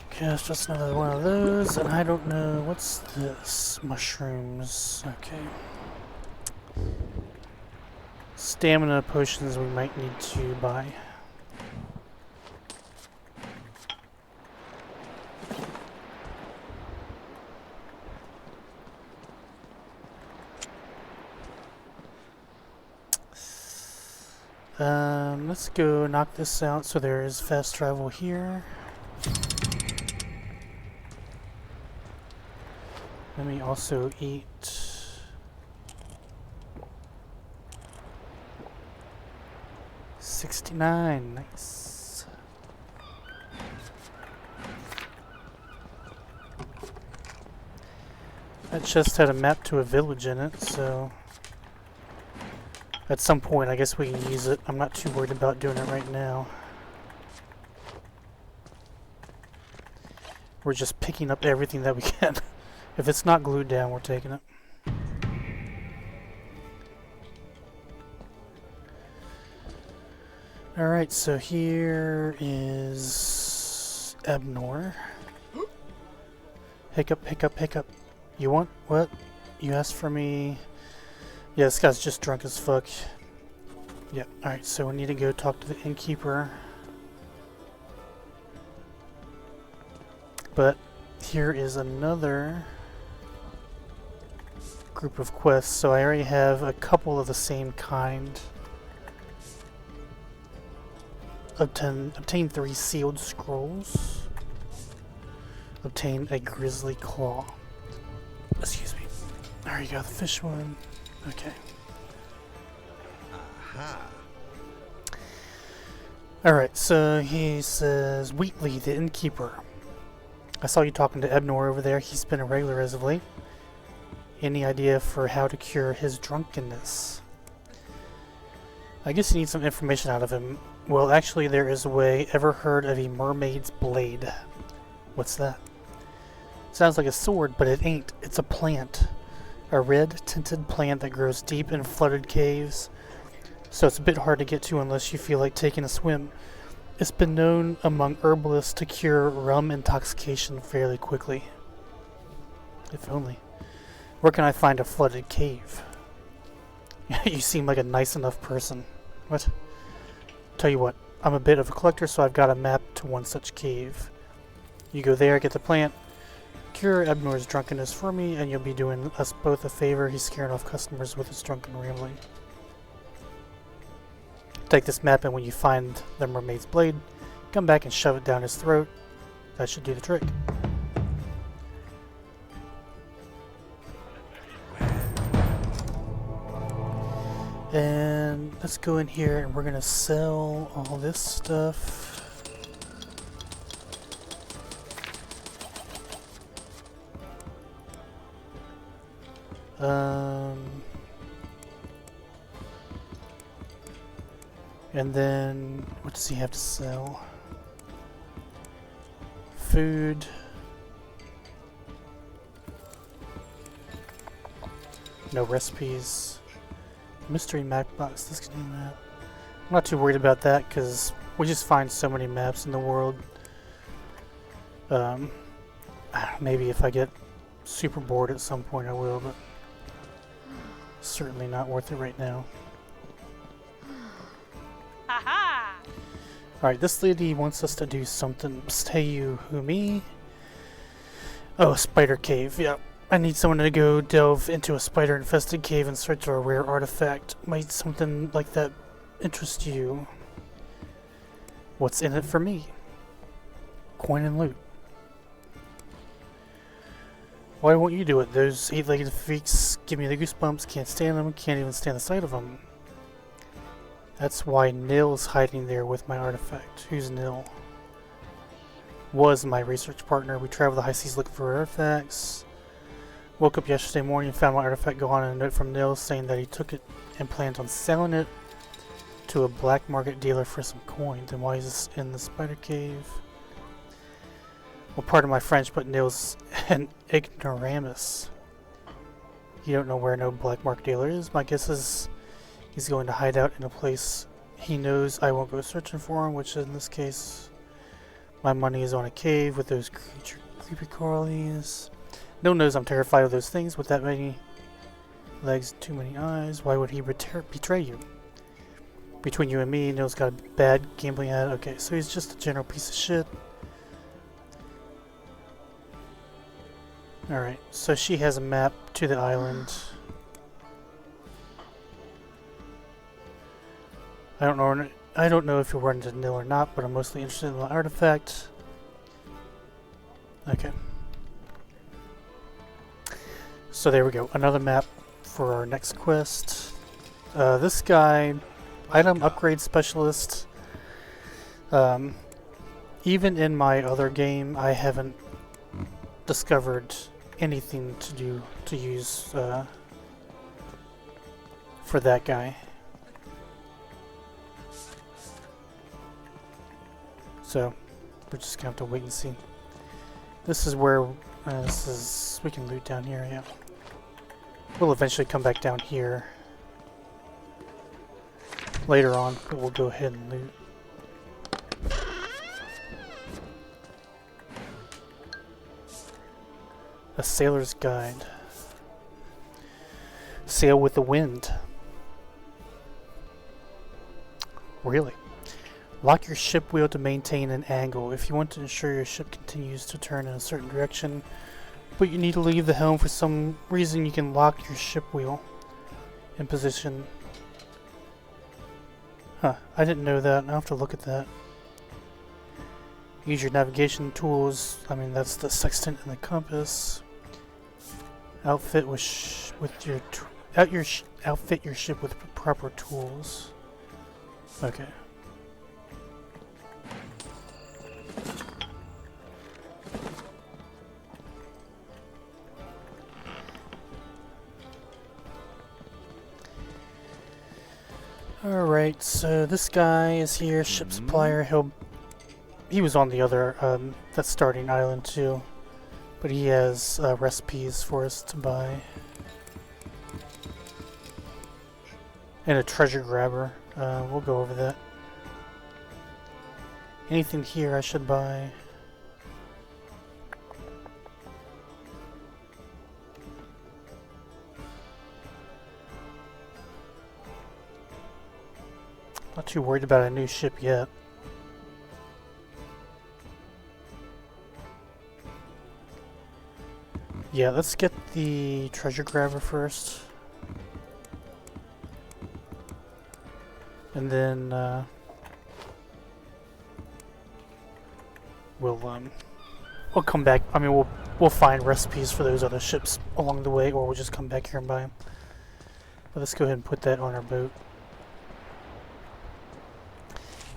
Okay, that's just another one of those, and I don't know, what's this? Mushrooms, okay. Stamina potions we might need to buy. Let's go knock this out. So there is fast travel here. Let me also eat $69. Nice. That chest had a map to a village in it, so at some point I guess we can use it. I'm not too worried about doing it right now. We're just picking up everything that we can. If it's not glued down, we're taking it. Alright, so here is Ebnor. Hiccup, hiccup, hiccup. You want what? You asked for me. Yeah, this guy's just drunk as fuck. Yep, alright, so we need to go talk to the innkeeper. But here is another group of quests, so I already have a couple of the same kind. Obtain 3 sealed scrolls. Obtain a grizzly claw. Excuse me. There you go, the fish one. Okay.
Aha.
Alright, so he says, Wheatley, the innkeeper. I saw you talking to Ebnor over there. He's been a regular as of late. Any idea for how to cure his drunkenness? I guess you need some information out of him. Well, actually, there is a way. Ever heard of a mermaid's blade? What's that? Sounds like a sword, but it ain't. It's a plant. A red tinted plant that grows deep in flooded caves. So it's a bit hard to get to unless you feel like taking a swim. It's been known among herbalists to cure rum intoxication fairly quickly. If only. Where can I find a flooded cave? You seem like a nice enough person. What? Tell you what, I'm a bit of a collector, so I've got a map to one such cave. You go there, get the plant, cure Ebnor's drunkenness for me, and you'll be doing us both a favor. He's scaring off customers with his drunken rambling. Take this map, and when you find the mermaid's blade, come back and shove it down his throat. That should do the trick. And let's go in here and we're gonna sell all this stuff. And then what does he have to sell? Food. No recipes. Mystery map box. This can do that. I'm not too worried about that because we just find so many maps in the world. Maybe if I get super bored at some point I will, but certainly not worth it right now. Alright, this lady wants us to do something. Hey you, who me? Oh, spider cave, yeah. I need someone to go delve into a spider-infested cave and search for a rare artifact. Might something like that interest you? What's in it for me? Coin and loot. Why won't you do it? Those eight-legged freaks give me the goosebumps. Can't stand them. Can't even stand the sight of them. That's why Nil's hiding there with my artifact. Who's Nil? Was my research partner. We traveled the high seas looking for artifacts. Woke up yesterday morning and found my artifact gone and a note from Nil saying that he took it and planned on selling it to a black market dealer for some coin. Then why is this in the spider cave? Well, pardon my French, but Nil's an ignoramus. You don't know where no black market dealer is. My guess is he's going to hide out in a place he knows I won't go searching for him, which in this case, my money is on a cave with those creepy crawlies. No one knows I'm terrified of those things with that many legs and too many eyes. Why would he betray you? Between you and me, Nil's got a bad gambling habit. Okay, so he's just a general piece of shit. Alright, so she has a map to the island. I don't know if you'll run into Nil or not, but I'm mostly interested in the artifact. Okay. So there we go, another map for our next quest. This guy, item upgrade specialist. Even in my other game, I haven't discovered anything to use for that guy. So we're just gonna have to wait and see. This is where we can loot down here. Yeah, we'll eventually come back down here later on, but we'll go ahead and loot. A sailor's guide. Sail with the wind. Really? Lock your ship wheel to maintain an angle. If you want to ensure your ship continues to turn in a certain direction, but you need to leave the helm for some reason, you can lock your ship wheel in position. Huh, I didn't know that. I'll have to look at that. Use your navigation tools. I mean, that's the sextant and the compass. Outfit outfit your ship with proper tools. Okay. Alright, so this guy is here, ship supplier. He was on the other, that starting island too. But he has recipes for us to buy. And a treasure grabber. We'll go over that. Anything here I should buy? Not too worried about a new ship yet. Yeah, let's get the treasure grabber first. And then we'll come back. I mean, we'll find recipes for those other ships along the way, or we'll just come back here and buy them. But let's go ahead and put that on our boat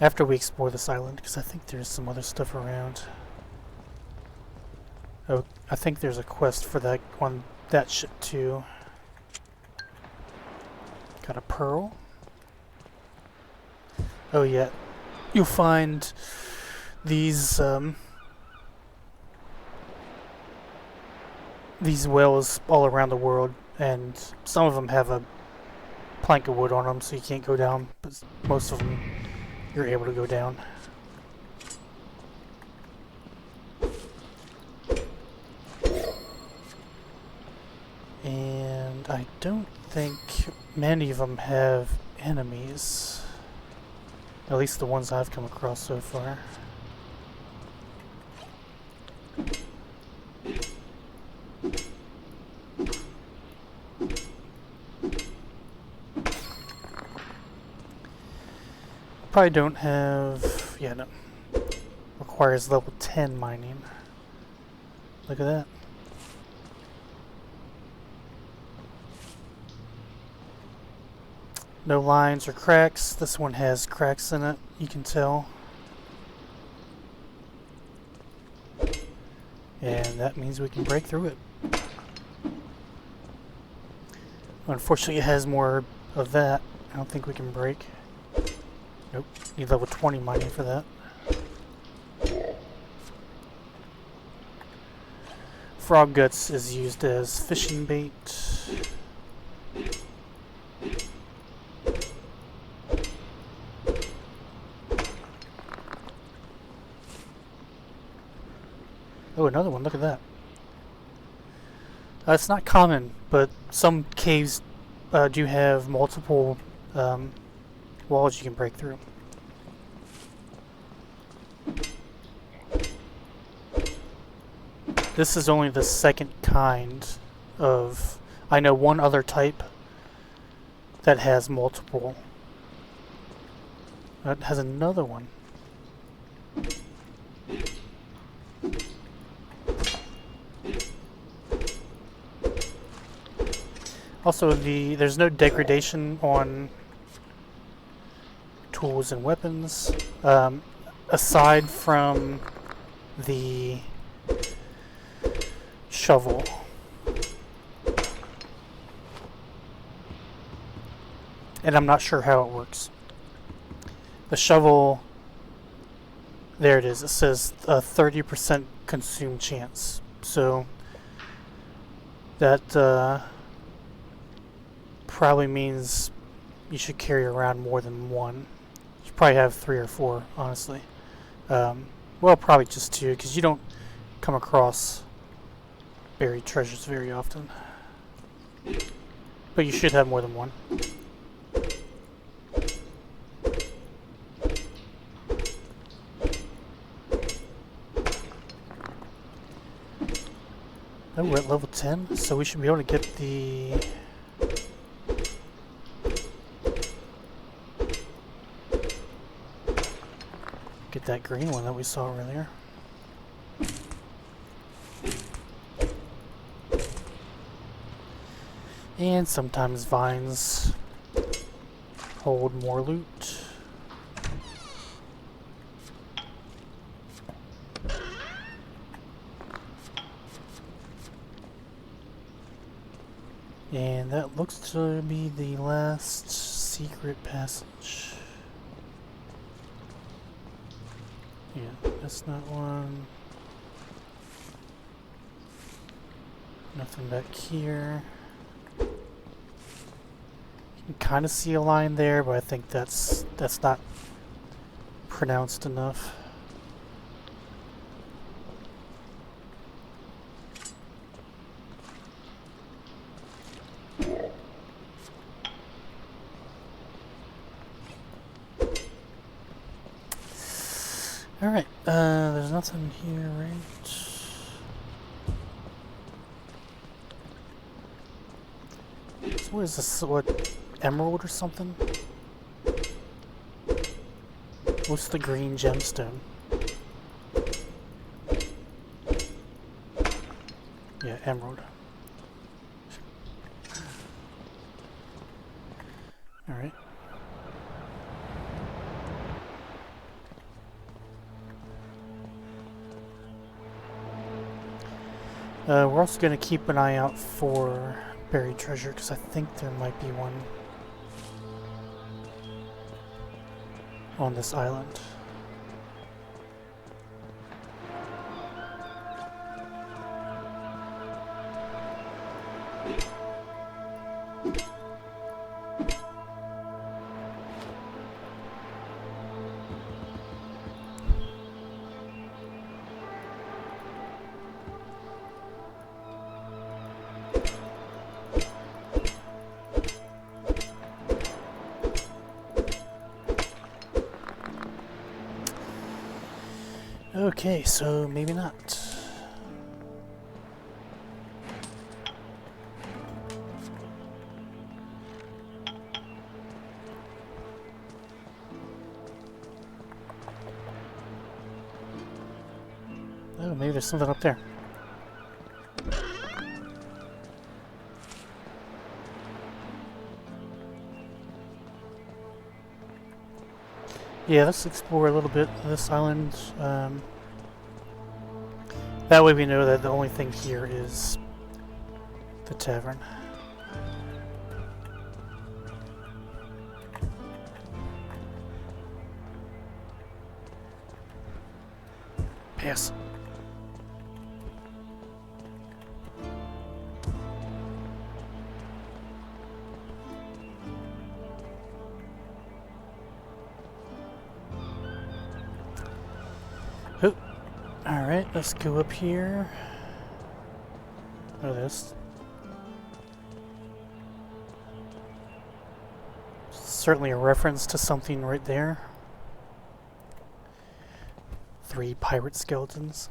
after we explore this island, because I think there's some other stuff around. Oh, I think there's a quest for that on that ship too. Got a pearl. Oh yeah, you'll find these wells all around the world, and some of them have a plank of wood on them, so you can't go down. But most of them, you're able to go down. And I don't think many of them have enemies. At least the ones I've come across so far. Probably don't have... yeah, no. Requires level 10 mining. Look at that. No lines or cracks. This one has cracks in it, you can tell. And that means we can break through it. Unfortunately, it has more of that. I don't think we can break. Nope. Need level 20 mining for that. Frog guts is used as fishing bait. Oh, another one. Look at that. It's not common, but some caves do have multiple walls you can break through. This is only the second kind of... I know one other type that has multiple. That has another one. Also, there's no degradation on tools and weapons, aside from the shovel. And I'm not sure how it works. The shovel, there it is. It says a 30% consume chance. So that probably means you should carry around more than one. You should probably have 3 or 4, honestly. Well, probably just 2, because you don't come across buried treasures very often. But you should have more than one. Oh, we're at level 10, so we should be able to get the... get that green one that we saw earlier. And sometimes vines hold more loot. And that looks to be the last secret passage. Yeah, that's not one. Nothing back here. You can kind of see a line there, but I think that's not pronounced enough. Alright, there's nothing here, right? So what is this? What, emerald or something? What's the green gemstone? Yeah, emerald. Alright. We're also going to keep an eye out for buried treasure, because I think there might be one on this island. Okay, so maybe not. Oh, maybe there's something up there. Yeah, let's explore a little bit of this island. That way we know that the only thing here is the tavern. Pass. Oh, alright, let's go up here. Oh, this. Certainly a reference to something right there. 3 pirate skeletons.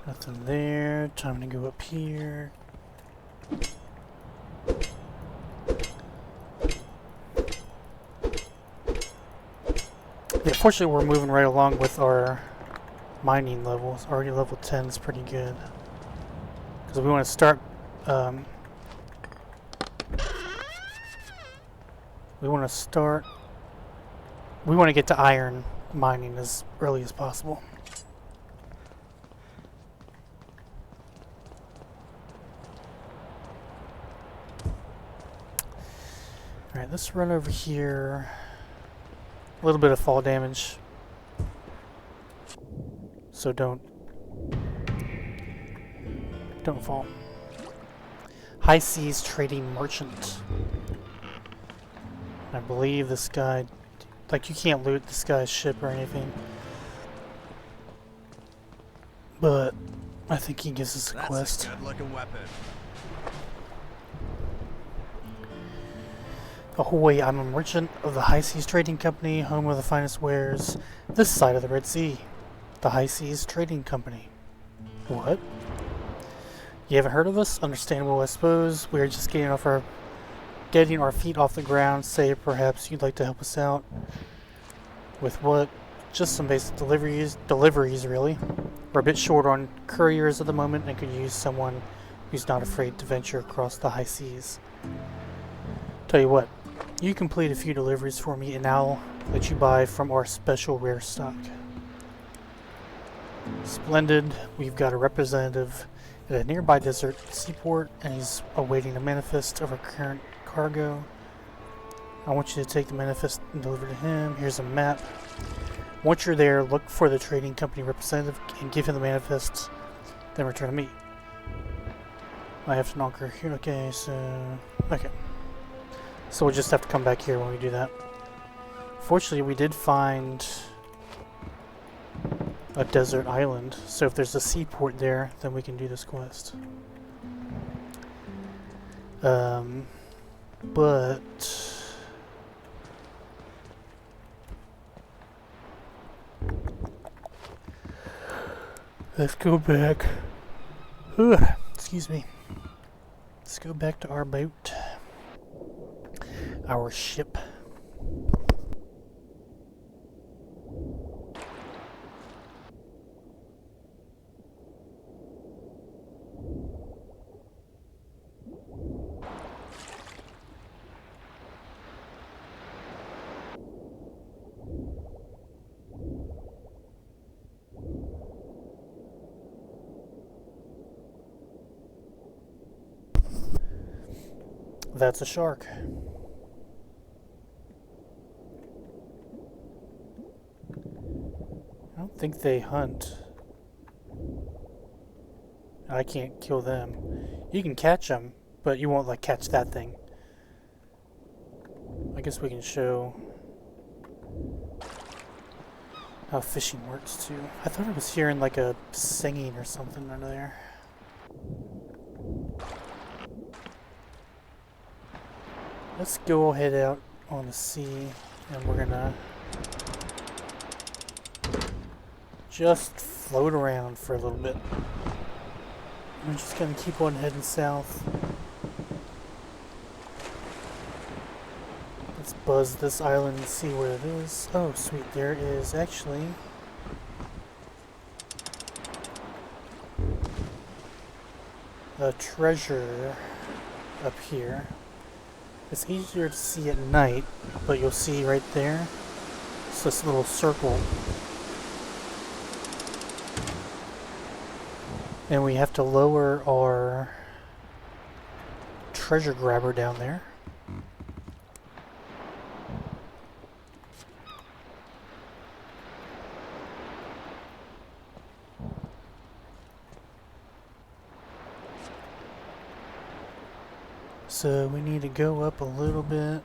Nothing there. Time to go up here. Yeah, fortunately we're moving right along with our mining levels. Already level 10 is pretty good. Because we want to start... we want to get to iron mining as early as possible. Alright, let's run over here. A little bit of fall damage. So don't fall. High Seas Trading Merchant. I believe this guy, like, you can't loot this guy's ship or anything. But I think he gives us a quest.
That's a good-looking weapon.
Ahoy, I'm a merchant of the High Seas Trading Company, home of the finest wares this side of the Red Sea. The High Seas Trading Company. What? You haven't heard of us? Understandable, I suppose. We're just getting our feet off the ground. Say perhaps you'd like to help us out. With what? Just some basic deliveries really. We're a bit short on couriers at the moment and could use someone who's not afraid to venture across the high seas. Tell you what, you complete a few deliveries for me and I'll let you buy from our special rare stock. Splendid. We've got a representative at a nearby desert seaport and he's awaiting a manifest of our current cargo. I want you to take the manifest and deliver to him. Here's a map. Once you're there, look for the trading company representative and give him the manifest, then return to me. I have to anchor here. Okay, so... okay. So we'll just have to come back here when we do that. Fortunately, we did find a desert island, so if there's a seaport there, then we can do this quest. But Let's go back. Excuse me. Let's go back to our boat. Our ship. That's a shark. I don't think they hunt. I can't kill them. You can catch them, but you won't like catch that thing. I guess we can show how fishing works too. I thought I was hearing like a singing or something under there. Let's go ahead out on the sea and we're gonna just float around for a little bit. We're just gonna keep on heading south. Let's buzz this island and see where it is. Oh sweet, there is actually a treasure up here. It's easier to see at night, but you'll see right there, it's this little circle. And we have to lower our treasure grabber down there. So we need to go up a little bit.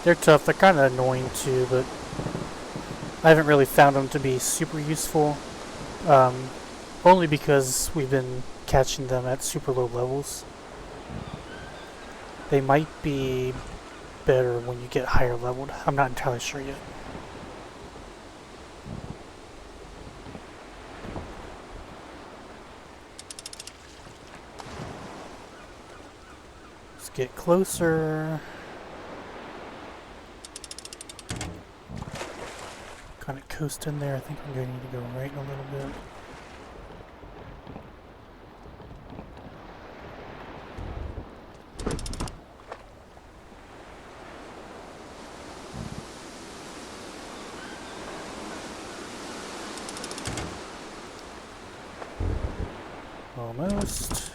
They're tough, they're kind of annoying too, but I haven't really found them to be super useful. Only because we've been catching them at super low levels. They might be better when you get higher leveled. I'm not entirely sure yet. Let's get closer. Kind of coast in there. I think I'm going to need to go right a little bit. Almost.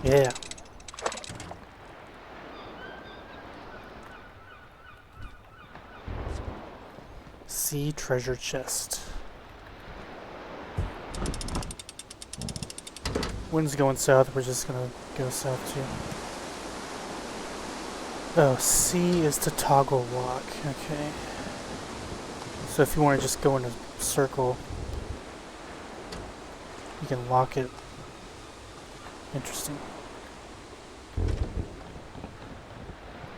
Yeah. Sea treasure chest. Wind's going south, we're just gonna go south too. Oh, C is to toggle lock. Okay. So if you want to just go in a circle, you can lock it. Interesting.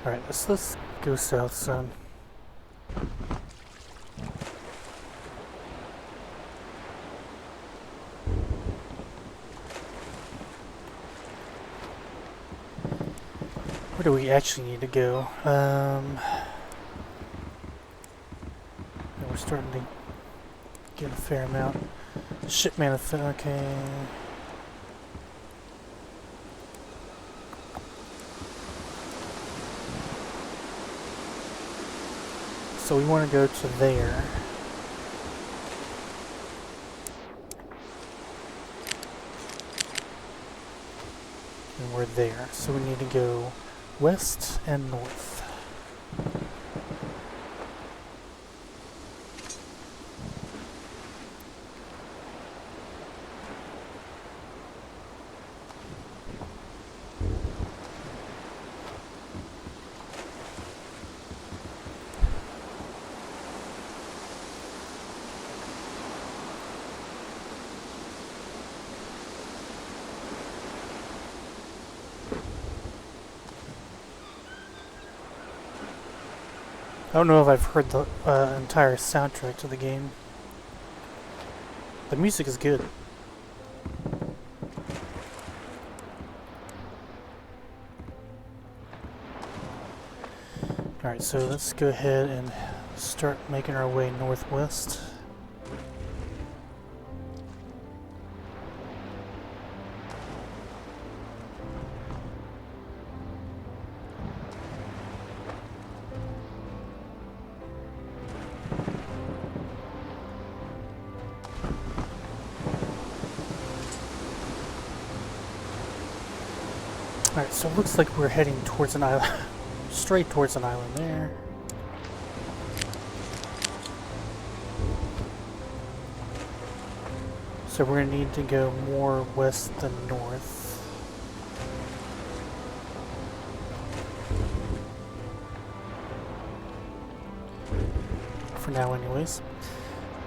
Alright, let's go south, son. Where do we actually need to go? We're starting to get a fair amount. Ship manifest. Okay. So we want to go to there. And we're there. So we need to go west and north. I don't know if I've heard the entire soundtrack to the game. The music is good. Alright, so let's go ahead and start making our way northwest. Alright, so it looks like we're heading towards an island. Straight towards an island there. So we're going to need to go more west than north. For now anyways.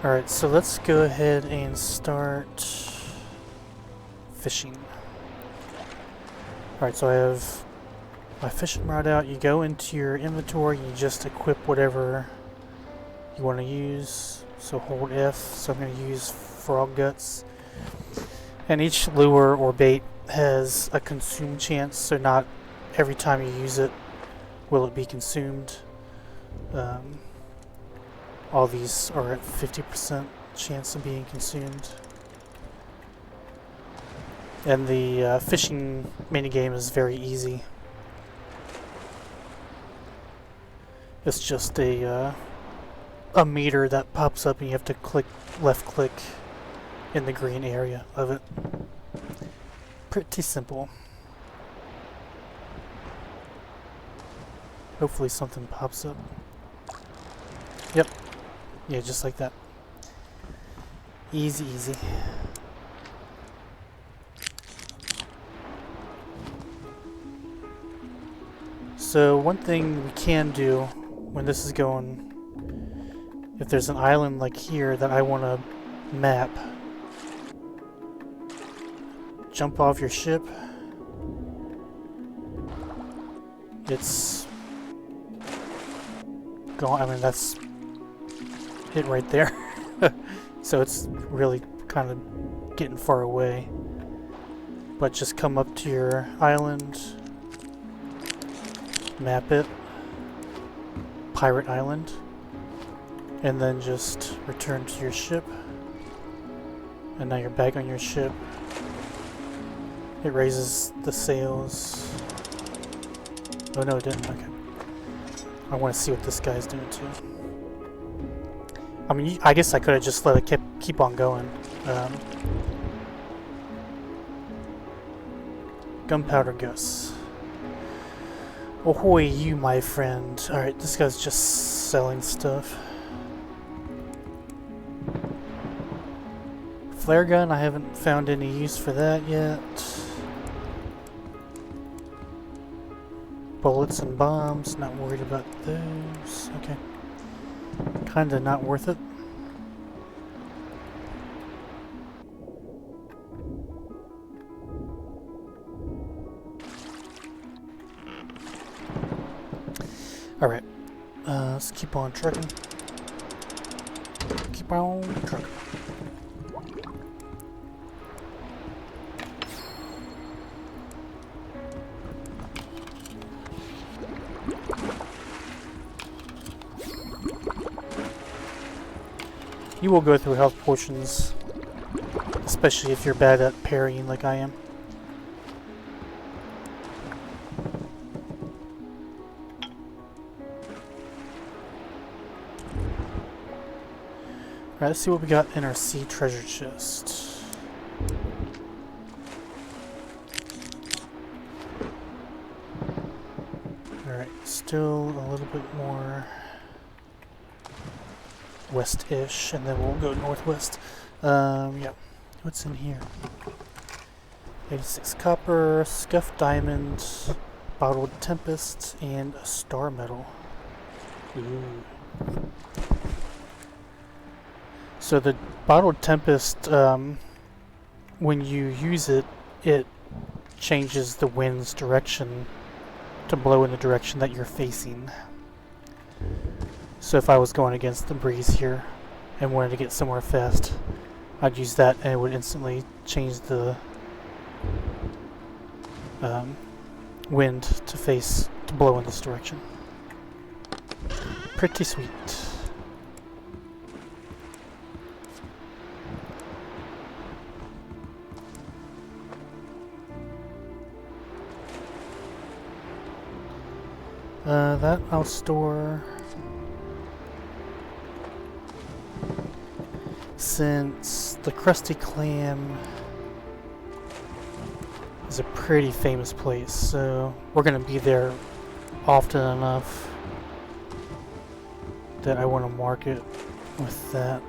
Alright, so let's go ahead and start fishing. Alright, so I have my fishing rod out. You go into your inventory and you just equip whatever you want to use. So hold F. So I'm going to use frog guts. And each lure or bait has a consume chance, so not every time you use it will it be consumed. All these are at 50% chance of being consumed. And the fishing minigame is very easy. It's just a meter that pops up and you have to left click in the green area of it. Pretty simple. Hopefully something pops up. Yep. Yeah, just like that. Easy, easy. So one thing we can do when this is going, if there's an island like here that I want to map, jump off your ship. It's gone. I mean, that's it right there. So it's really kind of getting far away. But just come up to your island, map it, Pirate Island, and then just return to your ship. And now you're back on your ship. It raises the sails. Oh no, it didn't. Okay. I want to see what this guy's doing too. I mean, I guess I could have just let it keep on going. Gunpowder Gus. Ahoy, you, my friend. Alright, this guy's just selling stuff. Flare gun, I haven't found any use for that yet. Bullets and bombs, not worried about those. Okay. Kinda not worth it. Alright. Let's keep on trucking. Keep on trucking. You will go through health potions, especially if you're bad at parrying like I am. Alright, let's see what we got in our sea treasure chest. Alright, still a little bit more west-ish, and then we'll go northwest. Yeah. What's in here? 86 copper, scuffed diamond, bottled tempest, and a star metal. Ooh. So the bottled tempest, when you use it, it changes the wind's direction to blow in the direction that you're facing. So if I was going against the breeze here and wanted to get somewhere fast, I'd use that and it would instantly change the wind to blow in this direction. Pretty sweet. That I'll store since the Krusty Clam is a pretty famous place, so we're gonna be there often enough that I want to mark it with that.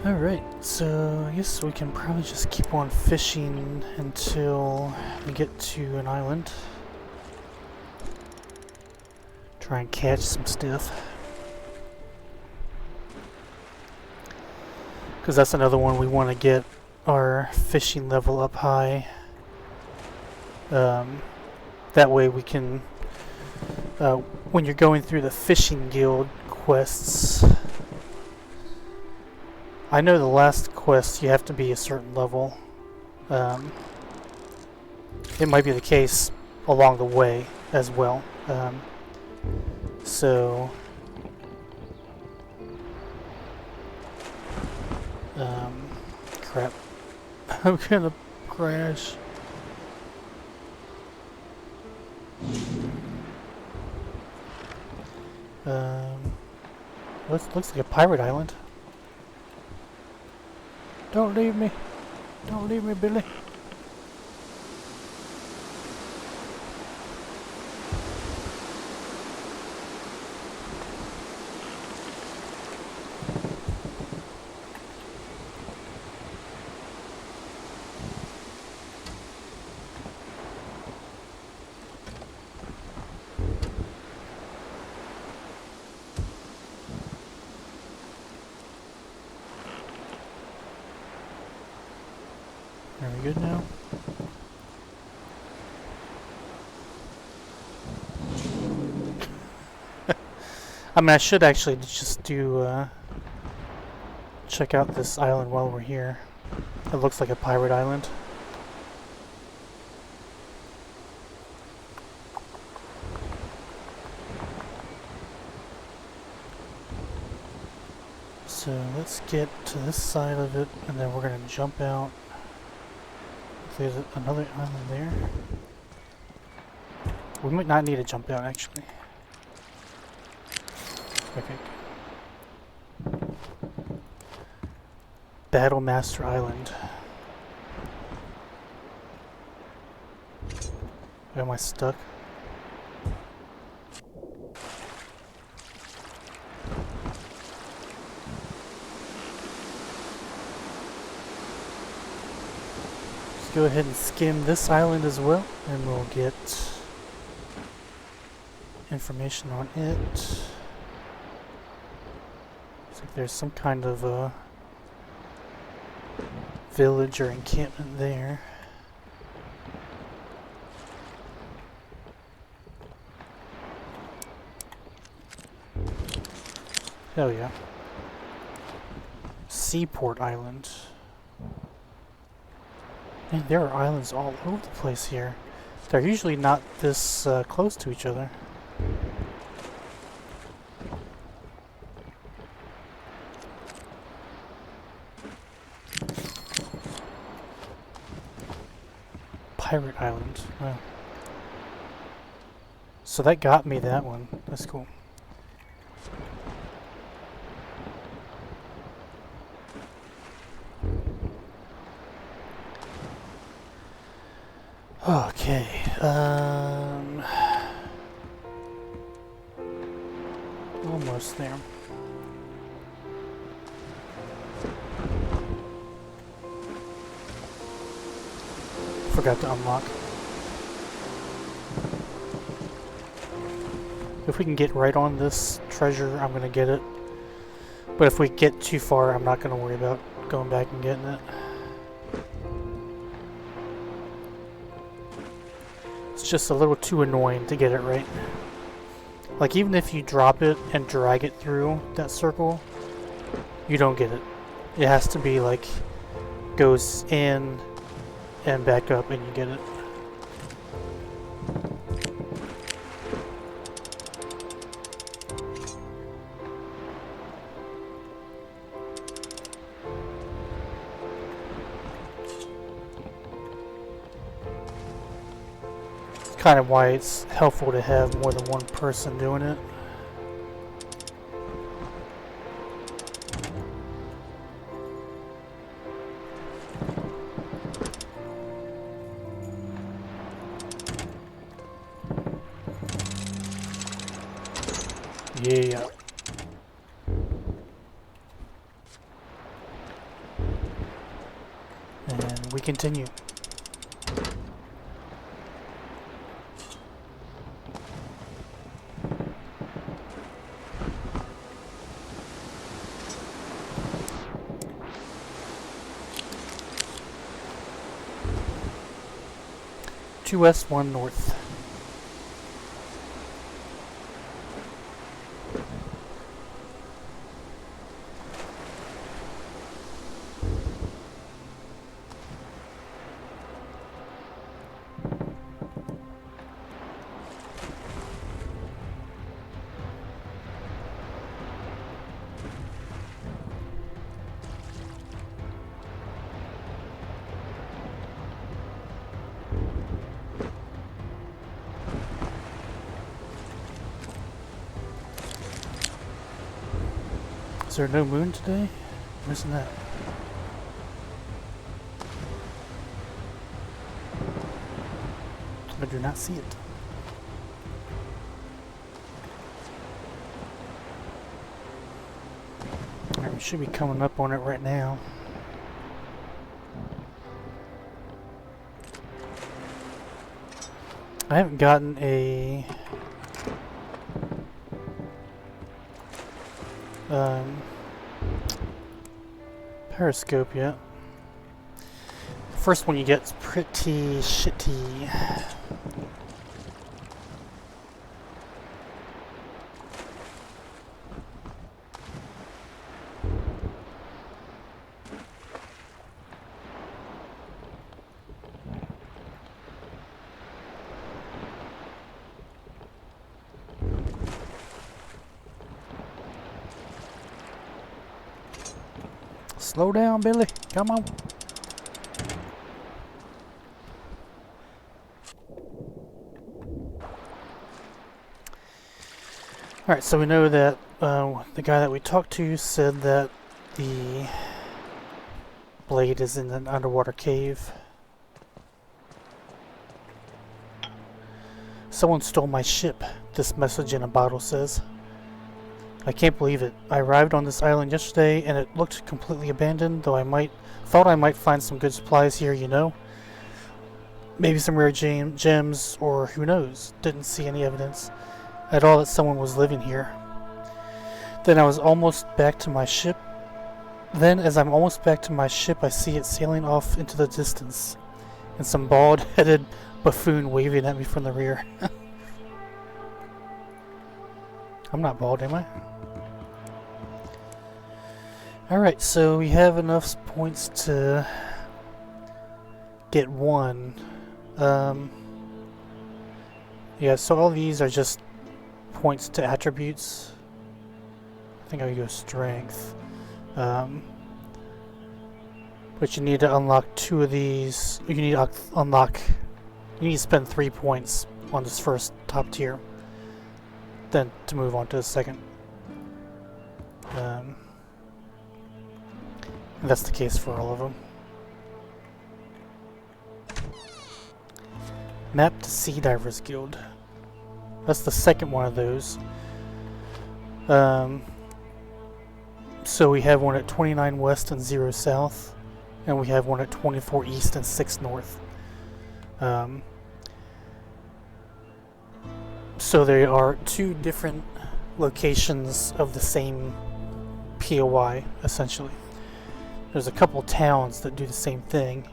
Alright, so I guess we can probably just keep on fishing until we get to an island. Try and catch some stuff. Because that's another one we want to get our fishing level up high. That way we can, when you're going through the fishing guild quests, I know the last quest you have to be a certain level. It might be the case along the way as well. So crap. I'm gonna crash. Looks like a pirate island. Don't leave me. Don't leave me, Billy. Are we good now? I mean, I should actually just do, check out this island while we're here. It looks like a pirate island. So let's get to this side of it, and then we're gonna jump out. There's another island there. We might not need to jump out, actually. Okay. Battle Master Island. Am I stuck? Go ahead and skim this island as well, and we'll get information on it. Looks like there's some kind of a village or encampment there. Hell yeah. Seaport Island. Man, there are islands all over the place here. They're usually not this close to each other. Pirate Island. Wow. So that got me that one. That's cool. Okay, almost there. forgot to unlock. If we can get right on this treasure, I'm going to get it. But if we get too far, I'm not going to worry about going back and getting it. It's just a little too annoying to get it right. Like, even if you drop it and drag it through that circle, you don't get it. It has to be like, goes in and back up and you get it. Kind of why it's helpful to have more than one person doing it. Yeah. And we continue. Two west, one north. Is there no moon today? Missing that. I do not see it. Alright, we should be coming up on it right now. I haven't gotten a periscope yet. First one you get is pretty shitty. Slow down, Billy. Come on. Alright, so we know that the guy that we talked to said that the blade is in an underwater cave. Someone stole my ship, this message in a bottle says. I can't believe it. I arrived on this island yesterday and it looked completely abandoned, though thought I might find some good supplies here, you know. Maybe some rare gems, or who knows. Didn't see any evidence at all that someone was living here. Then as I'm almost back to my ship, I see it sailing off into the distance, and some bald-headed buffoon waving at me from the rear. I'm not bald, am I? Alright, so we have enough points to get one. Yeah, so all these are just points to attributes. I think I would go strength. But you need to unlock two of these. You need to spend 3 points on this first top tier, then to move on to the second. That's the case for all of them. Map to Sea Divers Guild. That's the second one of those. So we have one at 29 west and 0 south, and we have one at 24 east and 6 north. Um, so there are two different locations of the same POI, essentially. There's a couple towns that do the same thing,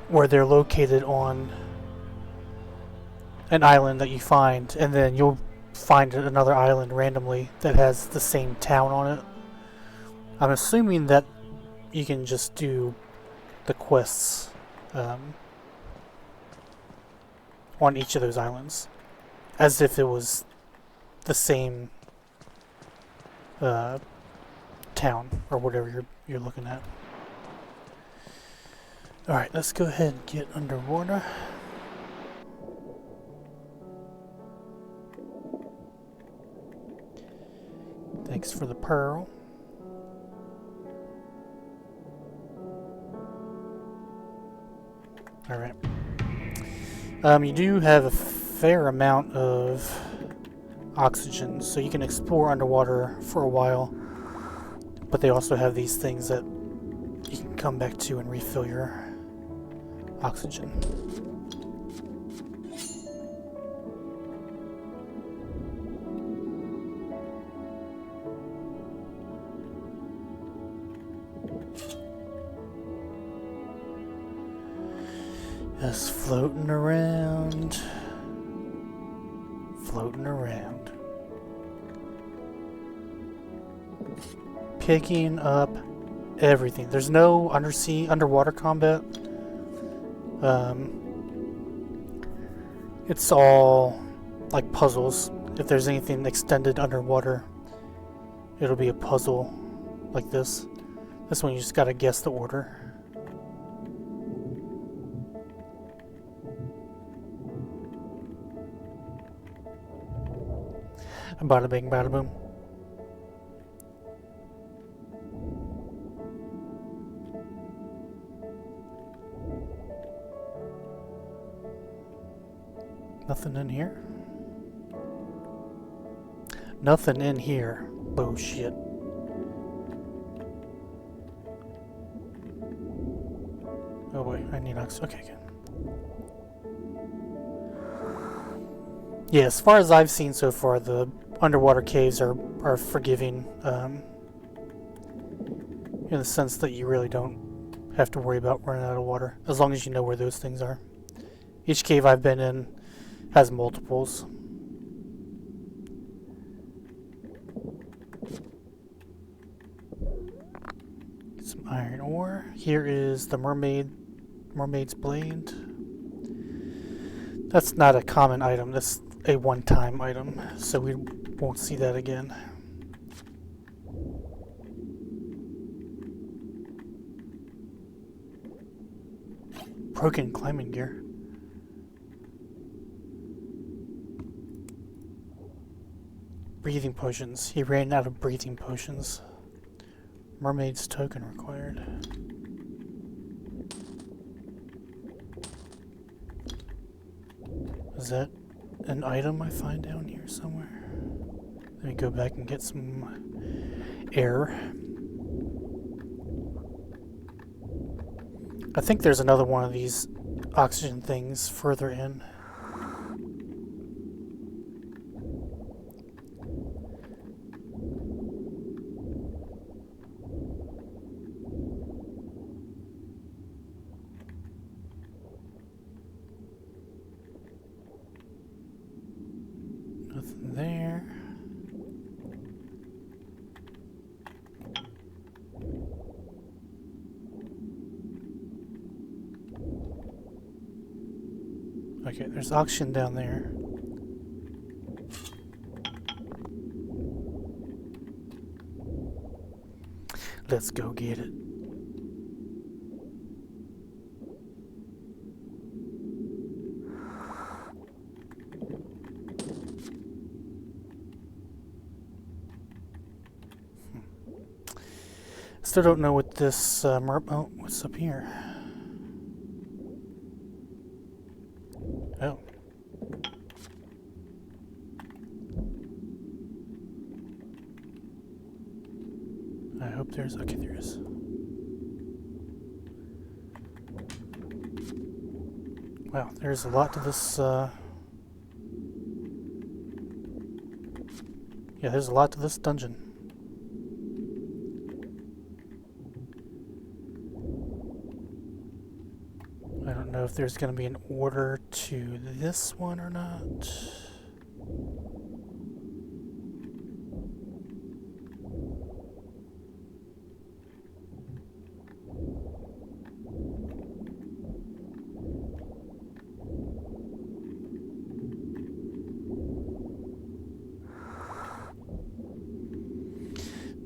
where they're located on an island that you find, and then you'll find another island randomly that has the same town on it. I'm assuming that you can just do the quests on each of those islands, as if it was the same town or whatever you're looking at. All right, let's go ahead and get underwater. Thanks for the pearl. Alright. You do have a fair amount of oxygen, so you can explore underwater for a while. But they also have these things that you can come back to and refill your oxygen. Just floating around. Floating around. Picking up everything. There's no underwater combat. It's all like puzzles. If there's anything extended underwater, it'll be a puzzle like this. This one you just gotta guess the order. Bada bing, bada boom. Nothing in here? Nothing in here. Bullshit. Oh wait, I need oxygen. Okay, good. Yeah, as far as I've seen so far, the underwater caves are forgiving, in the sense that you really don't have to worry about running out of water, as long as you know where those things are. Each cave I've been in has multiples. Get some iron ore. Here is the mermaid's blade. That's not a common item, that's a one-time item, so we won't see that again. Broken climbing gear. Breathing potions. He ran out of breathing potions. Mermaid's token required. Is that an item I find down here somewhere? Let me go back and get some air. I think there's another one of these oxygen things further in. Nothing there. Okay, there's oxygen down there. Let's go get it. Still don't know what this oh, what's up here? Oh. I hope there's, okay, there is. Wow, there's a lot to this, yeah, there's a lot to this dungeon. I don't know if there's going to be an order to this one or not.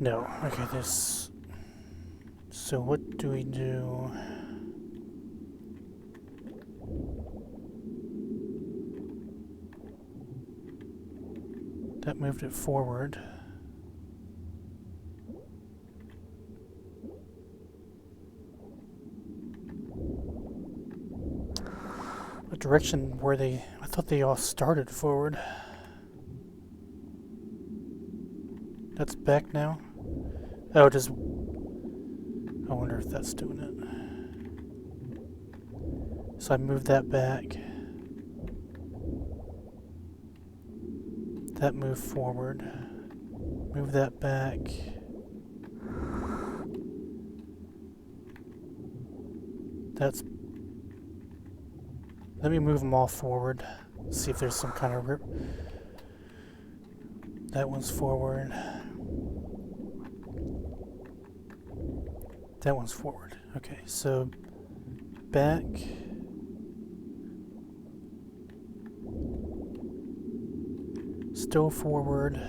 No. Okay, this... So what do we do? That moved it forward. What direction were they? I thought they all started forward. That's back now? Oh, just... I wonder if that's doing it. So I moved that back. That moved forward. Move that back. That's... Let me move them all forward. See if there's some kind of rip. That one's forward. That one's forward. Okay, so back. Still forward.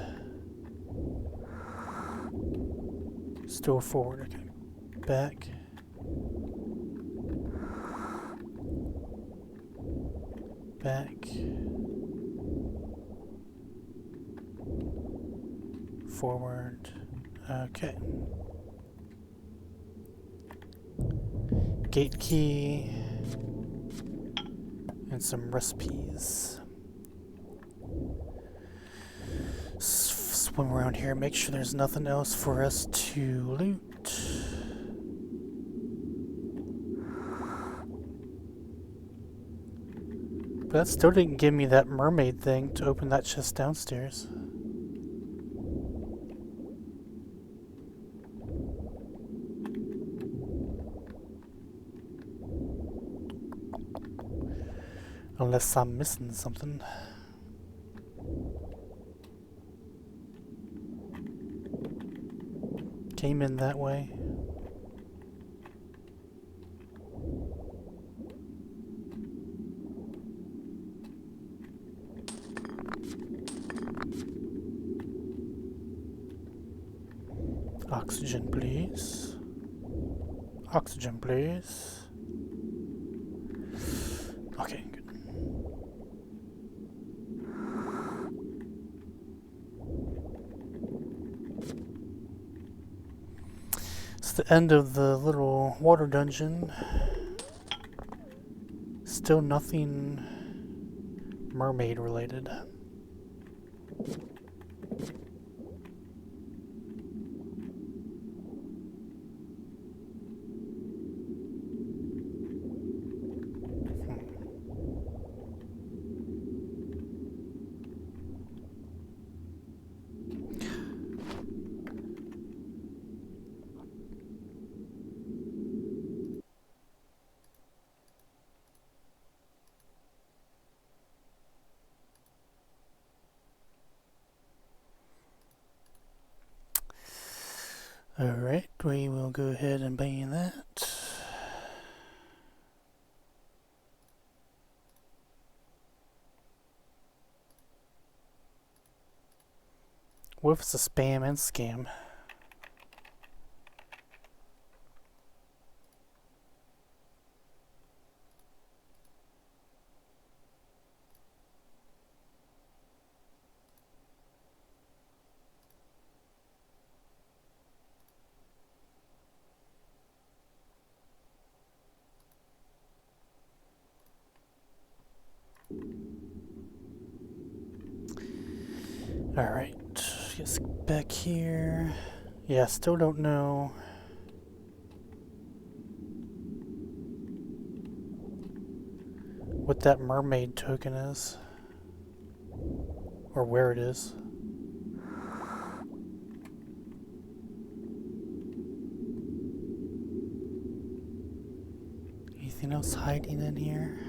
Still forward. Okay. Back. Back. Forward. Okay. Gate key. And some recipes. Swim around here, make sure there's nothing else for us to loot. But that still didn't give me that mermaid thing to open that chest downstairs. Unless I'm missing something. Came in that way. Oxygen, please. Oxygen, please. Okay, good. It's the end of the little water dungeon. Still nothing mermaid related. Alright, we will go ahead and ban that. What if it's a spam and scam? Alright, just back here. Yeah, still don't know. that mermaid token is. Or where it is. Anything else hiding in here?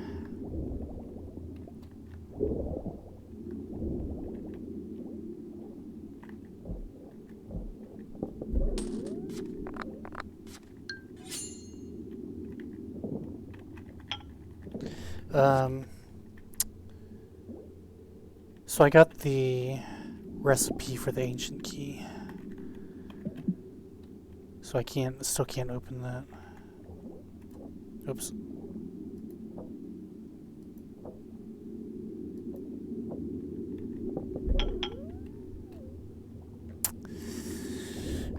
So I got the recipe for the ancient key. So I still can't open that. Oops.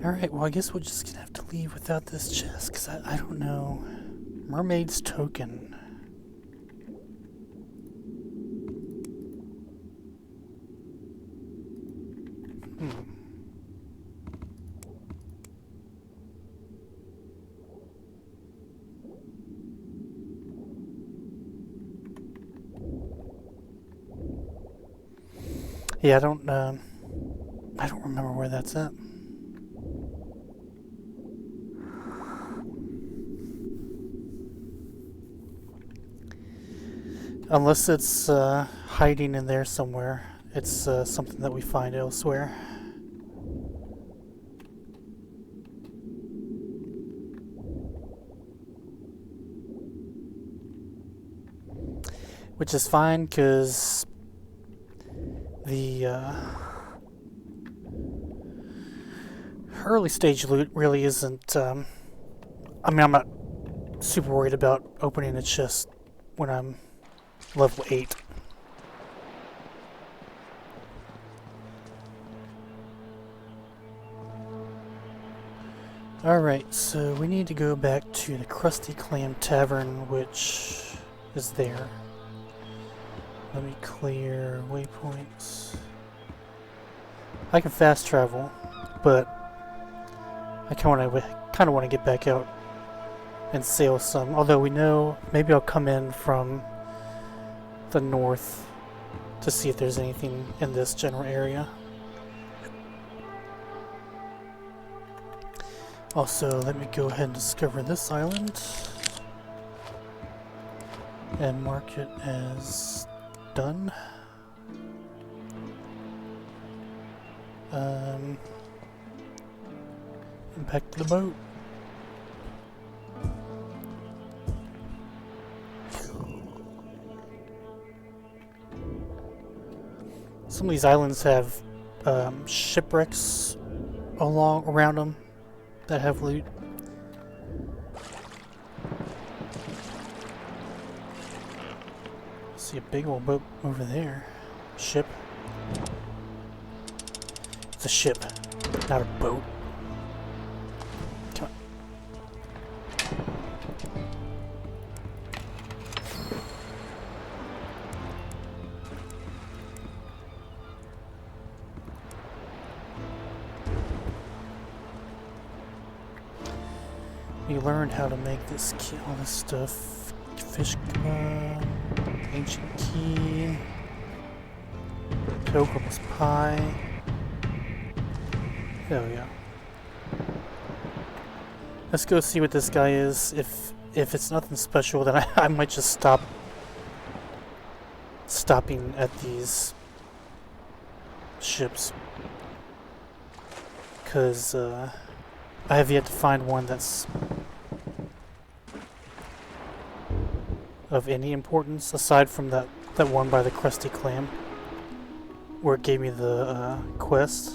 Alright, well I guess we're just gonna have to leave without this chest, because I don't know. Mermaid's token. Yeah, I don't remember where that's at. Unless it's hiding in there somewhere. It's something that we find elsewhere. Which is fine, because the early stage loot really isn't... I mean, I'm not super worried about opening a chest when I'm level 8. Alright, so we need to go back to the Krusty Clam Tavern, which is there. Let me clear waypoints. I can fast travel, but I kind of want to get back out and sail some. Although we know maybe I'll come in from the north to see if there's anything in this general area. Also, let me go ahead and discover this island and mark it as done. And back to the boat. Some of these islands have shipwrecks around them that have loot. See a big old boat over there. Ship. It's a ship, not a boat. Come on. We learned how to make all this stuff. Fish kebab, ancient key, pilgrim's pie. Hell yeah. Let's go see what this guy is. If it's nothing special, then I might just stopping at these ships. Because I have yet to find one that's of any importance aside from that one by the Krusty Clam where it gave me the quest.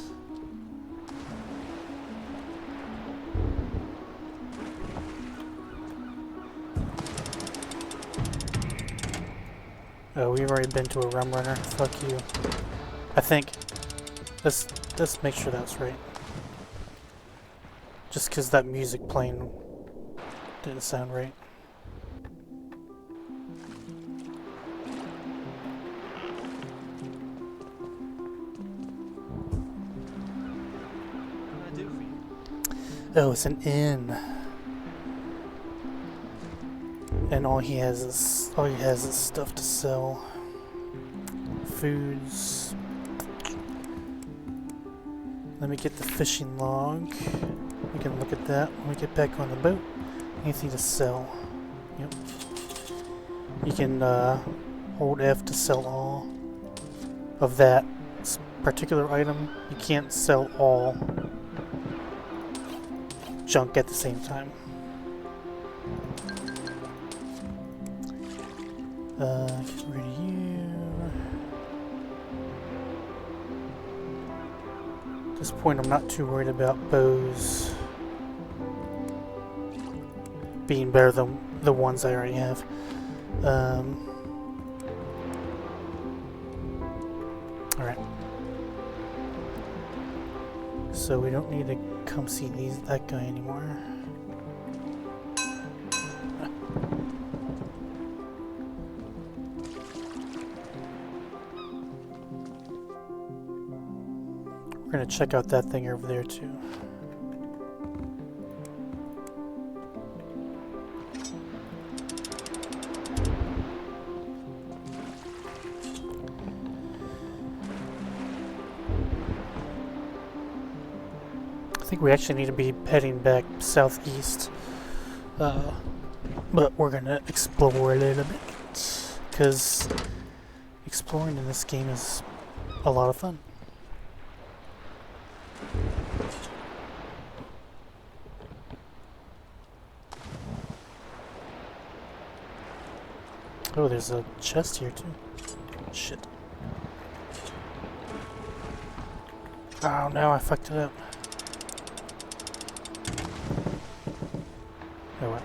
Oh, we've already been to a rum runner. Fuck you. I think let's make sure that's right. Just because that music playing didn't sound right. Oh, it's an inn. And all he has is stuff to sell. Foods. Let me get the fishing log. We can look at that when we get back on the boat. Anything to sell. Yep. You can hold F to sell all of that particular item. You can't sell all junk at the same time. Get rid of you. At this point, I'm not too worried about bows being better than the ones I already have. Alright. So we don't need to come see that guy anymore. We're gonna check out that thing over there too. I think we actually need to be heading back southeast, but we're gonna explore a little bit, because exploring in this game is a lot of fun. Oh, there's a chest here too. Shit. Oh no, I fucked it up. Oh what?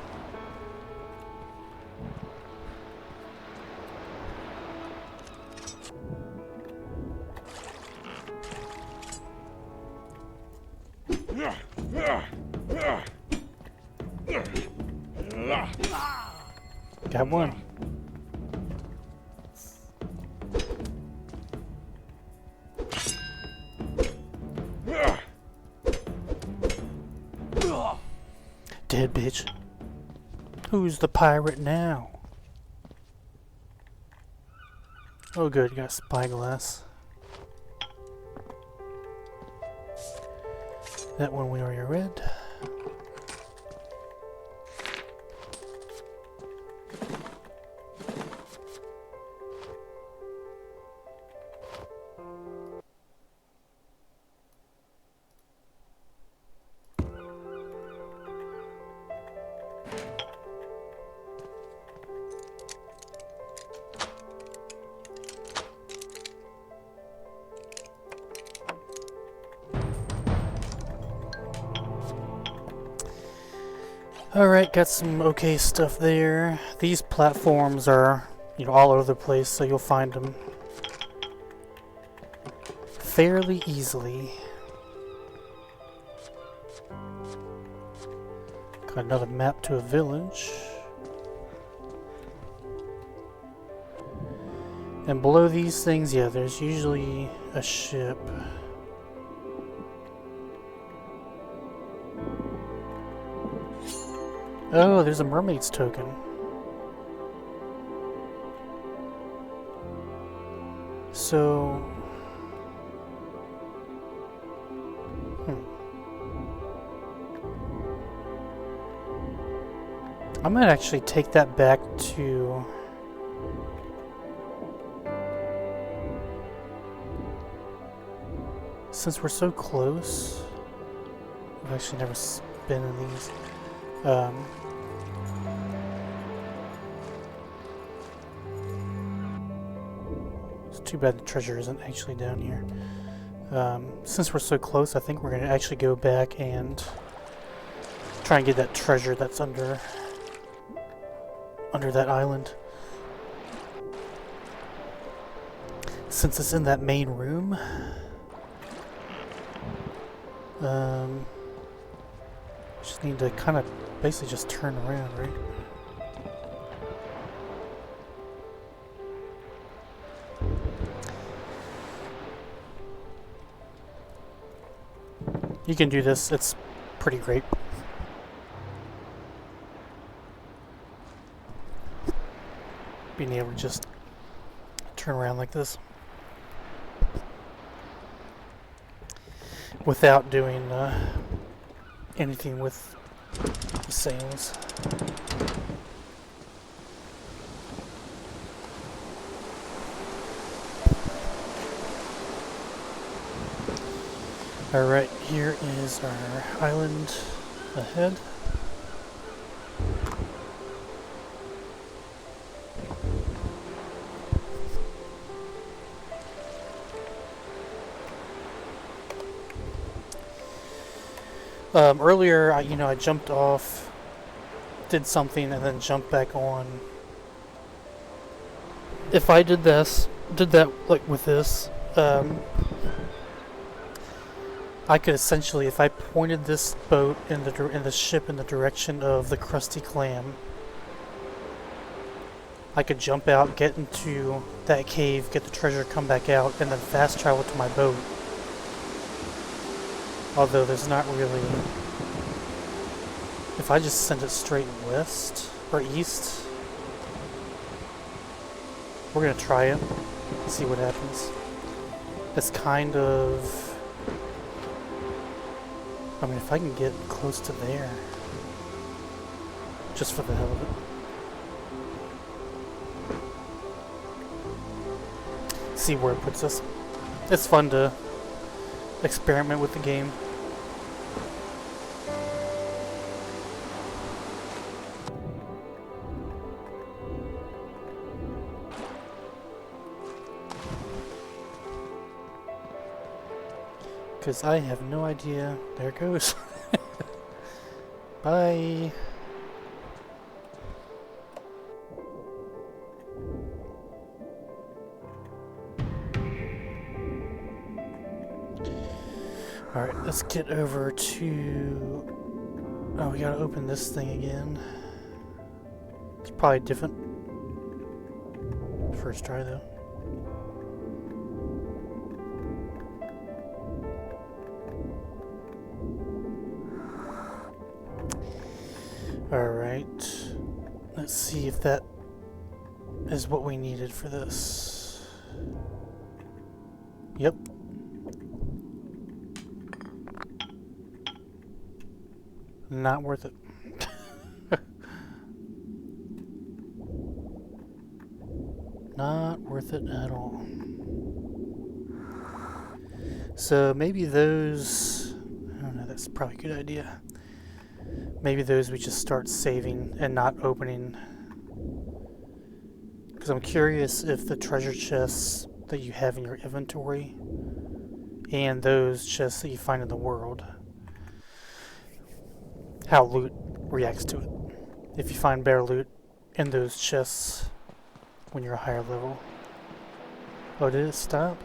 Got one. Dead bitch. Who's the pirate now? Oh good, you got spyglass. That one we already read. Alright, got some okay stuff there. These platforms are, all over the place, so you'll find them fairly easily. Got another map to a village. And below these things, yeah, there's usually a ship. Oh, there's a mermaid's token. So... I might actually take that back to... Since we're so close... I've actually never been in these. It's too bad the treasure isn't actually down here. Since we're so close, I think we're going to actually go back and try and get that treasure that's under that island. Since it's in that main room. Just need to kind of basically just turn around, right? You can do this, it's pretty great. being able to just turn around like this without doing anything with the sails. Alright, here is our island ahead. Earlier, I jumped off, did something, and then jumped back on. If I did that like with this, I could essentially, if I pointed this boat in the ship in the direction of the Krusty Clam, I could jump out, get into that cave, get the treasure, come back out, and then fast travel to my boat. Although there's not really... If I just send it straight west, or east, we're gonna try it, see what happens. It's kind of... I mean, if I can get close to there, just for the hell of it. See where it puts us. It's fun to experiment with the game. Because I have no idea. There it goes. Bye. Alright, let's get over to... Oh, we gotta open this thing again. It's probably different. First try though. Alright, let's see if that is what we needed for this. Yep. Not worth it. Not worth it at all. So maybe those... I don't know, that's probably a good idea. Maybe those we just start saving and not opening. Because I'm curious if the treasure chests that you have in your inventory and those chests that you find in the world, how loot reacts to it. If you find better loot in those chests when you're a higher level. Oh, did it stop?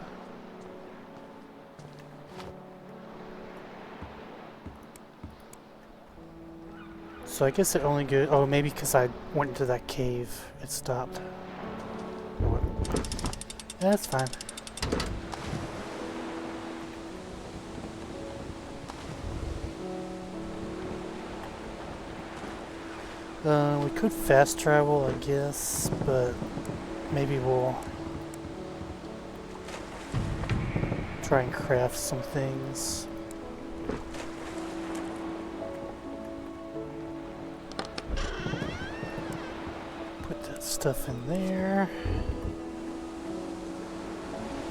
So I guess it only goes... Oh, maybe because I went into that cave, it stopped. That's fine. We could fast travel, I guess, but maybe we'll try and craft some things. Put that stuff in there.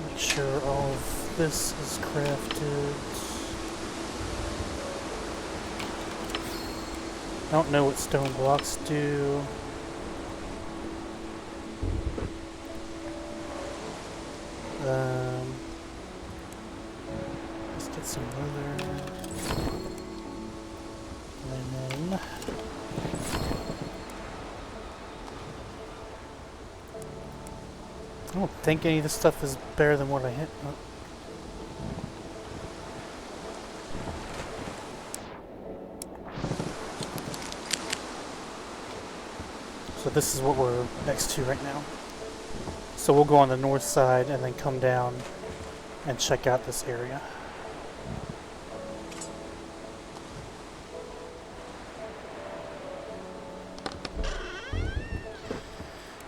Make sure all of this is crafted. I don't know what stone blocks do. Let's get some leather. Linen. I don't think any of this stuff is better than what I hit. Oh. So this is what we're next to right now. So we'll go on the north side and then come down and check out this area.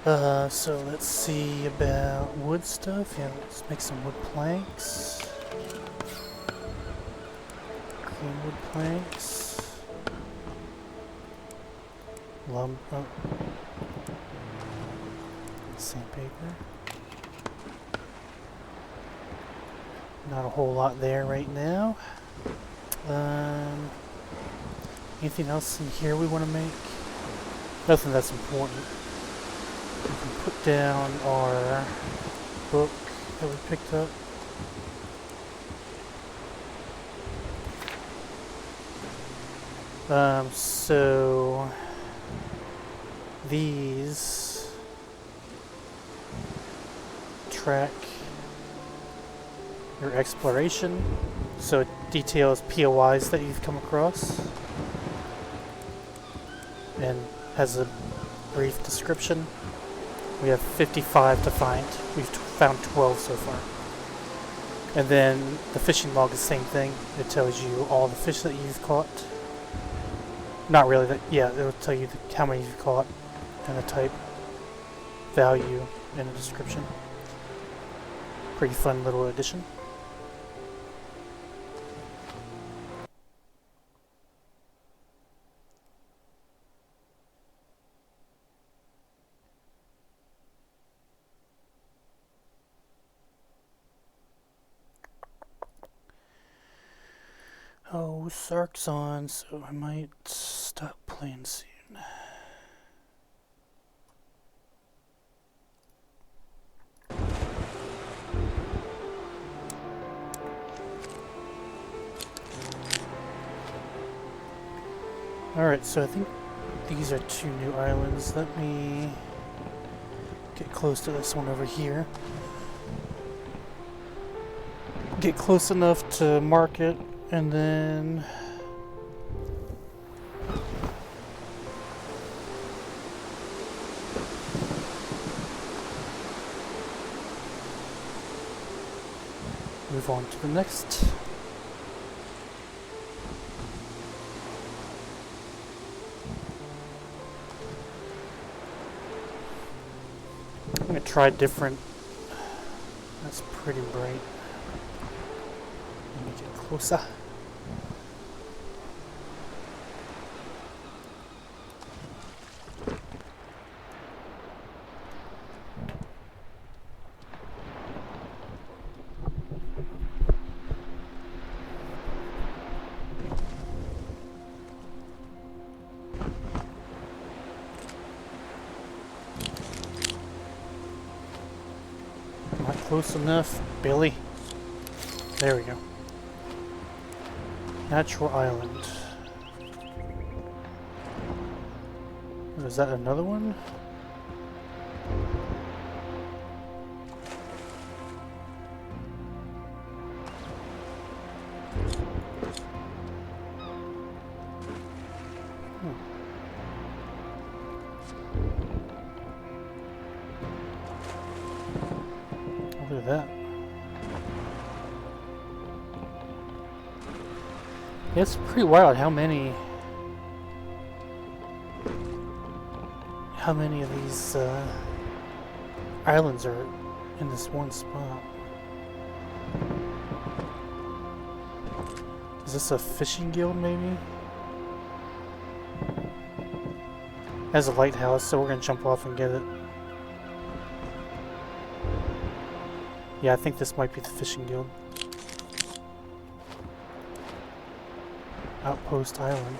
So let's see about wood stuff. Yeah, let's make some wood planks. Clean wood planks. Lumber. Sandpaper. Not a whole lot there right now. Anything else in here we want to make? Nothing that's important. We can put down our book that we picked up. So these track your exploration, so it details POIs that you've come across and has a brief description. We have 55 to find. We've found 12 so far. And then the fishing log is the same thing. It tells you all the fish that you've caught. Not really, yeah, it'll tell you how many you've caught and the type, value, and a description. Pretty fun little addition. Oh, Sark's on, so I might stop playing soon. Alright, so I think these are 2 new islands. Let me get close to this one over here. Get close enough to mark it, and then move on to the next. I'm gonna try different. That's pretty bright. Let me get closer. Not close enough, Billy. There we go. Natural island. Is that another one? Look at that. Yeah, it's pretty wild how many of these islands are in this one spot. Is this a fishing guild maybe? Has a lighthouse, so we're gonna jump off and get it. Yeah, I think this might be the fishing guild. Outpost Island.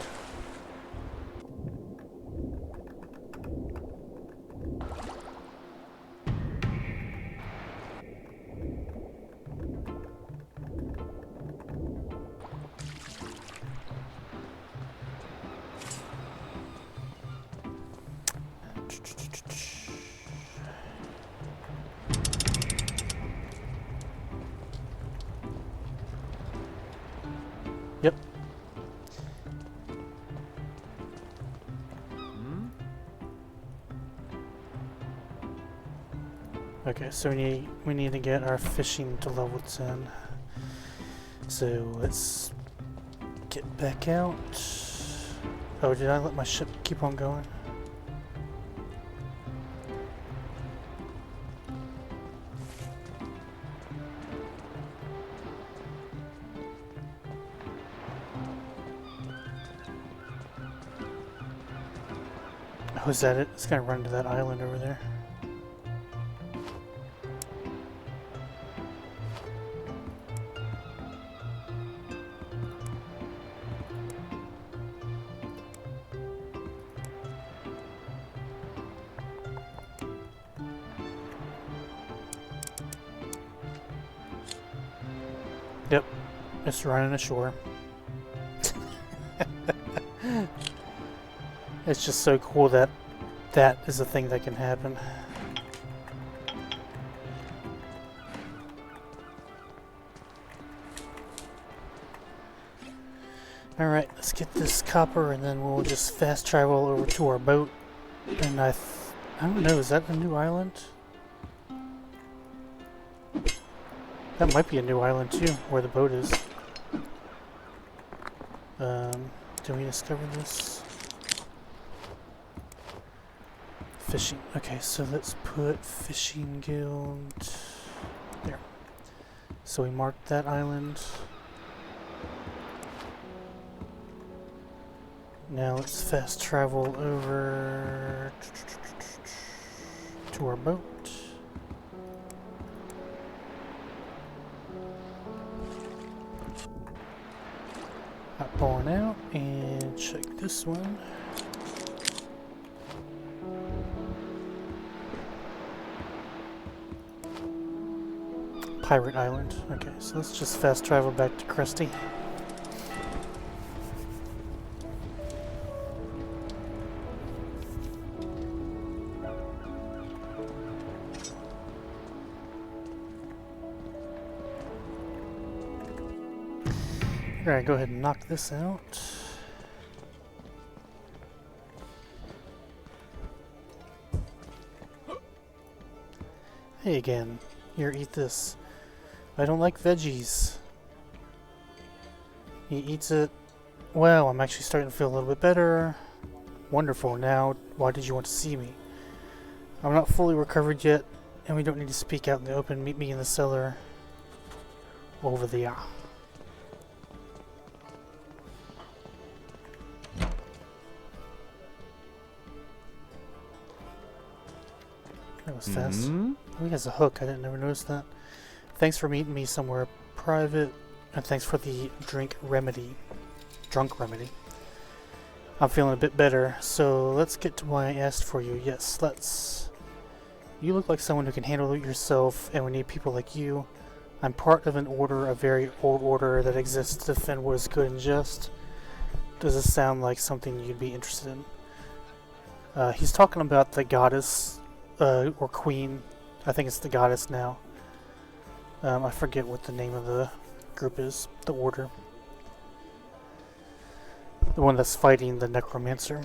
Yep. Okay, so we need to get our fishing to level 10. So let's get back out. Oh, did I let my ship keep on going? Oh, is that it? It's gonna run to that island over there. Yep, it's running ashore. It's just so cool that that is a thing that can happen. Alright, let's get this copper and then we'll just fast travel over to our boat. And I don't know, is that a new island? That might be a new island too, where the boat is. Did we discover this? Fishing. Okay, so let's put Fishing Guild there. So we marked that island. Now let's fast travel over to our boat. Hop on out and check this one. Pirate Island. Okay, so let's just fast travel back to Krusty. Alright, go ahead and knock this out. Hey again. Here, eat this. I don't like veggies. He eats it. Well, I'm actually starting to feel a little bit better. Wonderful. Now, why did you want to see me? I'm not fully recovered yet, and we don't need to speak out in the open. Meet me in the cellar over there. That was fast. Oh, he has a hook. I didn't never notice that. Thanks for meeting me somewhere private, and thanks for the drunk remedy. I'm feeling a bit better, so let's get to why I asked for you. Yes, let's. You look like someone who can handle it yourself, and we need people like you. I'm part of an order, a very old order that exists to defend what is good and just. Does this sound like something you'd be interested in? He's talking about the goddess, or queen. I think it's the goddess now. I forget what the name of the group is, the order. The one that's fighting the necromancer.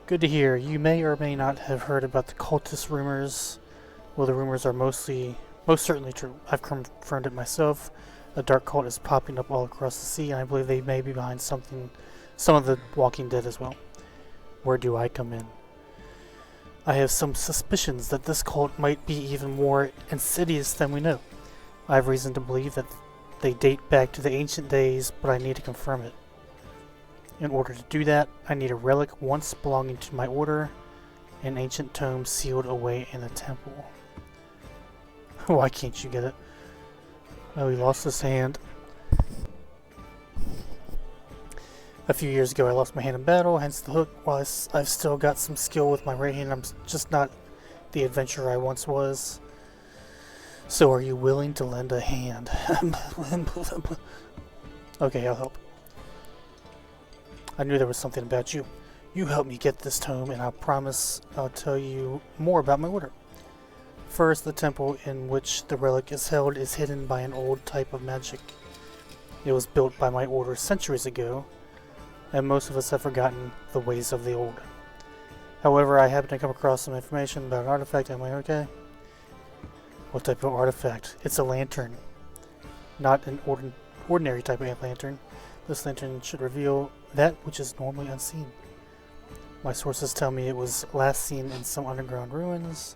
Good to hear. You may or may not have heard about the cultist rumors. Well, the rumors are most certainly true. I've confirmed it myself. A dark cult is popping up all across the sea, and I believe they may be behind some of the Walking Dead as well. Where do I come in? I have some suspicions that this cult might be even more insidious than we know. I have reason to believe that they date back to the ancient days, but I need to confirm it. In order to do that, I need a relic once belonging to my order, an ancient tome sealed away in a temple. Why can't you get it? Oh, he lost his hand. A few years ago I lost my hand in battle, hence the hook. While I've still got some skill with my right hand, I'm just not the adventurer I once was. So are you willing to lend a hand? Okay, I'll help. I knew there was something about you. You help me get this tome, and I promise I'll tell you more about my order. First, the temple in which the relic is held is hidden by an old type of magic. It was built by my order centuries ago, and most of us have forgotten the ways of the old. However, I happened to come across some information about an artifact. Am I okay? What type of artifact? It's a lantern. Not an ordinary type of lantern. This lantern should reveal that which is normally unseen. My sources tell me it was last seen in some underground ruins.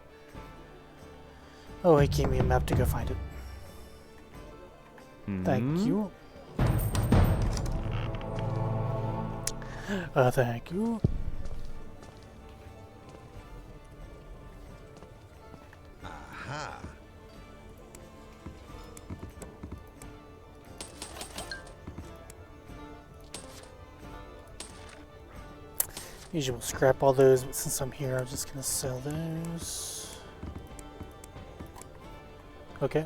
Oh, he gave me a map to go find it. Thank you. Thank you.
Aha.
Usually we'll scrap all those, but since I'm here, I'm just gonna sell those. Okay.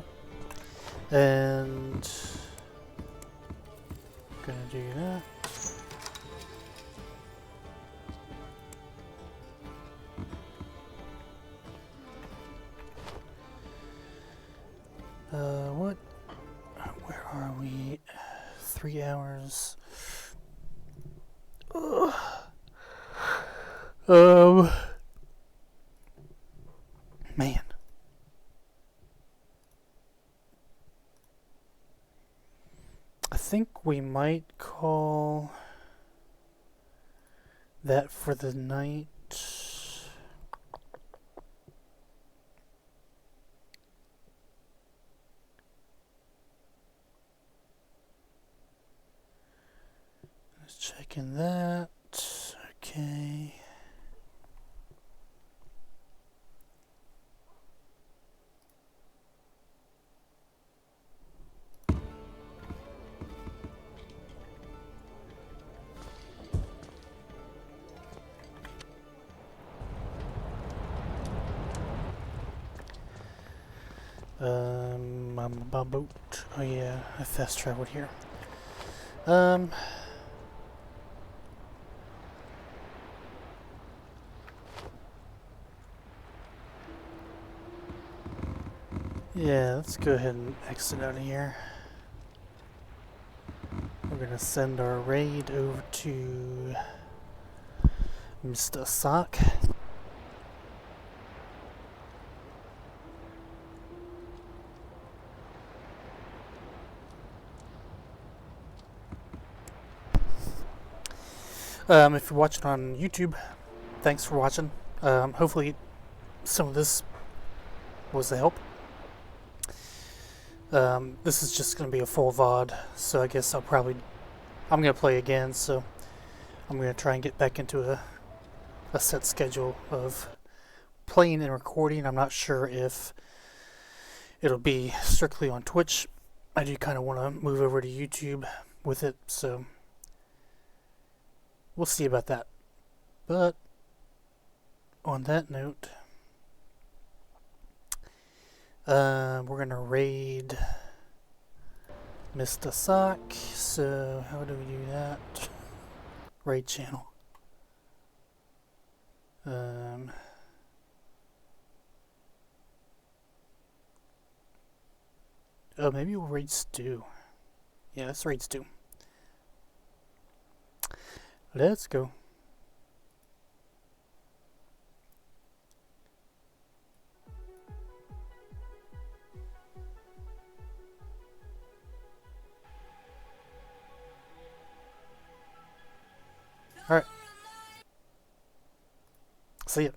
And gonna do that. What? Where are we? 3 hours. Ugh. Man. I think we might call that for the night. Just checking that. Okay. My boat. Oh yeah, I fast traveled here. Yeah, let's go ahead and exit out of here. We're gonna send our raid over to Mr. Sock. If you're watching on YouTube, thanks for watching. Hopefully some of this was a help. This is just going to be a full VOD, so I guess I'm going to play again, so I'm going to try and get back into a set schedule of playing and recording. I'm not sure if it'll be strictly on Twitch. I do kind of want to move over to YouTube with it, so we'll see about that. But on that note, we're going to raid Mr. Sock. So how do we do that? Raid channel. Oh, maybe we'll raid Stu. Yeah, let's raid Stu. Let's go. Alright. See ya.